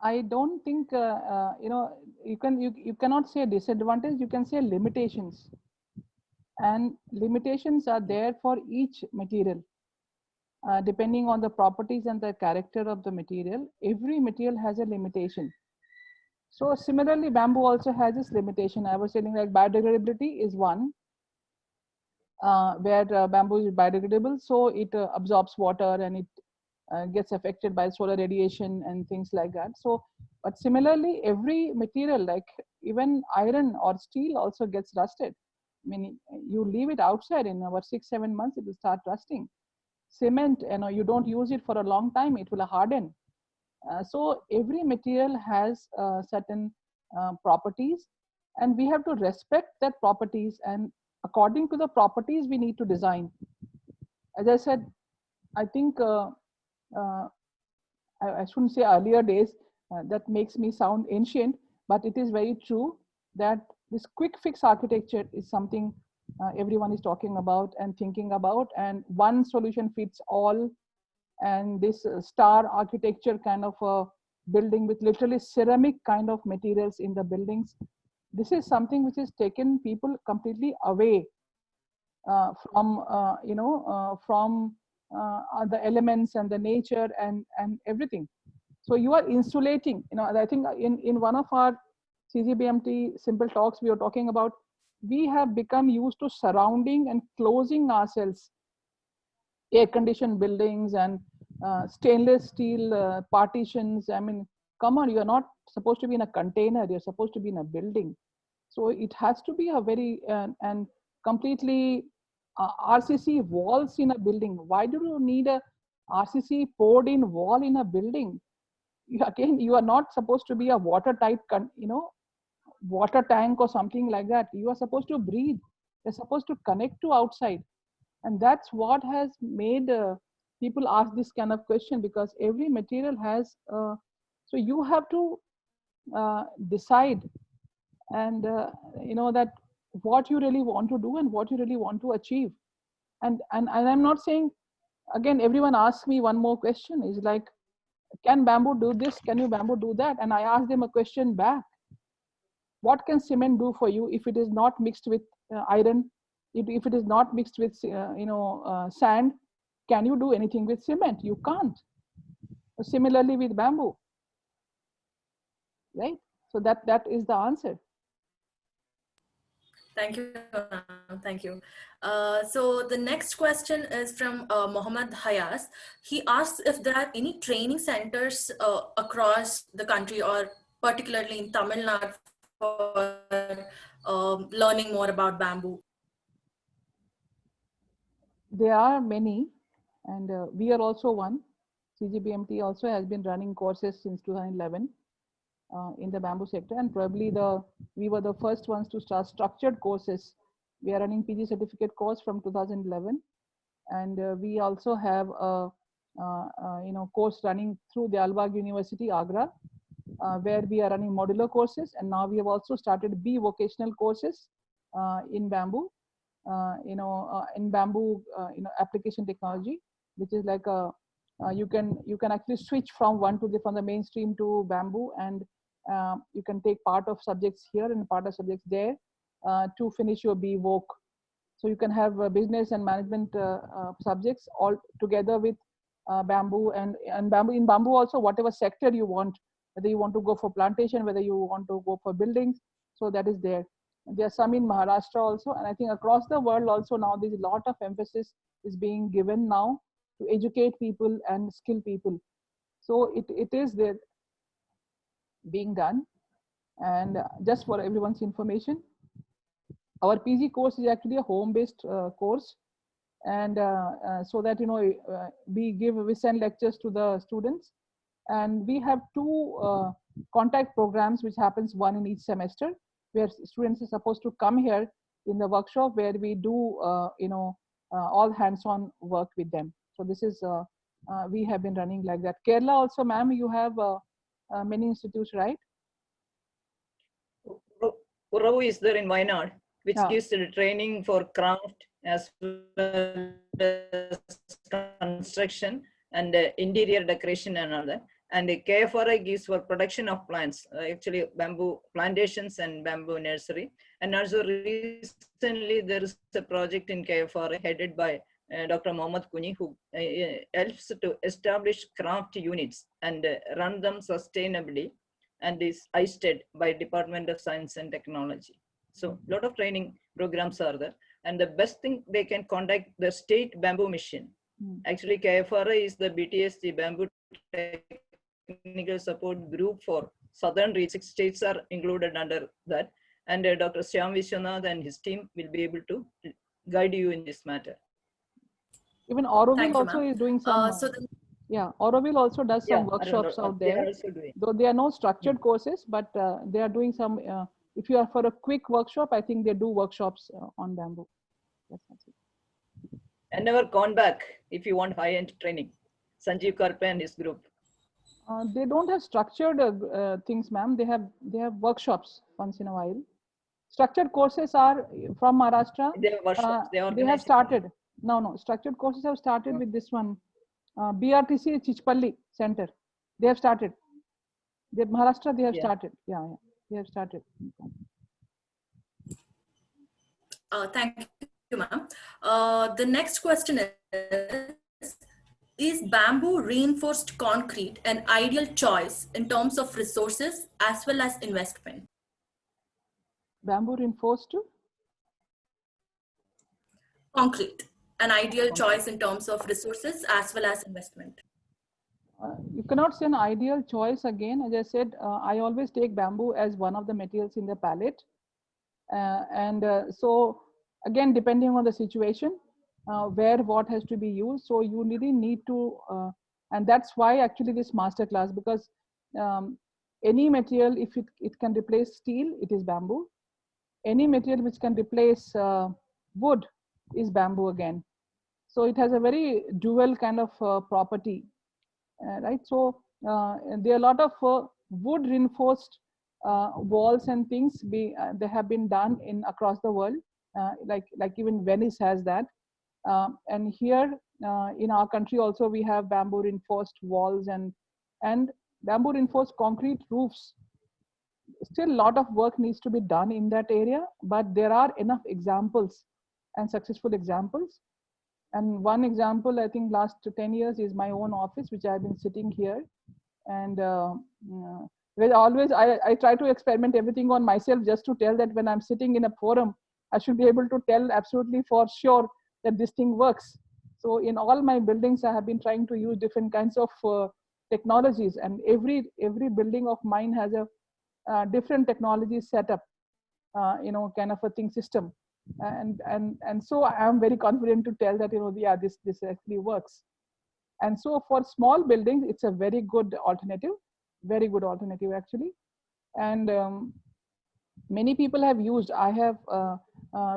I don't think, you cannot say disadvantage, you can say limitations. And limitations are there for each material. Depending on the properties and the character of the material, every material has a limitation. So similarly, bamboo also has its limitation. I was saying like biodegradability is one, where bamboo is biodegradable, so it absorbs water and it gets affected by solar radiation and things like that. So, but similarly, every material, like even iron or steel, also gets rusted. I mean, you leave it outside in about 6-7 months, it will start rusting. Cement, you don't use it for a long time, it will harden. So every material has certain properties, and we have to respect that properties, and according to the properties we need to design. As I said, I think I shouldn't say earlier days, that makes me sound ancient, but it is very true that this quick fix architecture is something everyone is talking about and thinking about, and one solution fits all. And this star architecture kind of a building with literally ceramic kind of materials in the buildings. This is something which has taken people completely away from the elements and the nature and everything. So you are insulating, I think in one of our CGBMT simple talks, we were talking about, we have become used to surrounding and closing ourselves, air conditioned buildings and stainless steel partitions. I mean, come on, you're not supposed to be in a container, you're supposed to be in a building. So it has to be a very and completely RCC walls in a building. Why do you need a RCC poured in wall in a building? Again, you are not supposed to be a watertight, water tank or something like that. You are supposed to breathe. You're supposed to connect to outside. And that's what has made people ask this kind of question, because every material has, so you have to decide and that what you really want to do and what you really want to achieve. And I'm not saying, again, everyone asks me one more question is like, can bamboo do this? Can you bamboo do that? And I ask them a question back. What can cement do for you if it is not mixed with iron? If it is not mixed with sand, can you do anything with cement? You can't. Similarly with bamboo, right? So that is the answer. Thank you. Thank you. So the next question is from Mohammad Hayas. He asks if there are any training centers across the country, or particularly in Tamil Nadu, for learning more about bamboo. There are many, and we are also one. CGBMT also has been running courses since 2011 in the bamboo sector, and probably we were the first ones to start structured courses. We are running PG certificate course from 2011, and we also have a course running through the Albag University, Agra, where we are running modular courses, and now we have also started B vocational courses in bamboo. In bamboo, application technology, which is like you can actually switch from from the mainstream to bamboo, and you can take part of subjects here and part of subjects there to finish your B voc. So you can have business and management subjects all together with bamboo, and bamboo. In bamboo also, whatever sector you want, whether you want to go for plantation, whether you want to go for buildings, so that is there. There are some in Maharashtra also, and I think across the world also now there's a lot of emphasis is being given now to educate people and skill people. So it is there being done. And just for everyone's information, our PG course is actually a home-based course, and so that we send lectures to the students, and we have two contact programs which happens one in each semester, where students are supposed to come here in the workshop where we do all hands-on work with them. So this is we have been running like that. Kerala also, ma'am, you have many institutes, right? Uravu is there in Wayanad, which Yeah. gives the training for craft as well as construction and interior decoration and all that. And the KFRI gives for production of plants, actually bamboo plantations and bamboo nursery. And also recently there is a project in KFRI headed by Dr. Mohammad Kuni, who helps to establish craft units and run them sustainably, and is ISTED by Department of Science and Technology. So a lot of training programs are there. And the best thing, they can contact the State Bamboo Mission. Actually, KFRI is the BTSG Bamboo Technical Support Group for Southern region. 6 states are included under that. And Dr. Shyam Vishwanath and his team will be able to guide you in this matter. Even Auroville Thank you, also ma'am. is doing some. Yeah, Auroville also does some workshops out there. Though there are no structured courses, but they are doing some. If you are for a quick workshop, I think they do workshops on bamboo. That's it. And never gone back if you want high-end training. Sanjeev Karpe and his group. They don't have structured things, ma'am. They have workshops once in a while. Structured courses are from Maharashtra. They have workshops. They have started. No. Structured courses have started with this one. BRTC Chichpalli Center. They have started. Maharashtra, they have started. Yeah, they have started. Thank you, ma'am. The next question is bamboo reinforced concrete an ideal choice in terms of resources as well as investment? Bamboo reinforced concrete, an ideal choice in terms of resources as well as investment? You cannot say an ideal choice again. As I said, I always take bamboo as one of the materials in the palette. So again, depending on the situation, where what has to be used. So you really need to, and that's why actually this masterclass, because any material, if it can replace steel, it is bamboo. Any material which can replace wood is bamboo again. So it has a very dual kind of property, right? So there are a lot of wood reinforced walls and things they have been done in across the world, like even Venice has that, and here in our country also we have bamboo reinforced walls and bamboo reinforced concrete roofs. Still a lot of work needs to be done in that area, but there are enough examples and successful examples. And one example, I think last 10 years is my own office, which I've been sitting here. And always I try to experiment everything on myself just to tell that when I'm sitting in a forum, I should be able to tell absolutely for sure that this thing works. So in all my buildings, I have been trying to use different kinds of technologies, and every building of mine has a different technology setup, kind of a thing system. And so I am very confident to tell that, yeah, this actually works. And so for small buildings, it's a very good alternative actually. And many people have used,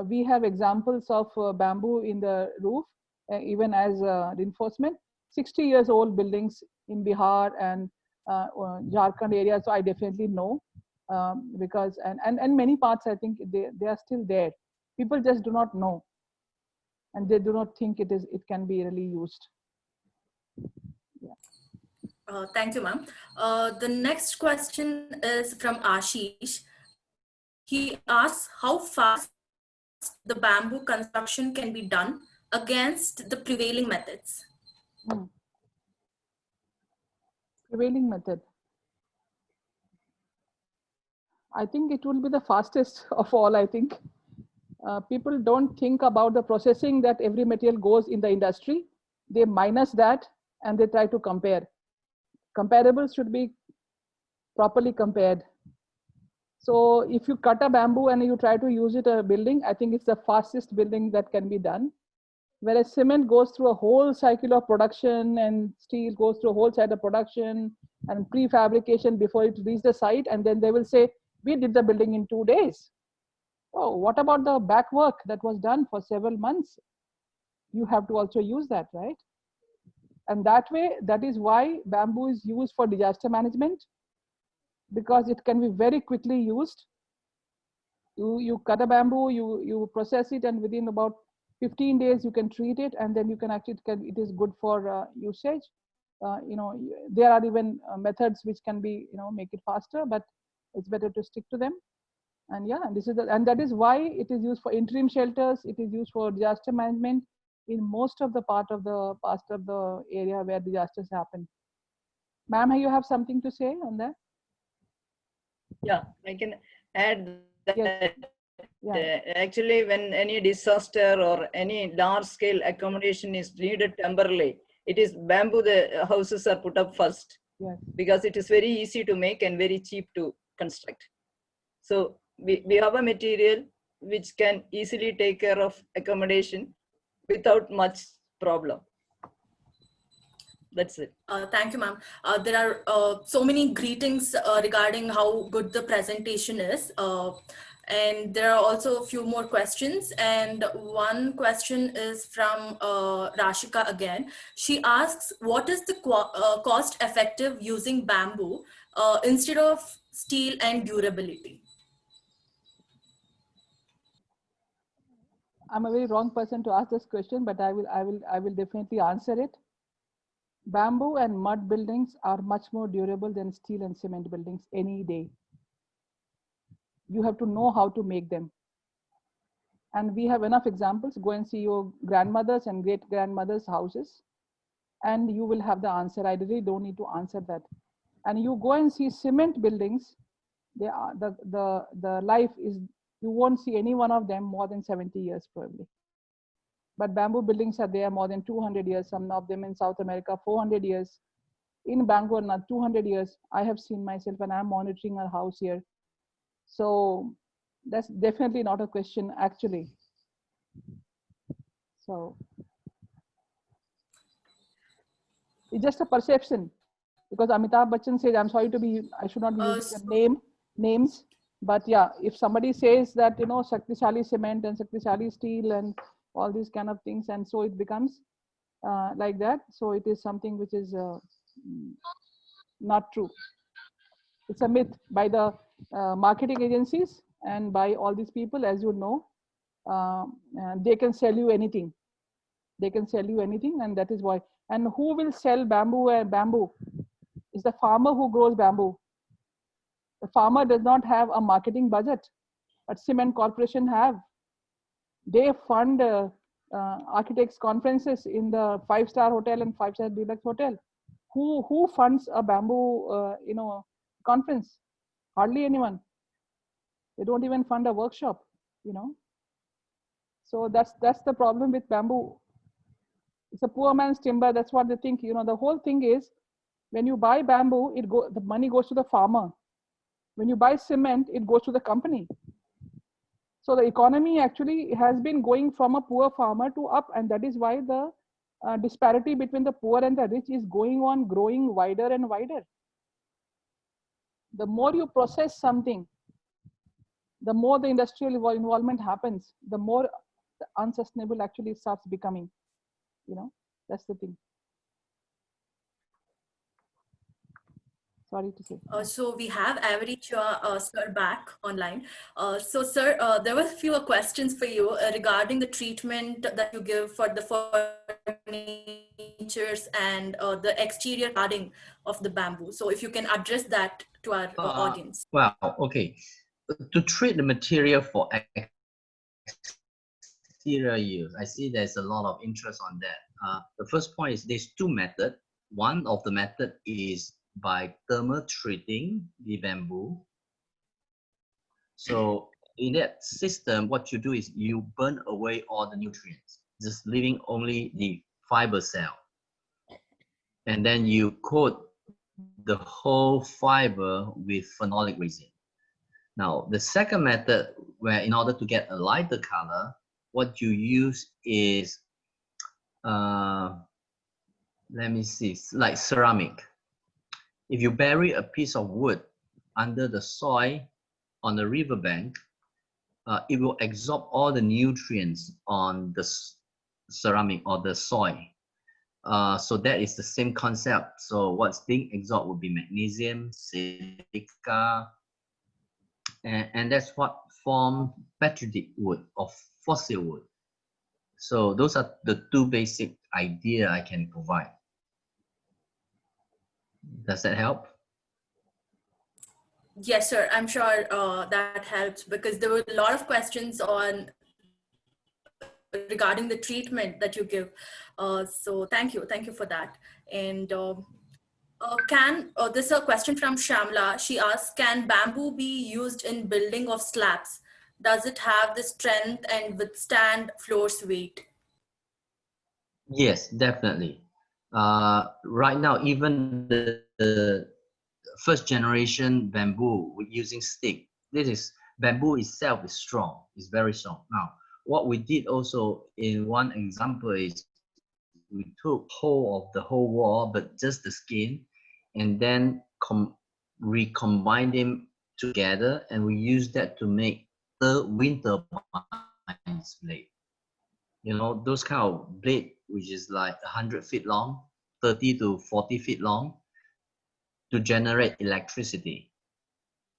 we have examples of bamboo in the roof, even as reinforcement. 60 years old buildings in Bihar and Jharkhand area, so I definitely know, because and many parts, I think they are still there. People just do not know, and they do not think it can be really used. Yeah. Thank you, ma'am. The next question is from Ashish. He asks how fast the bamboo construction can be done against the prevailing methods. Prevailing method. I think it will be the fastest of all, I think. People don't think about the processing that every material goes in the industry. They minus that and they try to compare. Comparables should be properly compared. So if you cut a bamboo and you try to use it a building, I think it's the fastest building that can be done. Whereas cement goes through a whole cycle of production and steel goes through a whole cycle of production and prefabrication before it reaches the site. And then they will say, we did the building in 2 days. Oh, what about the back work that was done for several months? You have to also use that, right? And that way, that is why bamboo is used for disaster management, because it can be very quickly used. You cut a bamboo, you process it, and within about 15 days you can treat it, and then you can actually it is good for usage. There are even methods which can be make it faster, but it's better to stick to them. And yeah, and that is why it is used for interim shelters. It is used for disaster management in most of the part of the area where disasters happen. Ma'am, you have something to say on that? Yeah, I can add that. Yes. Yeah. Actually, when any disaster or any large scale accommodation is needed temporarily, it is bamboo the houses are put up first. Yes. Because it is very easy to make and very cheap to construct. So we have a material which can easily take care of accommodation without much problem. That's it. Thank you, ma'am. There are so many greetings regarding how good the presentation is. And there are also a few more questions. And one question is from Rashika again. She asks, what is the cost effective using bamboo instead of steel and durability? I'm a very wrong person to ask this question, but I will definitely answer it. Bamboo and mud buildings are much more durable than steel and cement buildings any day. You have to know how to make them. And we have enough examples. Go and see your grandmother's and great grandmother's houses, and you will have the answer. I really don't need to answer that. And you go and see cement buildings, they are the life is, you won't see any one of them more than 70 years probably. But bamboo buildings are there more than 200 years, some of them in South America 400 years, in Bangalore not 200 years. I have seen myself, and I'm monitoring a house here. So that's definitely not a question actually. So it's just a perception, because Amitabh Bachchan says, I'm sorry to be, I should not be using the names, but yeah, if somebody says that, Shaktishali cement and Shaktishali steel and all these kind of things, and so it becomes like that. So it is something which is not true. It's a myth by the marketing agencies and by all these people, as you know. They can sell you anything. They can sell you anything, and that is why. And who will sell bamboo? Bamboo is the farmer who grows bamboo. The farmer does not have a marketing budget, but Cement Corporation have. They fund architects conferences in the 5-star hotel and 5-star deluxe hotel. Who funds a bamboo conference? Hardly anyone. They don't even fund a workshop. So that's the problem with bamboo. It's a poor man's timber. That's what they think. The whole thing is, when you buy bamboo, the money goes to the farmer. When you buy cement, it goes to the company. So the economy actually has been going from a poor farmer to up, and that is why the disparity between the poor and the rich is going on growing wider and wider. The more you process something, the more the industrial involvement happens, the more unsustainable actually starts becoming. That's the thing. Sorry to say. So we have Avery Chua, sir back online. So sir, there were a few questions for you regarding the treatment that you give for the furnitures and the exterior cladding of the bamboo. So if you can address that to our audience. Well, okay. To treat the material for exterior use, I see there's a lot of interest on that. The first point is there's two methods. One of the method is by thermal treating the bamboo. So in that system, what you do is you burn away all the nutrients, just leaving only the fiber cell. And then you coat the whole fiber with phenolic resin. Now, the second method, where in order to get a lighter color, what you use is, let me see, like ceramic. If you bury a piece of wood under the soil on the riverbank, it will absorb all the nutrients on the ceramic or the soil. So that is the same concept. So what's being absorbed will be magnesium, silica, and that's what form petridic wood or fossil wood. So those are the two basic ideas I can provide. Does that help? Yes, sir. I'm sure that helps, because there were a lot of questions on regarding the treatment that you give. So thank you for that. And this is a question from Shamla. She asks, can bamboo be used in building of slabs? Does it have the strength and withstand floor's weight? Yes, definitely. Right now, even the first generation bamboo with using stick, bamboo itself is strong, it's very strong. Now, what we did also in one example is we took whole of the whole wall, but just the skin, and then recombined them together, and we use that to make the wind turbines blade. You know, those kind of blade, which is like 100 feet long, 30 to 40 feet long, to generate electricity.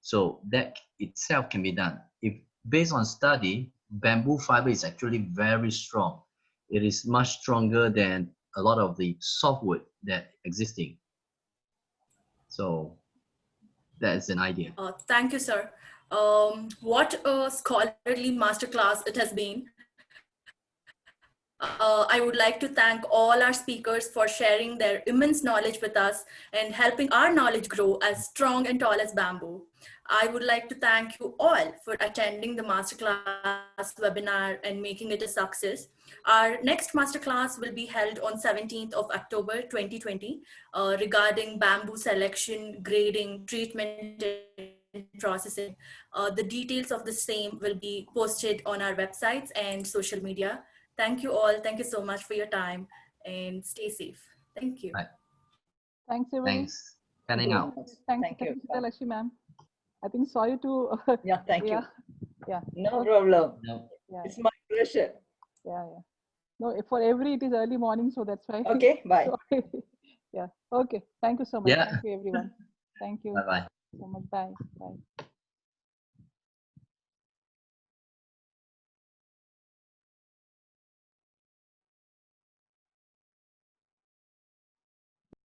So that itself can be done. If based on study, bamboo fiber is actually very strong. It is much stronger than a lot of the softwood that existing. So that is an idea. Thank you, sir. What a scholarly masterclass it has been. I would like to thank all our speakers for sharing their immense knowledge with us and helping our knowledge grow as strong and tall as bamboo. I would like to thank you all for attending the masterclass webinar and making it a success. Our next masterclass will be held on 17th of October 2020 regarding bamboo selection, grading, treatment, and processing. The details of the same will be posted on our websites and social media. Thank you all. Thank you so much for your time, and stay safe. Thank you. Right. Thanks, everybody. Thanks. Panning out. Thank you. Lakshmi ma'am. I think sorry to. Yeah, thank you. Yeah. No problem. No. Yeah. It's my pleasure. Yeah. No, for every it is early morning, so that's why. Okay, bye. Yeah. Okay. Thank you so much. Yeah. Thank you, everyone. Thank you Bye-bye. so much. Bye. Bye.